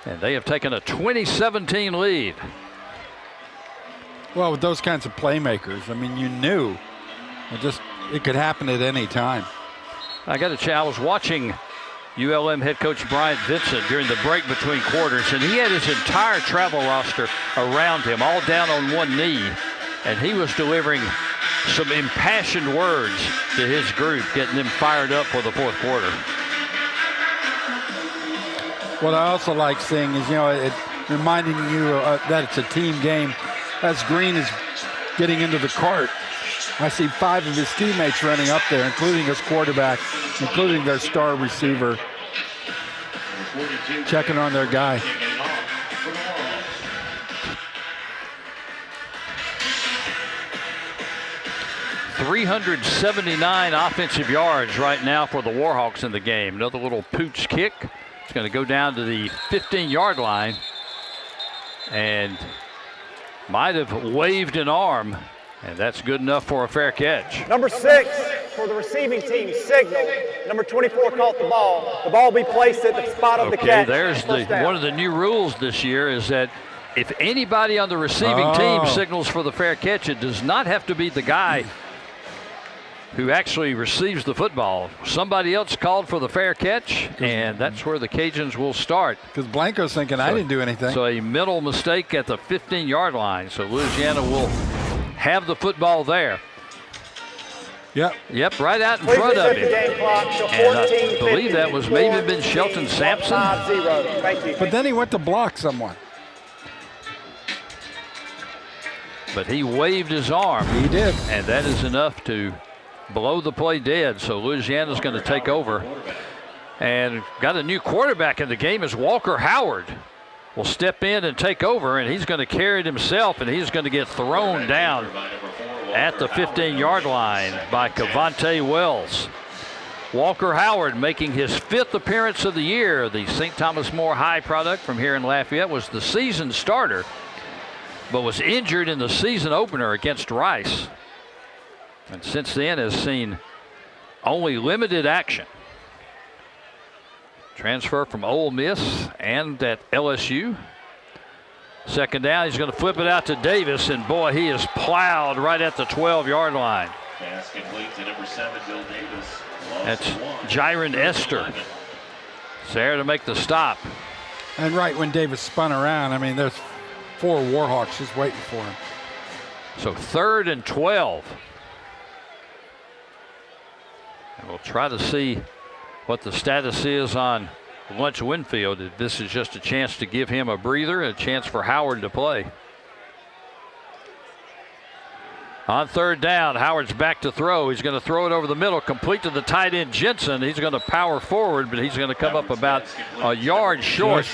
And they have taken a 20-17 lead. Well, with those kinds of playmakers, I mean, you knew it could happen at any time. I was watching ULM head coach Bryant Vincent during the break between quarters, and he had his entire travel roster around him, all down on one knee, and he was delivering some impassioned words to his group, getting them fired up for the 4th quarter. What I also like seeing is, it reminding you that it's a team game. As Green is getting into the cart, I see 5 of his teammates running up there, including his quarterback, including their star receiver, checking on their guy. .379 offensive yards right now for the Warhawks in the game. Another little pooch kick. It's going to go down to the 15-yard line. and might have waved an arm, and that's good enough for a fair catch. Number 6 for the receiving team, signal. Number 24 caught the ball. The ball will be placed at the spot of the catch. There's one of the new rules this year is that if anybody on the receiving team signals for the fair catch, it does not have to be the guy who actually receives the football. Somebody else called for the fair catch, and that's where the Cajuns will start. Because Blanco's thinking, I didn't do anything. So a mental mistake at the 15-yard line. So Louisiana will have the football there. Yep, right out in front of him. And I believe that was maybe been Shelton Sampson. Thank you. But then he went to block someone. But he waved his arm. He did. And that is enough to blow the play dead. So Louisiana's going to take over. And got a new quarterback in the game as Walker Howard will step in and take over, and he's going to carry it himself, and he's going to get thrown down at the 15-yard line by Cavante Wells. Walker Howard making his 5th appearance of the year. The St. Thomas More High product from here in Lafayette was the season starter, but was injured in the season opener against Rice. And since then has seen only limited action. Transfer from Ole Miss and at LSU. Second down, he's going to flip it out to Davis, and boy, he is plowed right at the 12-yard line. Pass complete to number 7, Bill Davis. That's Jiren Esther. It's there to make the stop. And right when Davis spun around, I mean, there's 4 Warhawks just waiting for him. So 3rd and 12. And we'll try to see what the status is on Lunch Winfield. If this is just a chance to give him a breather, a chance for Howard to play. On 3rd down, Howard's back to throw. He's going to throw it over the middle, complete to the tight end Jensen. He's going to power forward, but he's going to come up about a yard short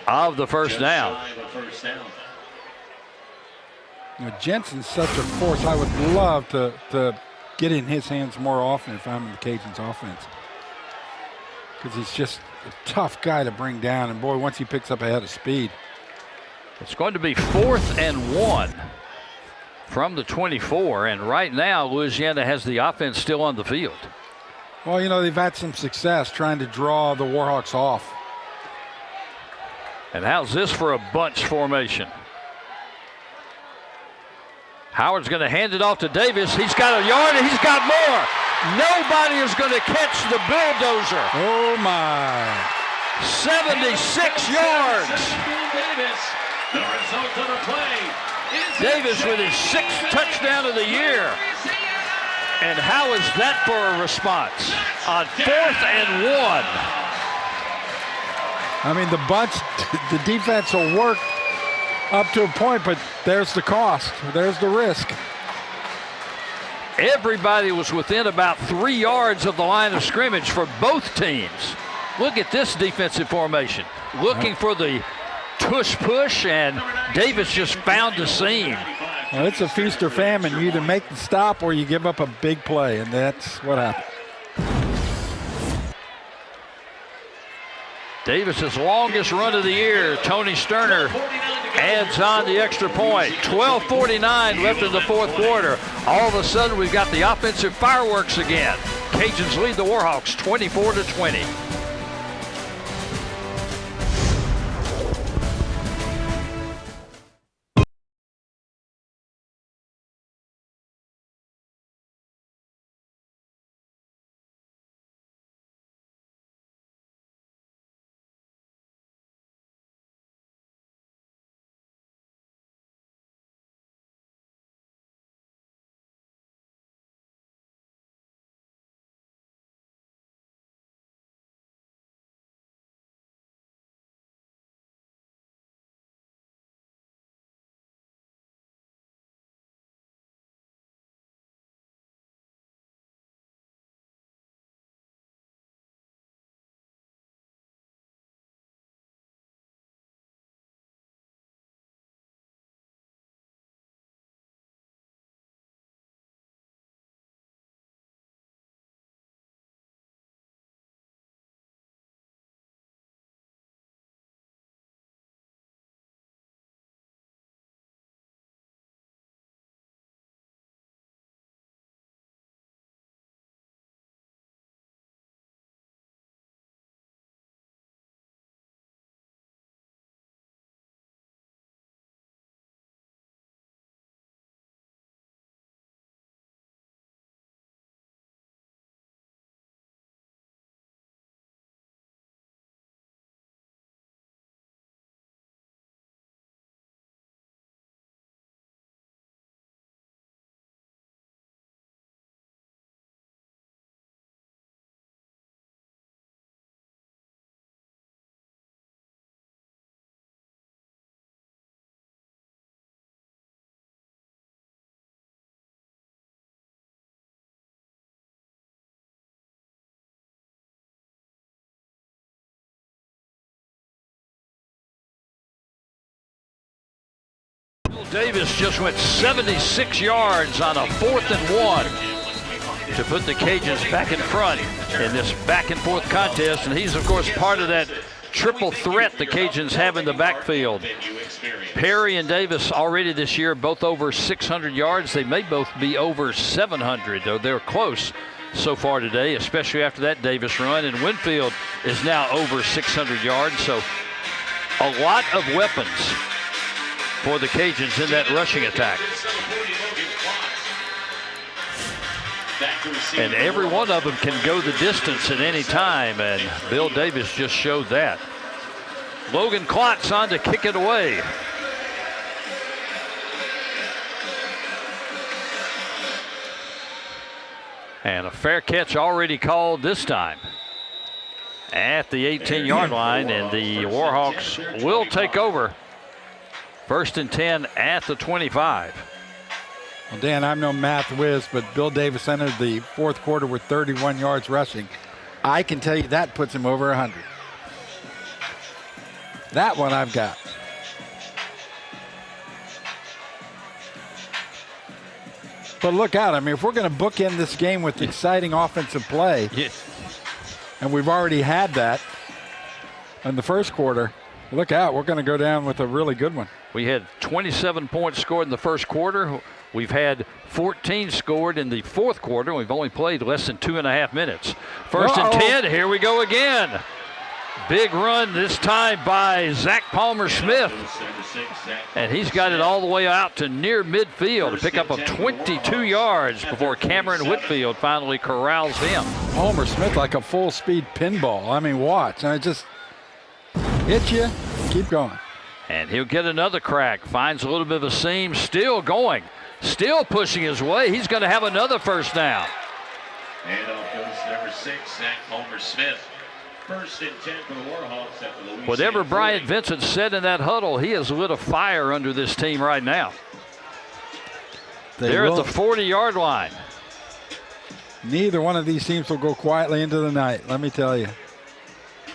of the first down. You know, Jensen's such a force. I would love to get in his hands more often if I'm in the Cajuns offense. Because he's just a tough guy to bring down. And boy, once he picks up a head of speed. It's going to be 4th and 1 from the 24. And right now, Louisiana has the offense still on the field. Well, you know, they've had some success trying to draw the Warhawks off. And how's this for a bunch formation? Howard's going to hand it off to Davis. He's got a yard and he's got more. Nobody is going to catch the bulldozer. Oh, my. 76 yards. Davis with his 6th touchdown of the year. And how is that for a response? On 4th and 1. I mean, the bunch, the defense will work up to a point, but there's the cost. There's the risk. Everybody was within about 3 yards of the line of scrimmage for both teams. Look at this defensive formation. Looking for the tush push, and Davis just found the seam. Well, it's a feast or famine. You either make the stop or you give up a big play, and that's what happened. Davis's longest run of the year. Tony Sterner adds on the extra point. 12:49 left in the 4th quarter. All of a sudden, we've got the offensive fireworks again. Cajuns lead the Warhawks 24-20. Davis just went 76 yards on a 4th and 1 to put the Cajuns back in front in this back-and-forth contest. And he's, of course, part of that triple threat the Cajuns have in the backfield. Perry and Davis already this year both over 600 yards. They may both be over 700, though they're close so far today, especially after that Davis run. And Winfield is now over 600 yards. So a lot of weapons for the Cajuns in that rushing attack. And every one of them can go the distance at any time, and Bill Davis just showed that. Logan Klotz on to kick it away. And a fair catch already called this time at the 18-yard line, and the Warhawks will take over. 1st and 10 at the 25. Well, Dan, I'm no math whiz, but Bill Davis entered the 4th quarter with 31 yards rushing. I can tell you that puts him over 100. That one I've got. But look out. I mean, if we're going to bookend this game with exciting offensive play, and we've already had that in the 1st quarter, look out. We're going to go down with a really good one. We had 27 points scored in the 1st quarter. We've had 14 scored in the 4th quarter. We've only played less than 2.5 minutes. 1st and 10. Here we go again. Big run this time by Zach Palmer-Smith. And he's got it all the way out to near midfield to pick up of 22 yards before Cameron Whitfield finally corrals him. Palmer-Smith like a full-speed pinball. I mean, watch. And it just hit you. Keep going. And he'll get another crack. Finds a little bit of a seam. Still going. Still pushing his way. He's going to have another first down. And off goes number 6, Zach Palmer-Smith. 1st and 10 for the Warhawks at the Louisiana. Whatever Bryant Vincent said in that huddle, he has lit a fire under this team right now. They're at the 40-yard line. Neither one of these teams will go quietly into the night, let me tell you.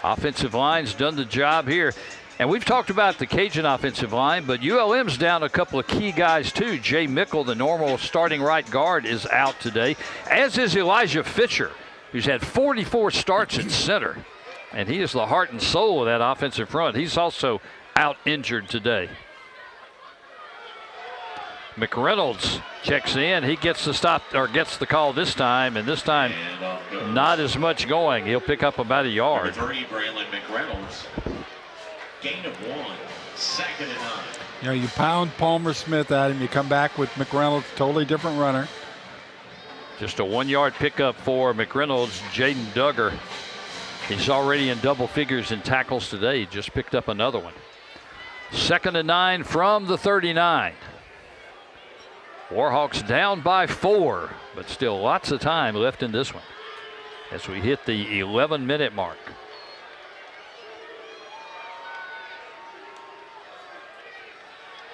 Offensive line's done the job here. And we've talked about the Cajun offensive line, but ULM's down a couple of key guys too. Jay Mickle, the normal starting right guard, is out today, as is Elijah Fisher, who's had 44 starts at center. And he is the heart and soul of that offensive front. He's also out injured today. McReynolds checks in. He gets the stop, or gets the call this time, and this time not as much going. He'll pick up about a yard. Number 3, Braylon McReynolds. Gain of 1, 2nd and 9. You know, you pound Palmer-Smith at him, you come back with McReynolds, totally different runner. Just a 1-yard pickup for McReynolds. Jaden Duggar, he's already in double figures in tackles today. He just picked up another one. 2nd and 9 from the 39. Warhawks down by 4, but still lots of time left in this one as we hit the 11-minute mark.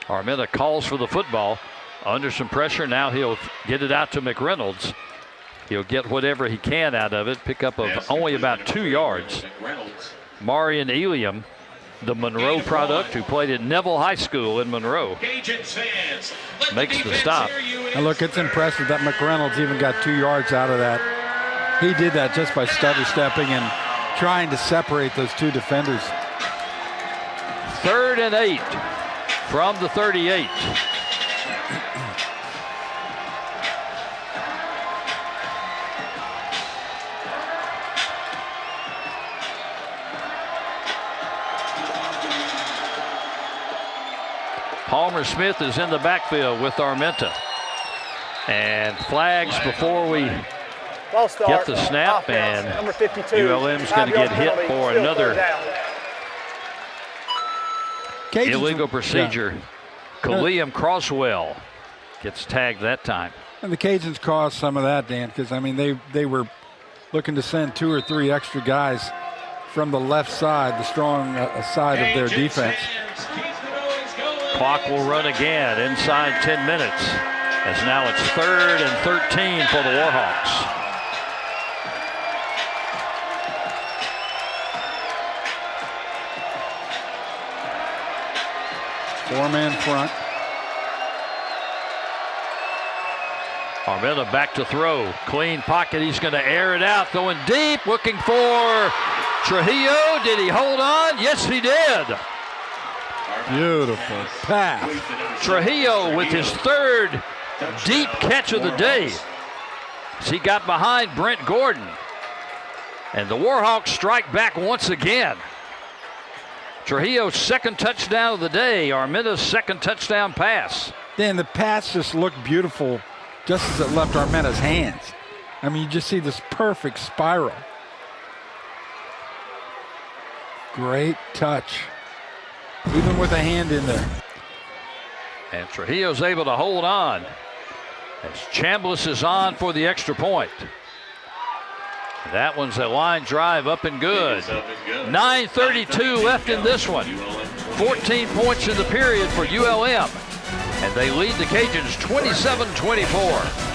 Armenta calls for the football. Under some pressure, now he'll get it out to McReynolds. He'll get whatever he can out of it. Pick up of only about 2 yards. Marion Eliam, the Monroe product, who played at Neville High School in Monroe, makes the stop. And look, it's impressive that McReynolds even got 2 yards out of that. He did that just by stutter stepping and trying to separate those two defenders. 3rd and 8 from the 38. Palmer-Smith is in the backfield with Armenta. And flags before we get the snap, and ULM's going to get hit for another illegal procedure. Kaliam Crosswell gets tagged that time. And the Cajuns caused some of that, Dan, because, I mean, they were looking to send 2 or 3 extra guys from the left side, the strong side of their defense. Clock will run again inside 10 minutes, as now it's 3rd and 13 for the Warhawks. Four-man front. Armenta back to throw. Clean pocket. He's going to air it out. Going deep. Looking for Trujillo. Did he hold on? Yes, he did. Beautiful pass. Trujillo with his third deep catch of the day. He got behind Brent Gordon. And the Warhawks strike back once again. Trujillo's second touchdown of the day. Armenta's second touchdown pass. Dan, the pass just looked beautiful just as it left Armenta's hands. I mean, you just see this perfect spiral. Great touch, even with a hand in there. And Trujillo's able to hold on as Chambliss is on for the extra point. That one's a line drive up and good. 9:32 left in this one. 14 points in the period for ULM. And they lead the Cajuns 27-24.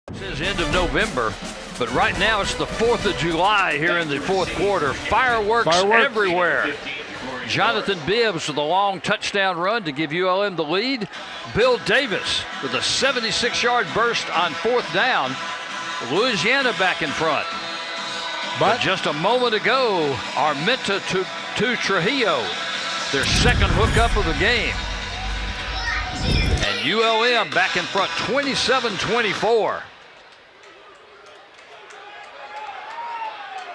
It says end of November, but right now it's the 4th of July here in the fourth quarter. Fireworks everywhere. Jonathan Bibbs with a long touchdown run to give ULM the lead. Bill Davis with a 76-yard burst on 4th down. Louisiana back in front. But just a moment ago, Armenta to Trujillo, their second hookup of the game. And ULM back in front, 27-24.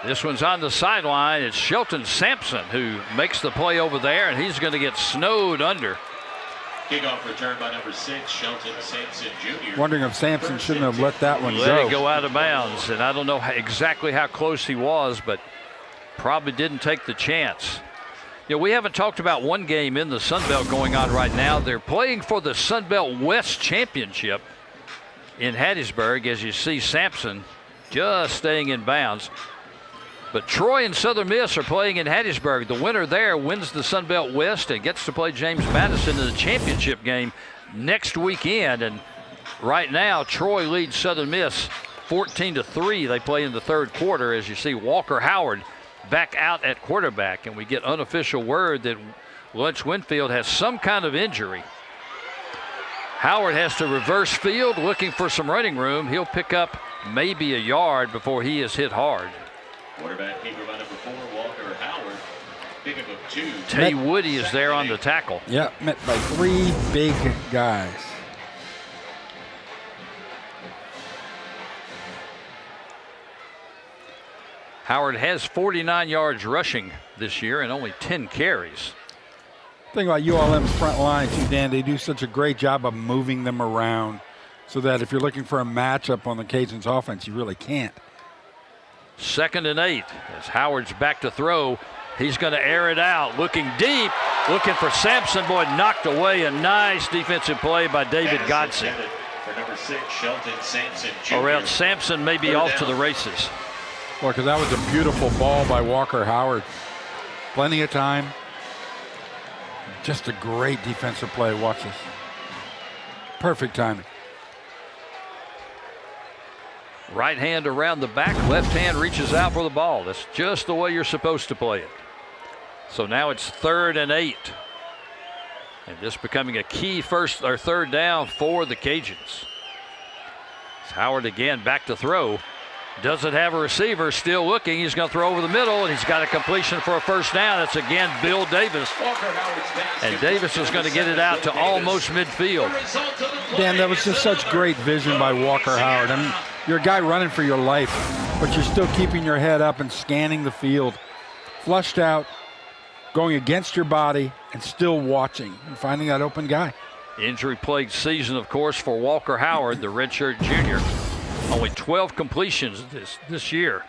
This one's on the sideline. It's Shelton Sampson who makes the play over there, and he's going to get snowed under. Kickoff return by number 6, Shelton Sampson Jr. Wondering if Sampson shouldn't have let that one Let it go out of bounds, and I don't know exactly how close he was, but probably didn't take the chance. You know, we haven't talked about one game in the Sun Belt going on right now. They're playing for the Sun Belt West Championship in Hattiesburg, as you see Sampson just staying in bounds. But Troy and Southern Miss are playing in Hattiesburg. The winner there wins the Sun Belt West and gets to play James Madison in the championship game next weekend. And right now, Troy leads Southern Miss 14-3. They play in the third quarter, as you see Walker Howard back out at quarterback. And we get unofficial word that Lunch Winfield has some kind of injury. Howard has to reverse field, looking for some running room. He'll pick up maybe a yard before he is hit hard. Quarterback keeper by number 4, Walker Howard. Pickup of 2. Tay Woody is there on the tackle. Yeah, met by 3 big guys. Howard has 49 yards rushing this year and only 10 carries. thing about ULM's front line too, Dan, they do such a great job of moving them around so that if you're looking for a matchup on the Cajuns offense, you really can't. 2nd and 8 as Howard's back to throw. He's going to air it out, looking deep, looking for Sampson. Boy, knocked away. A nice defensive play by David Godson. For number 6, Shelton Sampson Jr. Around Sampson may be off to the races. Well, because that was a beautiful ball by Walker Howard. Plenty of time. Just a great defensive play. Watch this. Perfect timing. Right hand around the back, left hand reaches out for the ball. That's just the way you're supposed to play it. So now it's 3rd and 8. And this becoming a key 3rd down for the Cajuns. It's Howard again back to throw. Doesn't have a receiver, still looking. He's going to throw over the middle, and he's got a completion for a 1st down. That's again Bill Davis. And Davis is going to get it out to almost midfield. Dan, that was just such great vision by Walker Howard. I mean, you're a guy running for your life, but you're still keeping your head up and scanning the field. Flushed out, going against your body, and still watching and finding that open guy. Injury-plagued season, of course, for Walker Howard, the redshirt junior. Only 12 completions this year.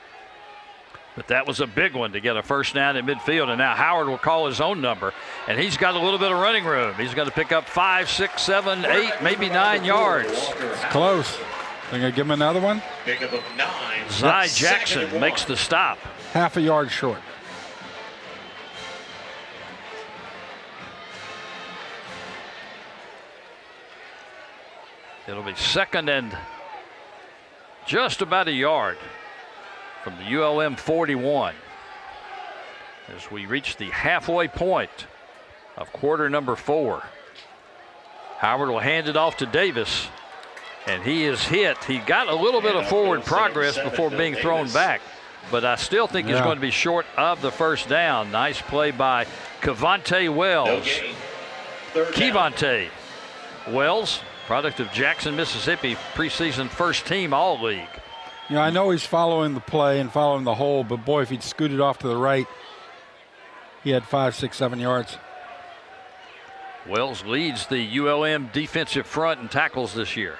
But that was a big one to get a 1st down in midfield. And now Howard will call his own number. And he's got a little bit of running room. He's going to pick up 5, 6, 7, 8, maybe 9 yards. It's close. Think I give him another one? Pick up of 9. Zy Jackson makes the stop. Half a yard short. It'll be 2nd and just about a yard from the ULM 41 as we reach the halfway point of quarter number 4. Howard will hand it off to Davis, and he is hit. He got a little bit of forward progress before being thrown back, but I still think he's going to be short of the 1st down. Nice play by Kevonte Wells. Kevonte Wells, product of Jackson, Mississippi, preseason 1st team All-League. You know, I know he's following the play and following the hole, but boy, if he'd scooted off to the right, he had 5, 6, 7 yards. Wells leads the ULM defensive front in tackles this year.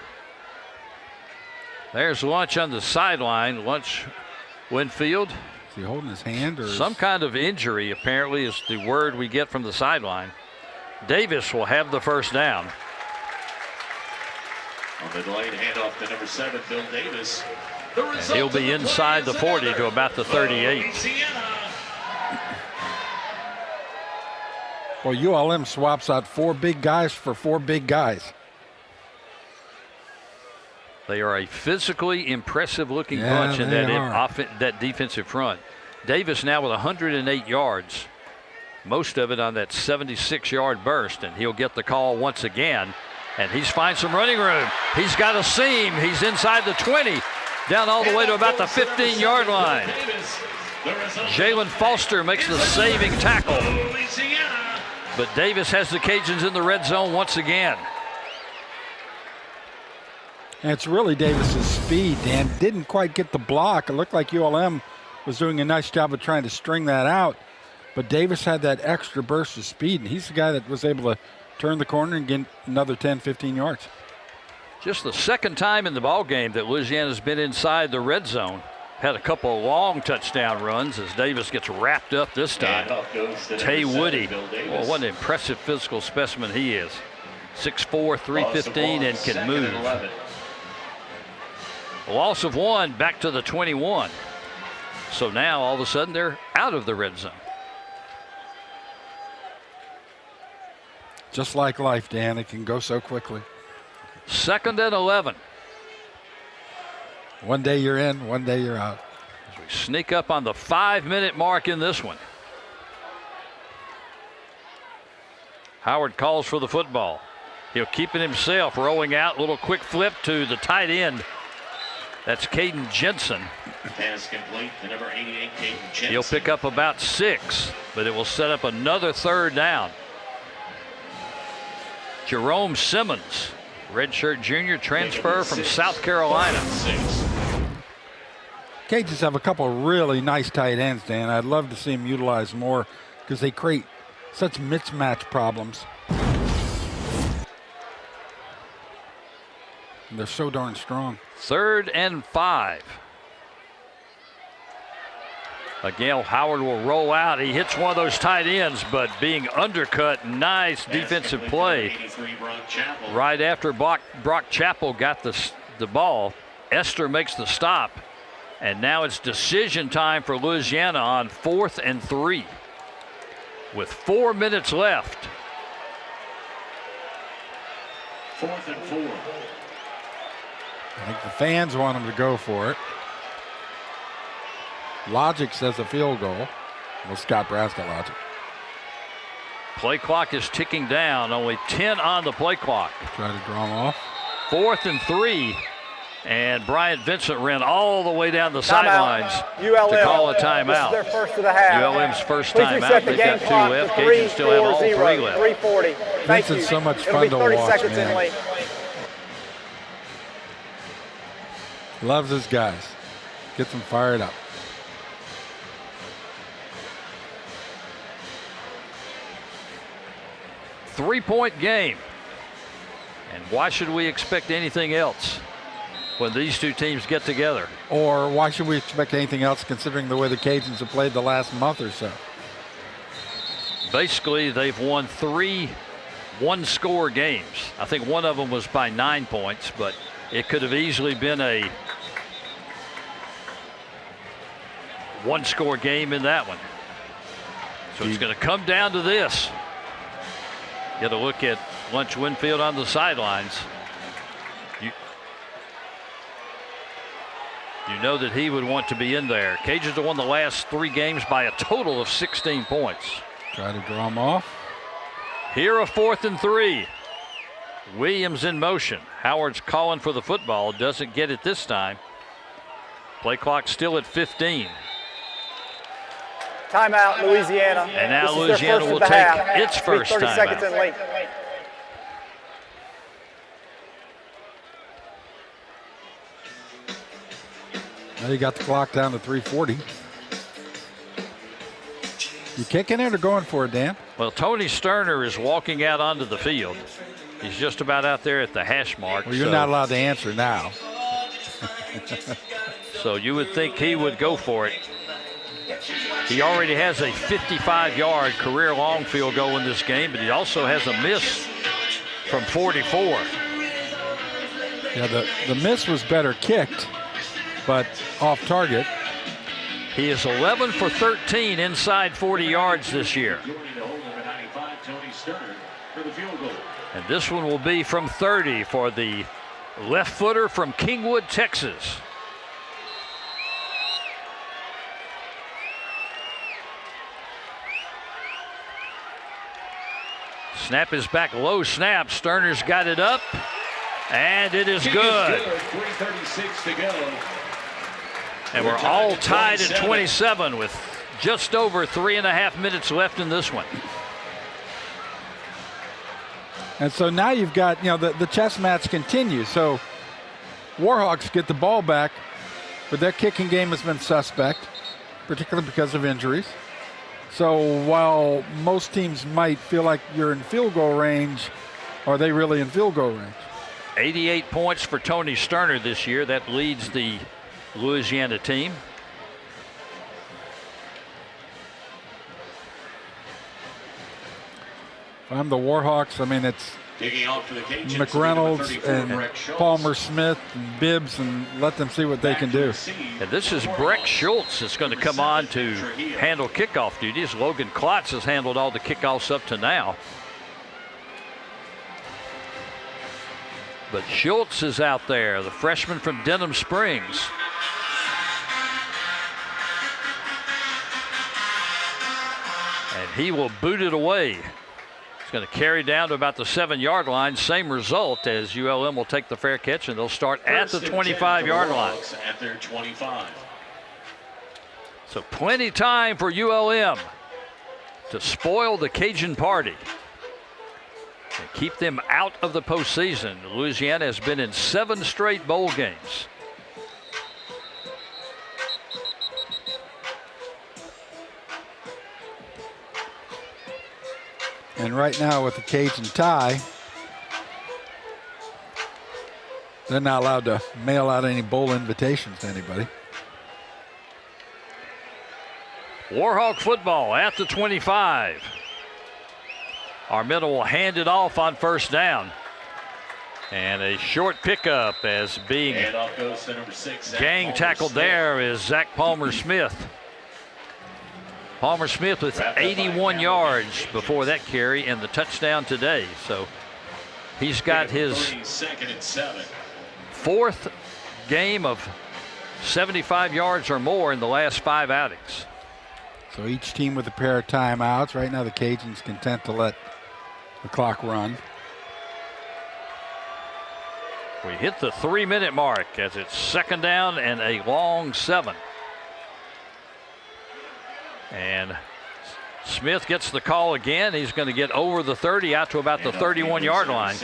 There's Lunch on the sideline. Lunch Winfield. Is he holding his hand? Or some kind of injury, apparently, is the word we get from the sideline. Davis will have the 1st down. On the delayed handoff to number 7, Bill Davis. And he'll be inside the 40 to about the 38. Well, ULM swaps out 4 big guys for 4 big guys. They are a physically impressive-looking bunch in that defensive front. Davis now with 108 yards, most of it on that 76-yard burst, and he'll get the call once again. And he's finds some running room. He's got a seam. He's inside the 20, down all the way to about the 15-yard line. Jalen Foster makes the saving tackle. But Davis has the Cajuns in the red zone once again. And it's really Davis's speed, Dan. Didn't quite get the block. It looked like ULM was doing a nice job of trying to string that out. But Davis had that extra burst of speed, and he's the guy that was able to turn the corner and get another 10, 15 yards. Just the 2nd time in the ball game that Louisiana's been inside the red zone. Had a couple of long touchdown runs as Davis gets wrapped up this time. Tay Woody, well, what an impressive physical specimen he is. 6'4", 315, and can move. Loss of 1, back to the 21. So now all of a sudden they're out of the red zone. Just like life, Dan, it can go so quickly. 2nd and 11. One day you're in, one day you're out. As we sneak up on the 5-minute mark in this one. Howard calls for the football. He'll keep it himself, rolling out, little quick flip to the tight end. That's Caden Jensen. Pass complete to number 88, Caden Jensen. He'll pick up about 6, but it will set up another 3rd down. Jerome Simmons, redshirt junior, transfer from South Carolina. Cajuns have a couple of really nice tight ends, Dan. I'd love to see them utilized more because they create such mismatch problems. And they're so darn strong. 3rd and 5. Again, Howard will roll out. He hits one of those tight ends, but being undercut. Nice defensive play. Right after Brock Chappell got the ball, Esther makes the stop. And now it's decision time for Louisiana on 4th and 3. With 4 minutes left. 4th and 4. I think the fans want them to go for it. Logic says a field goal. Well, Scott Brass got logic. Play clock is ticking down. Only 10 on the play clock. Try to draw them off. 4th and 3. And Bryant Vincent ran all the way down the sidelines to call a timeout. This is their first of the half. ULM's first Please timeout. reset the They've game got 2 clock left. to Cajuns still have all 3 3:40, left. 3:40. Thank Vincent's you. so much It'll fun be to 30 watch, seconds man. in late. Loves his guys. Gets them fired up. Three-point game. And why should we expect anything else when these two teams get together? Or why should we expect anything else considering the way the Cajuns have played the last month or so? Basically, they've won 3 one-score games. I think one of them was by 9 points, but it could have easily been a one-score game in that one. So it's going to come down to this. Get a look at Lunch Winfield on the sidelines. You know that he would want to be in there. Cajuns have won the last 3 games by a total of 16 points. Try to draw them off. Here a 4th and 3. Williams in motion. Howard's calling for the football. Doesn't get it this time. Play clock still at 15. Timeout, Louisiana. And now This is their Louisiana first of will the take half. its first 30 seconds in timeout. late. Now you got the clock down to 3:40. You kicking it or going for it, Dan? Well, Tony Sterner is walking out onto the field. He's just about out there at the hash mark. Well, you're not allowed to answer now. So you would think he would go for it. He already has a 55-yard career-long field goal in this game, but he also has a miss from 44. Yeah, the miss was better kicked, but off target. He is 11 for 13 inside 40 yards this year. And this one will be from 30 for the left footer from Kingwood, Texas. Snap is back low snap. Sterner's got it up. And it is good. 3:36 to go. And we're all tied at 27 with just over 3.5 minutes left in this one. And so now you've got, the chess match continues. So Warhawks get the ball back, but their kicking game has been suspect, particularly because of injuries. So while most teams might feel like you're in field goal range, are they really in field goal range? 88 points for Tony Sterner this year. That leads the Louisiana team. If I'm the Warhawks, it's McReynolds and Palmer Smith and Bibbs, and let them see what they can do. And this is Breck Schultz that's going to come on to handle kickoff duties. Logan Klotz has handled all the kickoffs up to now. But Schultz is out there, the freshman from Denham Springs. And he will boot it away. It's going to carry down to about the 7-yard line. Same result as ULM will take the fair catch, and they'll start at the 25-yard line. At their 25. So plenty time for ULM to spoil the Cajun party and keep them out of the postseason. Louisiana has been in 7 straight bowl games. And right now with the Cajun tie, they're not allowed to mail out any bowl invitations to anybody. Warhawk football at the 25. Armetta will hand it off on first down. And a short pickup as being goes to number 6, gang tackled there is Zach Palmer-Smith. Palmer-Smith with 81 yards before that carry and the touchdown today. So he's got his 4th game of 75 yards or more in the last 5 outings. So each team with a pair of timeouts. Right now the Cajuns content to let the clock run. We hit the 3-minute mark as it's 2nd down and a long 7. And Smith gets the call again. He's going to get over the 30 out to about the 31-yard line.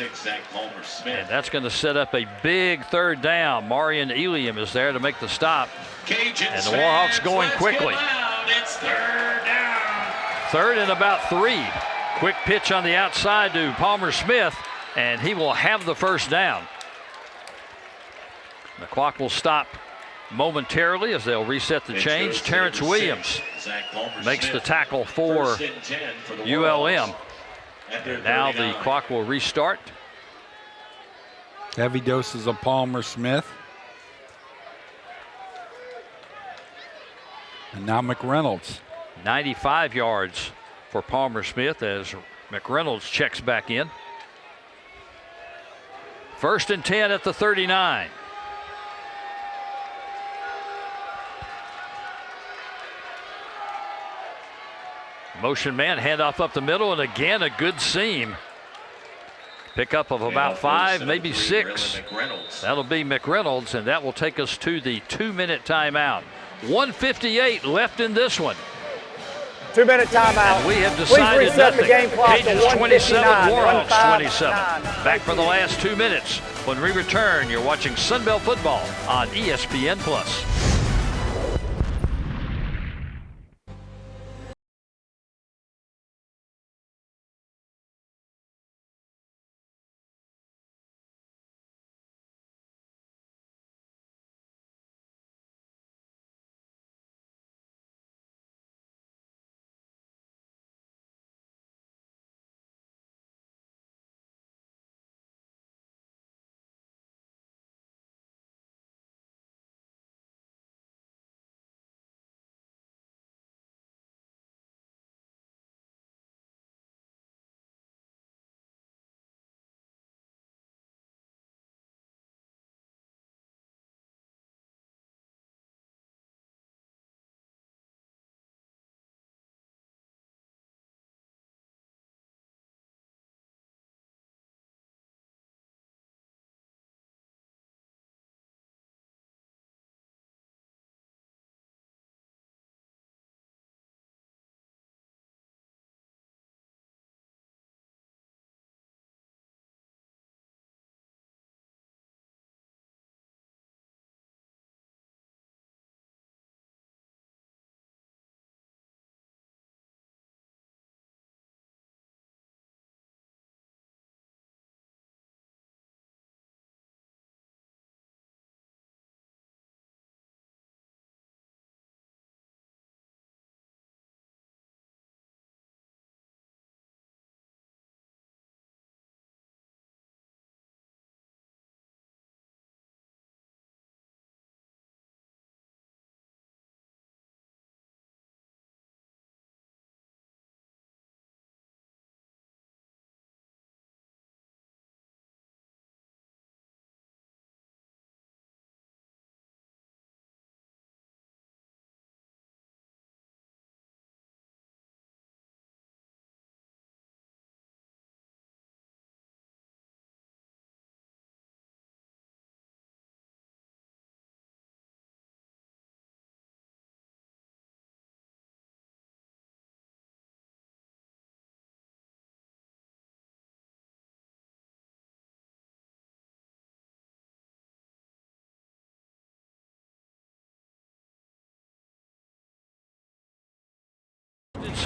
And that's going to set up a big 3rd down. Marion Eliam is there to make the stop. And the Warhawks going quickly. It's 3rd down. 3rd and about 3. Quick pitch on the outside to Palmer-Smith, and he will have the 1st down. The clock will stop momentarily as they'll reset the change. Terrence Williams makes the tackle for ULM. And now the clock will restart. Heavy doses of Palmer-Smith. And now McReynolds. 95 yards for Palmer-Smith as McReynolds checks back in. 1st and 10 at the 39. Motion man, handoff up the middle, and again a good seam. Pickup of about 5, maybe 6. That'll be McReynolds, and that will take us to the 2-minute timeout. 1:58 left in this one. 2-minute timeout. And we have decided reset nothing. the game clock to Cajuns 27, 1:59, Warhawks 27. 1:59. Back for the last 2 minutes. When we return, you're watching Sunbelt Football on ESPN+.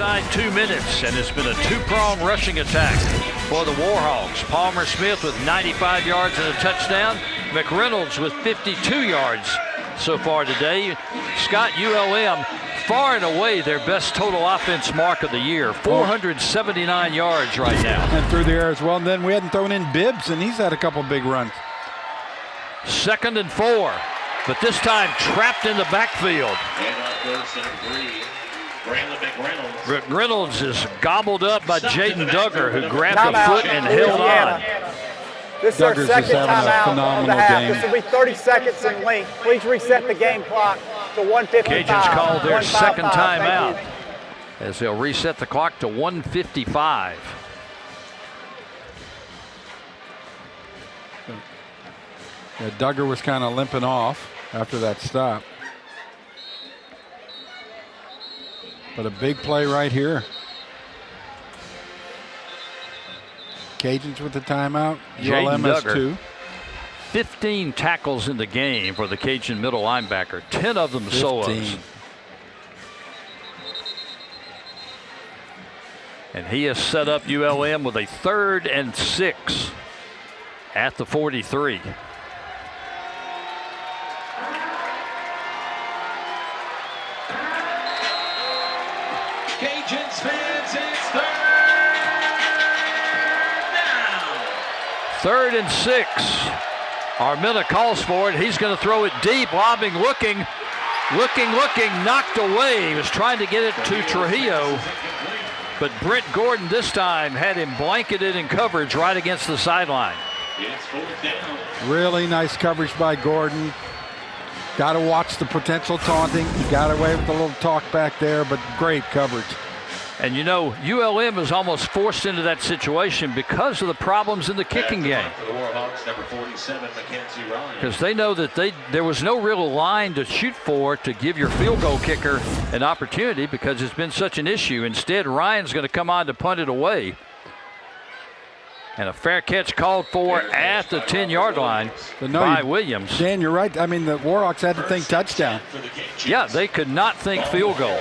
inside 2 minutes, and it's been a two-pronged rushing attack for the Warhawks. Palmer Smith with 95 yards and a touchdown. McReynolds with 52 yards so far today. Scott, ULM, far and away their best total offense mark of the year, 479 yards right now. And through the air as well. And then we hadn't thrown in Bibbs, and he's had a couple big runs. 2nd and 4, but this time trapped in the backfield. And on 1st and 3, Braylon McReynolds. McReynolds is gobbled up by Jaden Duggar, who grabbed a Timeout, foot and held on. This is our Duggar's second just having a timeout of phenomenal the half. game. This will be 30 seconds in length. Please reset the game clock to 1:55. Cajuns called their 1:55. second Thank timeout you. as they'll reset the clock to 1:55. Yeah, Duggar was kind of limping off after that stop. But a big play right here. Cajuns with the timeout. ULM has Duggar. 2. 15 tackles in the game for the Cajun middle linebacker, 10 of them solos. And he has set up ULM with a 3rd and 6 at the 43. Cajuns fans, it's 3rd and 6. Armenta calls for it. He's going to throw it deep, lobbing, looking, knocked away. He was trying to get it to Trujillo, but Brent Gordon this time had him blanketed in coverage right against the sideline. It's 4th down. Really nice coverage by Gordon. Got to watch the potential taunting. He got away with a little talk back there, but great coverage. And you know, ULM is almost forced into that situation because of the problems in the kicking game. For the Warhawks, number 47, Mackenzie Ryan. Because they know that there was no real line to shoot for to give your field goal kicker an opportunity because it's been such an issue. Instead, Ryan's going to come on to punt it away. And a fair catch called for at the 10-yard line by Williams. Dan, you're right. I mean, the Warhawks had to think touchdown. Yeah, they could not think field goal.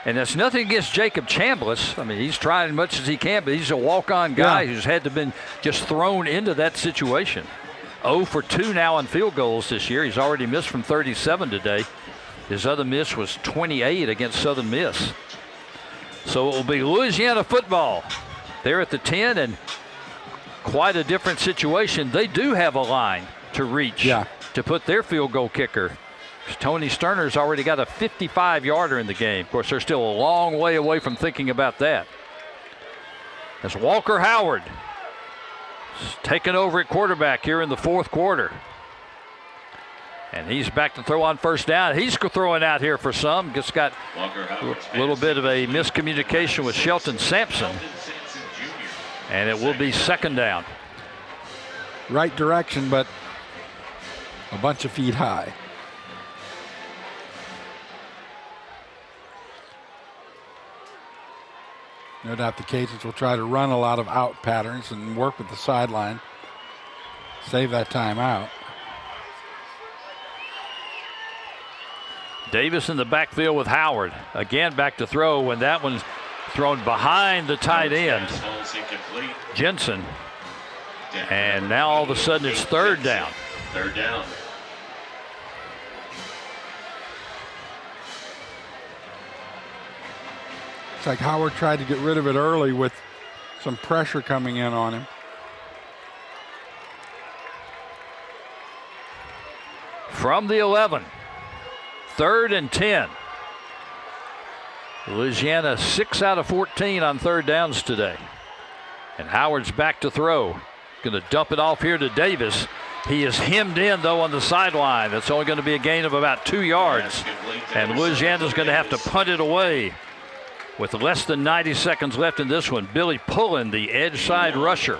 And that's nothing against Jacob Chambliss. I mean, he's trying as much as he can, but he's a walk-on guy who's had to been just thrown into that situation. 0 for 2 now on field goals this year. He's already missed from 37 today. His other miss was 28 against Southern Miss. So it will be Louisiana football. They're at the 10, and quite a different situation. They do have a line to reach to put their field goal kicker. Tony Sterner's already got a 55-yarder in the game. Of course, they're still a long way away from thinking about that. As Walker Howard is taking over at quarterback here in the 4th quarter. And he's back to throw on 1st down. He's throwing out here for some. Just got a little bit of a miscommunication with Shelton Sampson. And it will be 2nd down. Right direction, but a bunch of feet high. No doubt the Cajuns will try to run a lot of out patterns and work with the sideline. Save that time out. Davis in the backfield with Howard. Again back to throw when that one's thrown behind the tight end, Jensen. And now all of a sudden it's 3rd down. 3rd down. It's like Howard tried to get rid of it early with some pressure coming in on him. From the 11, 3rd and 10. Louisiana 6 out of 14 on 3rd downs today. And Howard's back to throw. Going to dump it off here to Davis. He is hemmed in, though, on the sideline. That's only going to be a gain of about 2 yards. And Louisiana's going to have to punt it away with less than 90 seconds left in this one. Billy Pullen, the edge side rusher,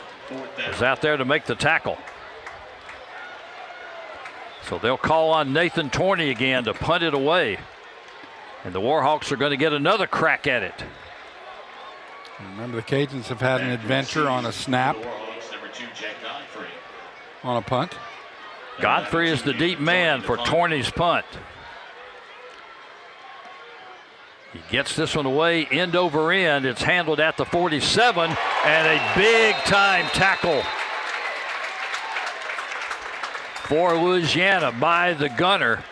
is out there to make the tackle. So they'll call on Nathan Torney again to punt it away. And the Warhawks are going to get another crack at it. Remember, the Cajuns have had an adventure on a snap, on a punt. Godfrey is the deep man for Torney's punt. He gets this one away end over end. It's handled at the 47, and a big-time tackle for Louisiana by the gunner.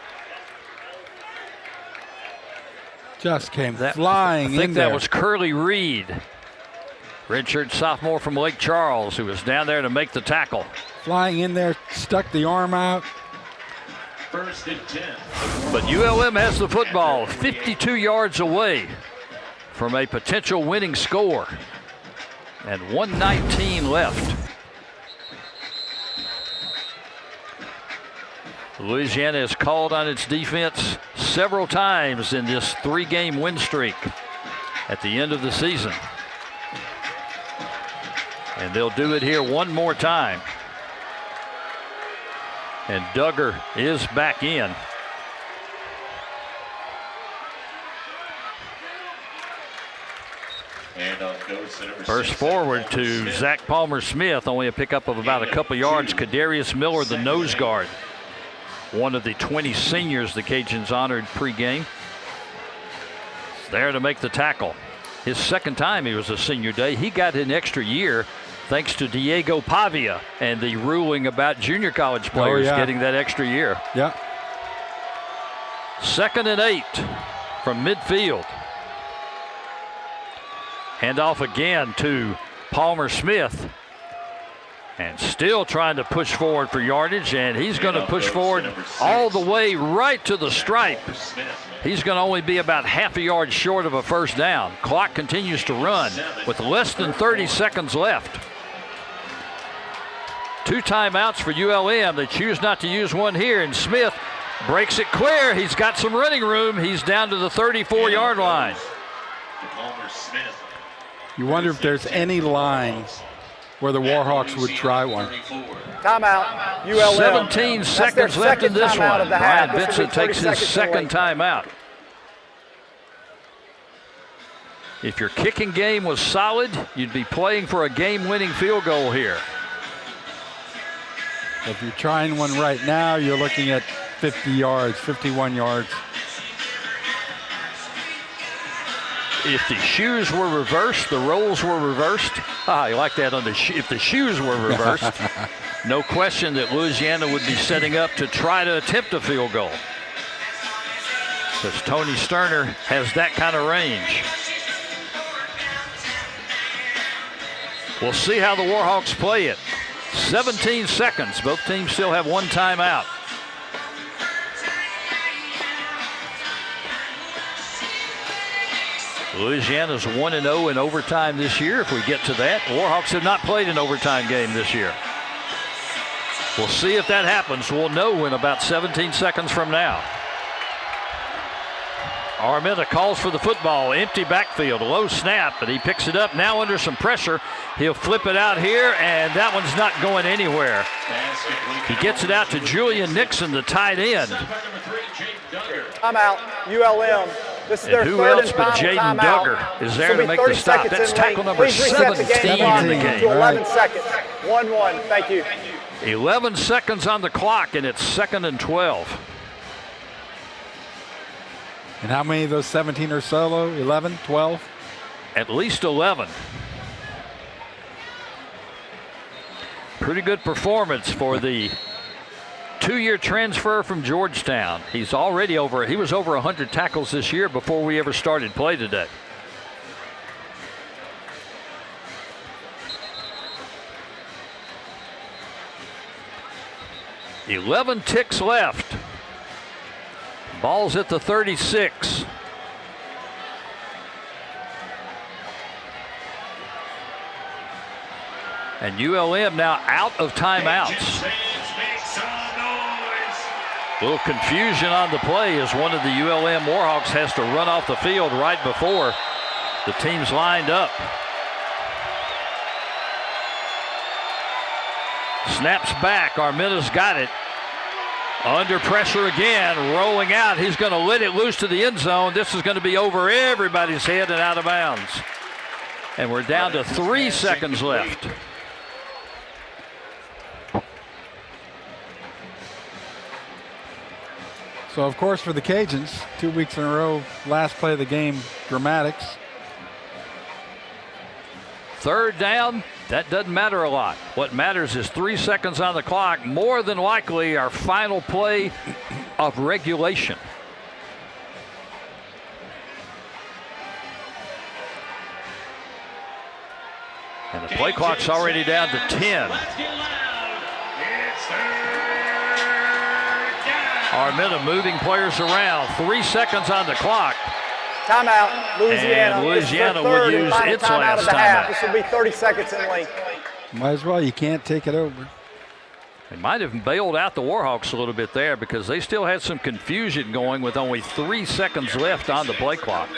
Just came flying in there. I think that was Curly Reed, redshirt sophomore from Lake Charles, who was down there to make the tackle. Flying in there, stuck the arm out. First and 10. But ULM has the football 52 yards away from a potential winning score. And 1:19 left. Louisiana has called on its defense several times in this 3-game win streak at the end of the season. And they'll do it here one more time. And Duggar is back in. First forward to Zach Palmer-Smith, only a pickup of about a couple yards. Kadarius Miller, the nose guard, one of the 20 seniors the Cajuns honored pregame. There to make the tackle. His second time he was a senior day. He got an extra year thanks to Diego Pavia and the ruling about junior college players getting that extra year. Yeah. 2nd and 8 from midfield. Handoff again to Palmer-Smith. And still trying to push forward for yardage, and he's going to push forward all the way right to the stripe. He's going to only be about half a yard short of a first down. Clock continues to run with less than 30 seconds left. 2 timeouts for ULM. They choose not to use one here, and Smith breaks it clear. He's got some running room. He's down to the 34-yard line. You wonder if there's any line where the Warhawks would try one. Timeout, ULM. 17 seconds left in this one. Brian Vincent takes his second timeout. If your kicking game was solid, you'd be playing for a game-winning field goal here. If you're trying one right now, you're looking at 50 yards, 51 yards. If the shoes were reversed, the roles were reversed. I like that on the if the shoes were reversed. No question that Louisiana would be setting up to try to attempt a field goal, because Tony Sterner has that kind of range. We'll see how the Warhawks play it. 17 seconds. Both teams still have one timeout. Louisiana's 1-0 in overtime this year, if we get to that. Warhawks have not played an overtime game this year. We'll see if that happens. We'll know in about 17 seconds from now. Armenta calls for the football. Empty backfield. Low snap, but he picks it up. Now under some pressure. He'll flip it out here, and that one's not going anywhere. He gets it out to Julian Nixon, the tight end. I'm out. ULM. This is their and who third else and but final Jaden timeout. Duggar is there This will to be make the 30 stop. seconds That's in tackle lane. number Please reset the 17 game in the game. to 11 seconds. 1-1. Thank you. 11 seconds on the clock, and it's 2nd and 12. And how many of those 17 are solo? 11, 12? At least 11. Pretty good performance for the 2-year transfer from Georgetown. He was over 100 tackles this year before we ever started play today. "11 ticks left. Ball's at the 36. And ULM now out of timeouts. A little confusion on the play as one of the ULM Warhawks has to run off the field right before the team's lined up. Snaps back. Armenta's got it. Under pressure again, rolling out. He's going to let it loose to the end zone. This is going to be over everybody's head and out of bounds. And we're down to 3 seconds left. So, of course, for the Cajuns, 2 weeks in a row, last play of the game, dramatics. Third down, that doesn't matter a lot. What matters is 3 seconds on the clock, more than likely our final play of regulation. And the play clock's already down to 10. Armenta moving players around. 3 seconds on the clock. Timeout, Louisiana. And Louisiana This is their would third and use final its timeout last of the half. timeout. This will be 30 seconds in length. Might as well. You can't take it over. They might have bailed out the Warhawks a little bit there because they still had some confusion going with only 3 seconds left on the play clock.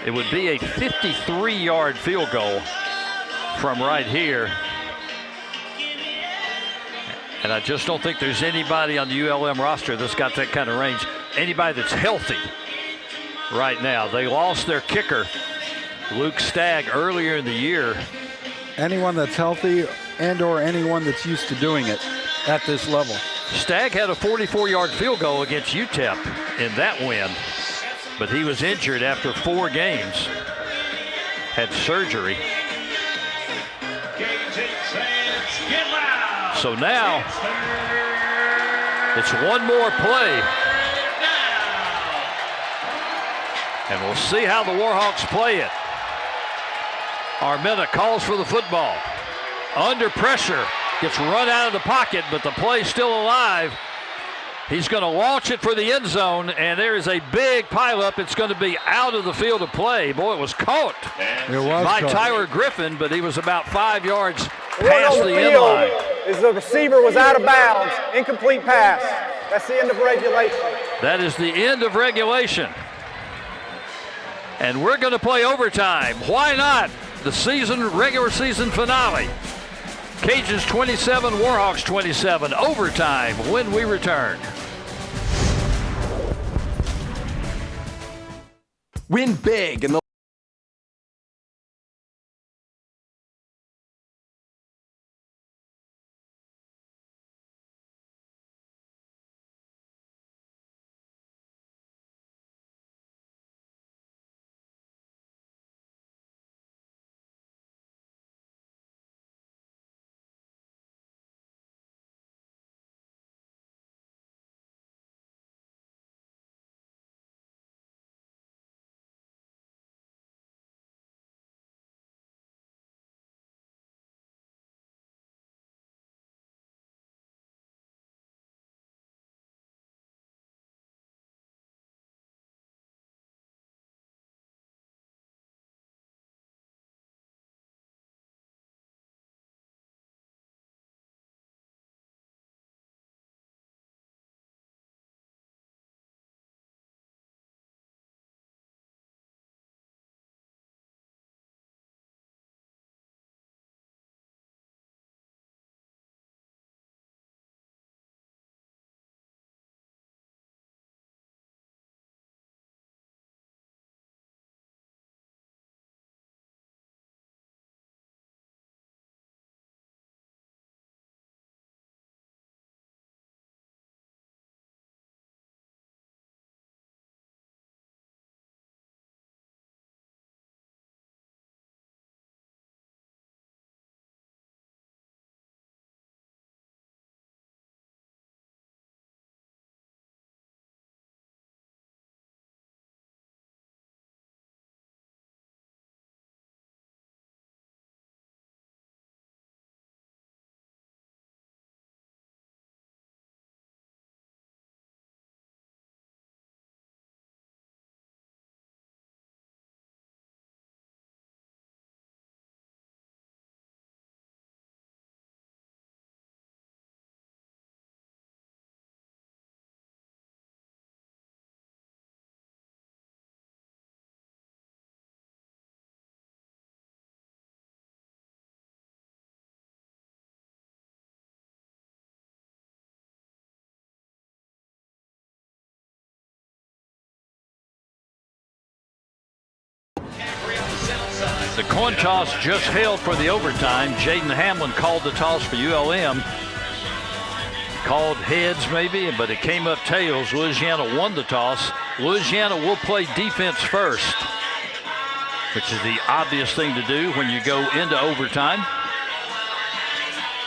It would be a 53-yard field goal from right here. And I just don't think there's anybody on the ULM roster that's got that kind of range. Anybody that's healthy right now. They lost their kicker, Luke Stagg, earlier in the year. Anyone that's healthy and or anyone that's used to doing it at this level. Stagg had a 44-yard field goal against UTEP in that win, but he was injured after 4 games, had surgery. So now it's one more play. And we'll see how the Warhawks play it. Armenta calls for the football. Under pressure, gets run out of the pocket, but the play's still alive. He's going to launch it for the end zone, and there is a big pileup. It's going to be out of the field of play. Boy, it was caught by Tyler Griffin, but he was about 5 yards past the end line. As the receiver was out of bounds, incomplete pass. That's the end of regulation. That is the end of regulation. And we're going to play overtime. Why not? The regular season finale. Cajuns 27, Warhawks 27. Overtime when we return. Win big in the The coin toss just held for the overtime. Jaden Hamlin called the toss for ULM. Called heads maybe, but it came up tails. Louisiana won the toss. Louisiana will play defense first, which is the obvious thing to do when you go into overtime.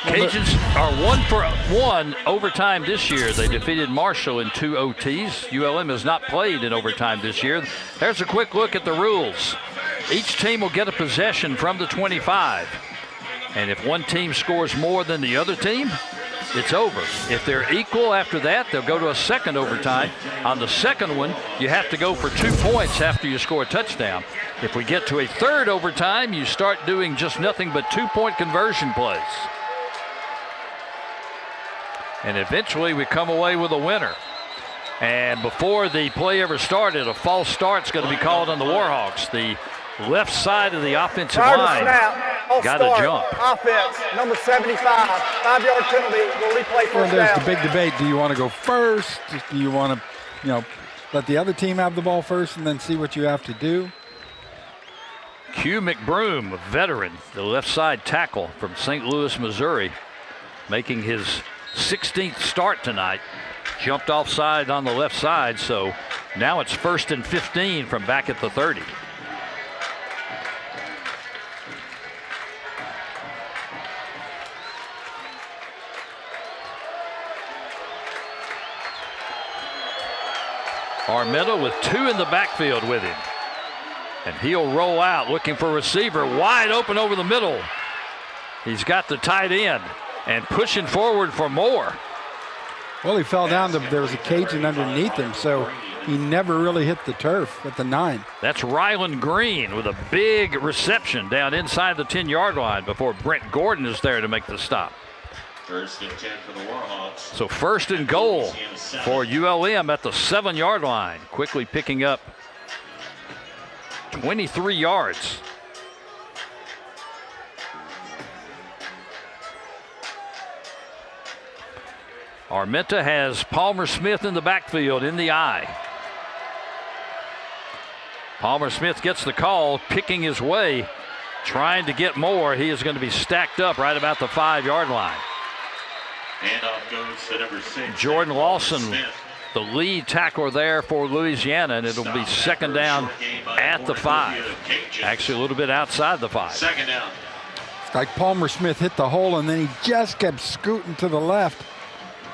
Cajuns are 1-for-1 overtime this year. They defeated Marshall in 2 OTs. ULM has not played in overtime this year. There's a quick look at the rules. Each team will get a possession from the 25. And if one team scores more than the other team, it's over. If they're equal after that, they'll go to a second overtime. On the second one, you have to go for 2 points after you score a touchdown. If we get to a third overtime, you start doing just nothing but 2-point conversion plays. And eventually we come away with a winner. And before the play ever started, a false start's going to be called on the Warhawks. The left side of the offensive line got a jump. Offense, number 75, 5-yard penalty. We'll replay first down. There's the big debate. Do you want to go first? Do you want to, let the other team have the ball first and then see what you have to do? Q McBroom, a veteran, the left side tackle from St. Louis, Missouri, making his 16th start tonight. Jumped offside on the left side, so now it's 1st and 15 from back at the 30. Armenta with 2 in the backfield with him. And he'll roll out looking for a receiver wide open over the middle. He's got the tight end and pushing forward for more. Well, he fell down. There was a Cajun underneath him, so he never really hit the turf at the 9. That's Ryland Green with a big reception down inside the 10-yard line before Brent Gordon is there to make the stop. 1st and 10 for the Warhawks. So 1st and goal for ULM at the 7-yard line. Quickly picking up 23 yards. Armenta has Palmer Smith in the backfield in the eye. Palmer Smith gets the call, picking his way, trying to get more. He is going to be stacked up right about the 5-yard line. Handoff goes to number 6. Jordan Lawson, the lead tackler there for Louisiana, and it'll be 2nd down at the 5. Actually, a little bit outside the 5. 2nd down. It's like Palmer Smith hit the hole, and then he just kept scooting to the left,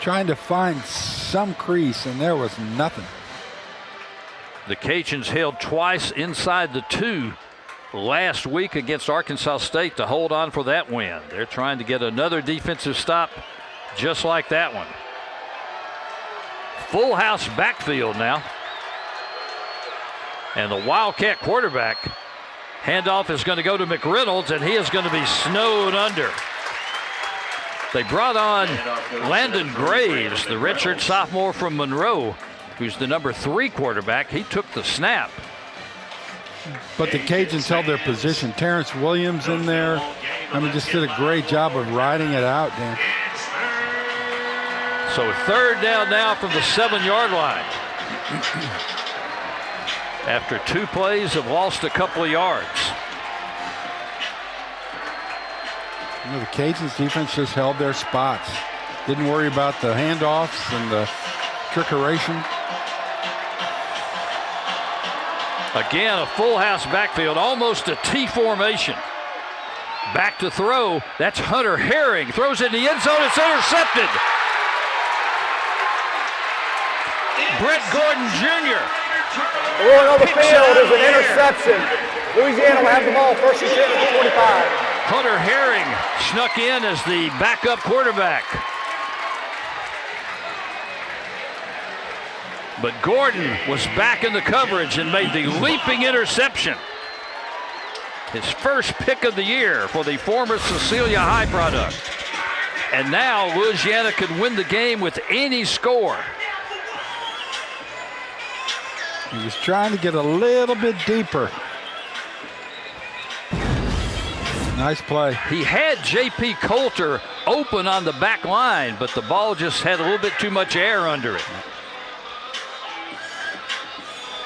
trying to find some crease, and there was nothing. The Cajuns held twice inside the 2 last week against Arkansas State to hold on for that win. They're trying to get another defensive stop just like that one. Full house backfield now. And the Wildcat quarterback handoff is going to go to McReynolds, and he is going to be snowed under. They brought on Landon Graves, the redshirt sophomore from Monroe, who's the number 3 quarterback. He took the snap. But the Cajuns held their position. Terrence Williams in there. Just did a great job of riding it out, Dan. So 3rd down now from the 7-yard line. After 2 plays have lost a couple of yards. The Cajuns defense just held their spots. Didn't worry about the handoffs and the trickeration. Again, a full house backfield, almost a T formation. Back to throw. That's Hunter Herring. Throws in the end zone. It's intercepted. Brett Gordon Jr. Rolling on the field is an interception. Louisiana will have the ball 1st and 10 at the 25. Hunter Herring snuck in as the backup quarterback. But Gordon was back in the coverage and made the leaping interception. His first pick of the year for the former Cecilia High product. And now Louisiana could win the game with any score. He was trying to get a little bit deeper. Nice play. He had J.P. Coulter open on the back line, but the ball just had a little bit too much air under it.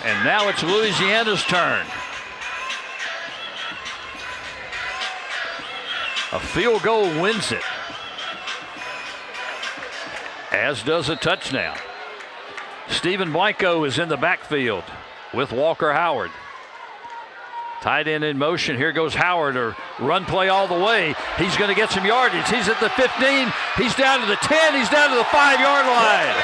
And now it's Louisiana's turn. A field goal wins it, as does a touchdown. Stephen Blanco is in the backfield with Walker Howard. Tight end in motion. Here goes Howard, or run play all the way. He's going to get some yardage. He's at the 15. He's down to the 10. He's down to the 5-yard line.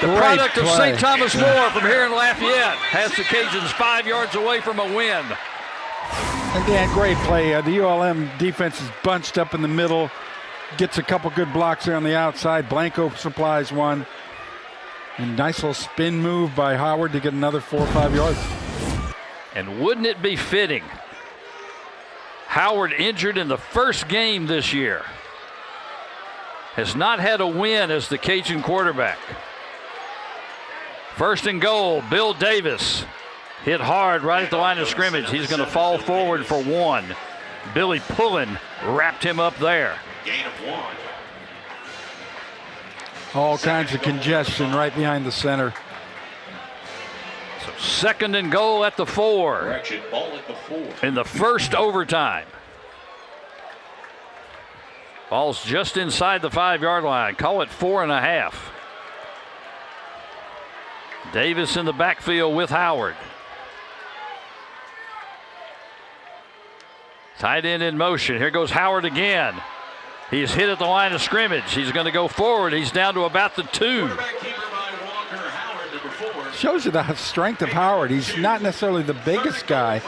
The product of St. Thomas More from here in Lafayette has the Cajuns 5 yards away from a win. And Dan, great play. The ULM defense is bunched up in the middle. Gets a couple good blocks there on the outside. Blanco supplies one. And nice little spin move by Howard to get another 4 or 5 yards. And wouldn't it be fitting? Howard injured in the first game this year. Has not had a win as the Cajun quarterback. First and goal, Bill Davis. Hit hard right at the line of scrimmage. He's going to fall forward for 1. Billy Pullen wrapped him up there. Gain of 1. All kinds of congestion right behind the center. So second and goal at the 4. Correction, ball at the 4. In the first overtime. Ball's just inside the 5-yard line. Call it 4.5. Davis in the backfield with Howard. Tight end in motion. Here goes Howard again. He's hit at the line of scrimmage. He's going to go forward. He's down to about the 2. Shows you the strength of Howard. He's not necessarily the biggest guy,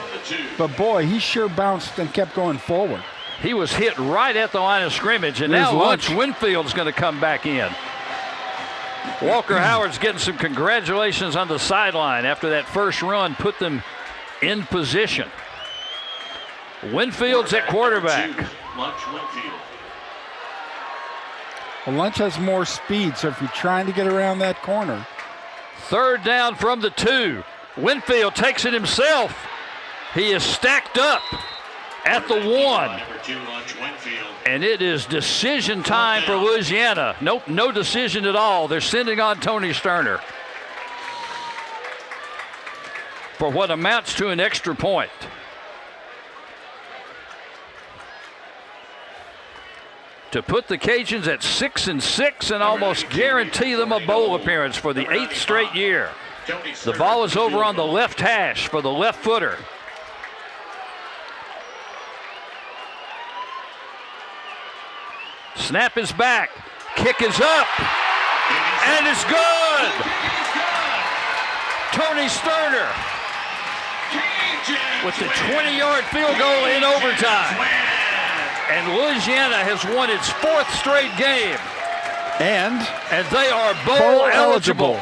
but boy, he sure bounced and kept going forward. He was hit right at the line of scrimmage, and now Lunch Winfield's going to come back in. Walker Howard's getting some congratulations on the sideline after that first run put them in position. Winfield's at quarterback. Lunch Winfield. Well, Lunch has more speed, so if you're trying to get around that corner. Third down from the 2. Winfield takes it himself. He is stacked up at the 1. And it is decision time for Louisiana. Nope, no decision at all. They're sending on Tony Sterner for what amounts to an extra point. To put the Cajuns at 6-6 and almost guarantee them a bowl appearance for the 8th straight year. The ball is over on the left hash for the left footer. Snap is back. Kick is up. And it's good. Tony Sterner with the 20-yard field goal in overtime. And Louisiana has won its 4th straight game. And they are bowl eligible.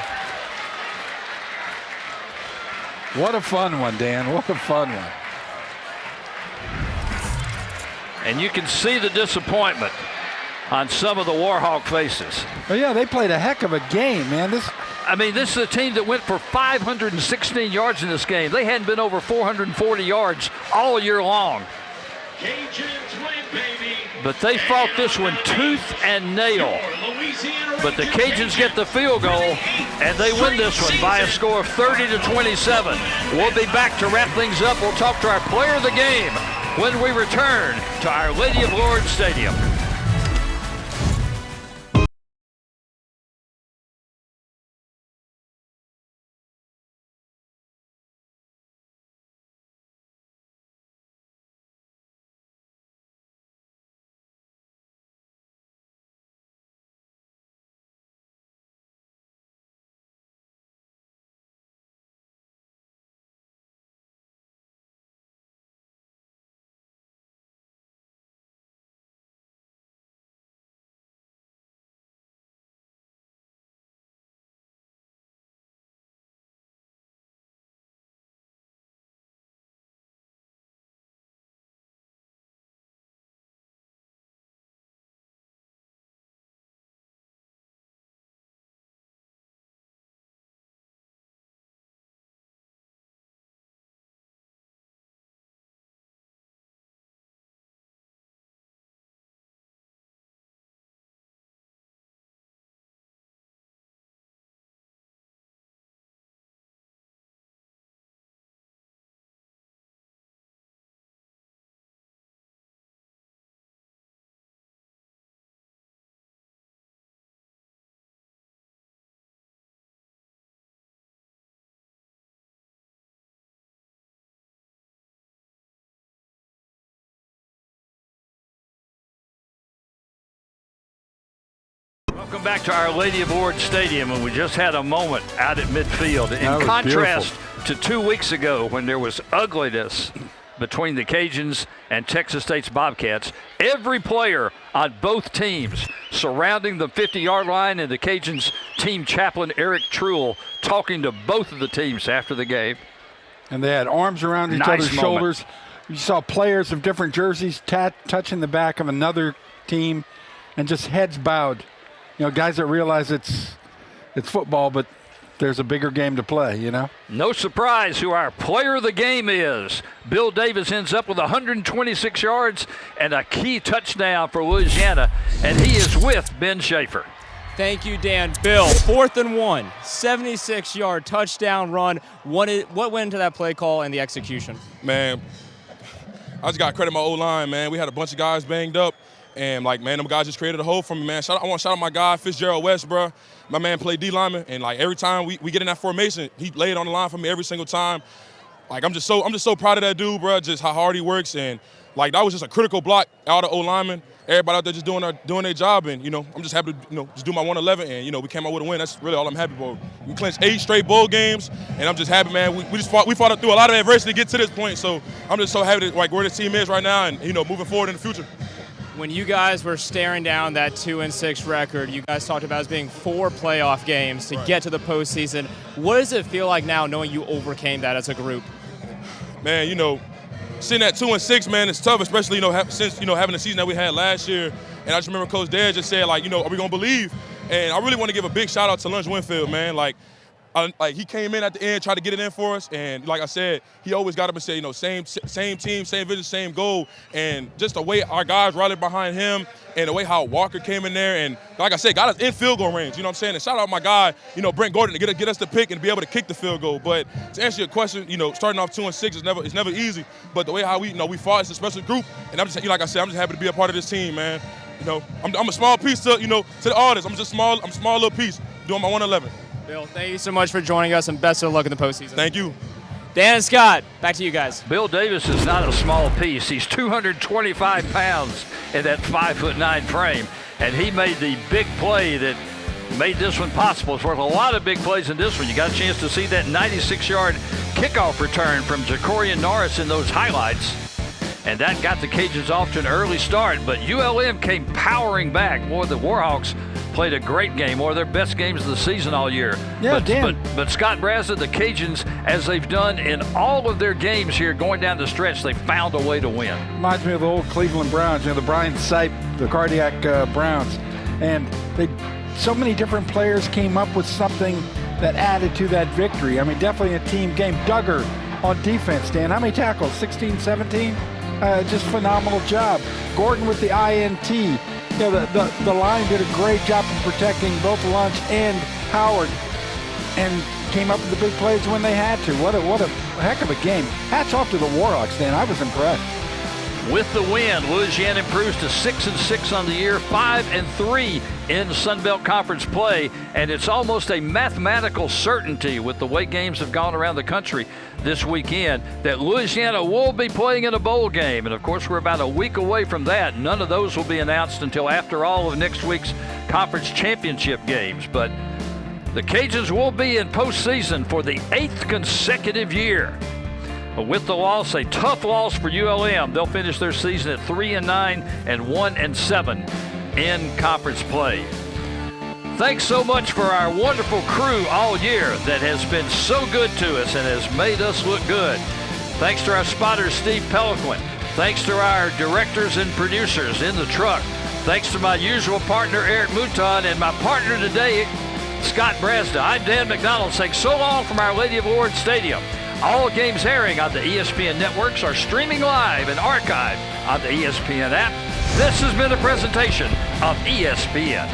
What a fun one, Dan. What a fun one. And you can see the disappointment on some of the Warhawk faces. Oh, yeah, they played a heck of a game, man. This is a team that went for 516 yards in this game. They hadn't been over 440 yards all year long. But they fought this one tooth and nail. But the Cajuns get the field goal, and they win this one by a score of 30-27. We'll be back to wrap things up. We'll talk to our player of the game when we return to Our Lady of Lourdes Stadium. Welcome back to Our Lady of Lords Stadium, and we just had a moment out at midfield. In contrast to 2 weeks ago when there was ugliness between the Cajuns and Texas State's Bobcats, every player on both teams surrounding the 50-yard line, and the Cajuns team chaplain Eric Truel talking to both of the teams after the game. And they had arms around each other's shoulders. You saw players of different jerseys touching the back of another team and just heads bowed. You know, guys that realize it's football, but there's a bigger game to play, you know? No surprise who our player of the game is. Bill Davis ends up with 126 yards and a key touchdown for Louisiana, and he is with Ben Schaefer. Thank you, Dan. Bill, 4th and 1, 76-yard touchdown run. What went into that play call and the execution? Man, I just got to credit my O-line, man. We had a bunch of guys banged up, and, like, man, them guys just created a hole for me, man. I want to shout out my guy, Fitzgerald West, bro. My man played D-lineman, and, like, every time we get in that formation, he laid on the line for me every single time. Like, I'm just so proud of that dude, bro, just how hard he works. And, like, that was just a critical block out of O-lineman. Everybody out there just doing their job, and, you know, I'm just happy to, just do my 111, and, you know, we came out with a win. That's really all I'm happy for. We clinched 8 straight bowl games, and I'm just happy, man. We fought through a lot of adversity to get to this point, so I'm just so happy like where the team is right now, and, you know, moving forward in the future. When you guys were staring down that 2-6 record, you guys talked about it as being 4 playoff games to get to the postseason. What does it feel like now knowing you overcame that as a group? Man, you know, sitting at 2-6, man, it's tough, especially, you know, since, you know, having the season that we had last year. And I just remember Coach Dad just said, like, you know, are we going to believe? And I really want to give a big shout out to Lunch Winfield, man. Like he came in at the end, tried to get it in for us, and like I said, he always got up and said, you know, same team, same vision, same goal, and just the way our guys rallied behind him, and the way how Walker came in there, and like I said, got us in field goal range. You know what I'm saying? And shout out my guy, you know, Brent Gordon, to get us the pick and be able to kick the field goal. But to answer your question, you know, starting off 2-6 is never easy. But the way how we fought as a special group, and I'm just, like I said, I'm just happy to be a part of this team, man. You know, I'm a small piece to the artists. I'm a small little piece doing my 111. Bill, thank you so much for joining us, and best of luck in the postseason. Thank you. Dan and Scott, back to you guys. Bill Davis is not a small piece. He's 225 pounds in that 5'9" frame, and he made the big play that made this one possible. It's worth a lot of big plays in this one. You got a chance to see that 96-yard kickoff return from Jacorian Norris in those highlights, and that got the Cajuns off to an early start, but ULM came powering back. Boy, the Warhawks played a great game, one of their best games of the season all year. Yeah, but Scott Brazda, the Cajuns, as they've done in all of their games here going down the stretch, they found a way to win. Reminds me of the old Cleveland Browns, you know, the Brian Sipe, the cardiac Browns. And so many different players came up with something that added to that victory. I mean, definitely a team game. Duggar on defense, Dan. How many tackles? 16, 17? Just phenomenal job. Gordon with the INT. You know, the line did a great job of protecting both Lunch and Howard, and came up with the big plays when they had to. What a heck of a game. Hats off to the Warhawks, Dan. I was impressed. With the win, Louisiana improves to 6-6 on the year, 5-3 in Sun Belt Conference play, and it's almost a mathematical certainty with the way games have gone around the country this weekend that Louisiana will be playing in a bowl game. And of course, we're about a week away from that. None of those will be announced until after all of next week's conference championship games. But the Cajuns will be in postseason for the 8th consecutive year. With the loss, a tough loss for ULM. They'll finish their season at 3-9 and 1-7 in conference play. Thanks so much for our wonderful crew all year that has been so good to us and has made us look good. Thanks to our spotter, Steve Peliquin. Thanks to our directors and producers in the truck. Thanks to my usual partner, Eric Mouton, and my partner today, Scott Brazda. I'm Dan McDonald saying so long from Our Lady of Lords Stadium. All games airing on the ESPN networks are streaming live and archived on the ESPN app. This has been a presentation of ESPN.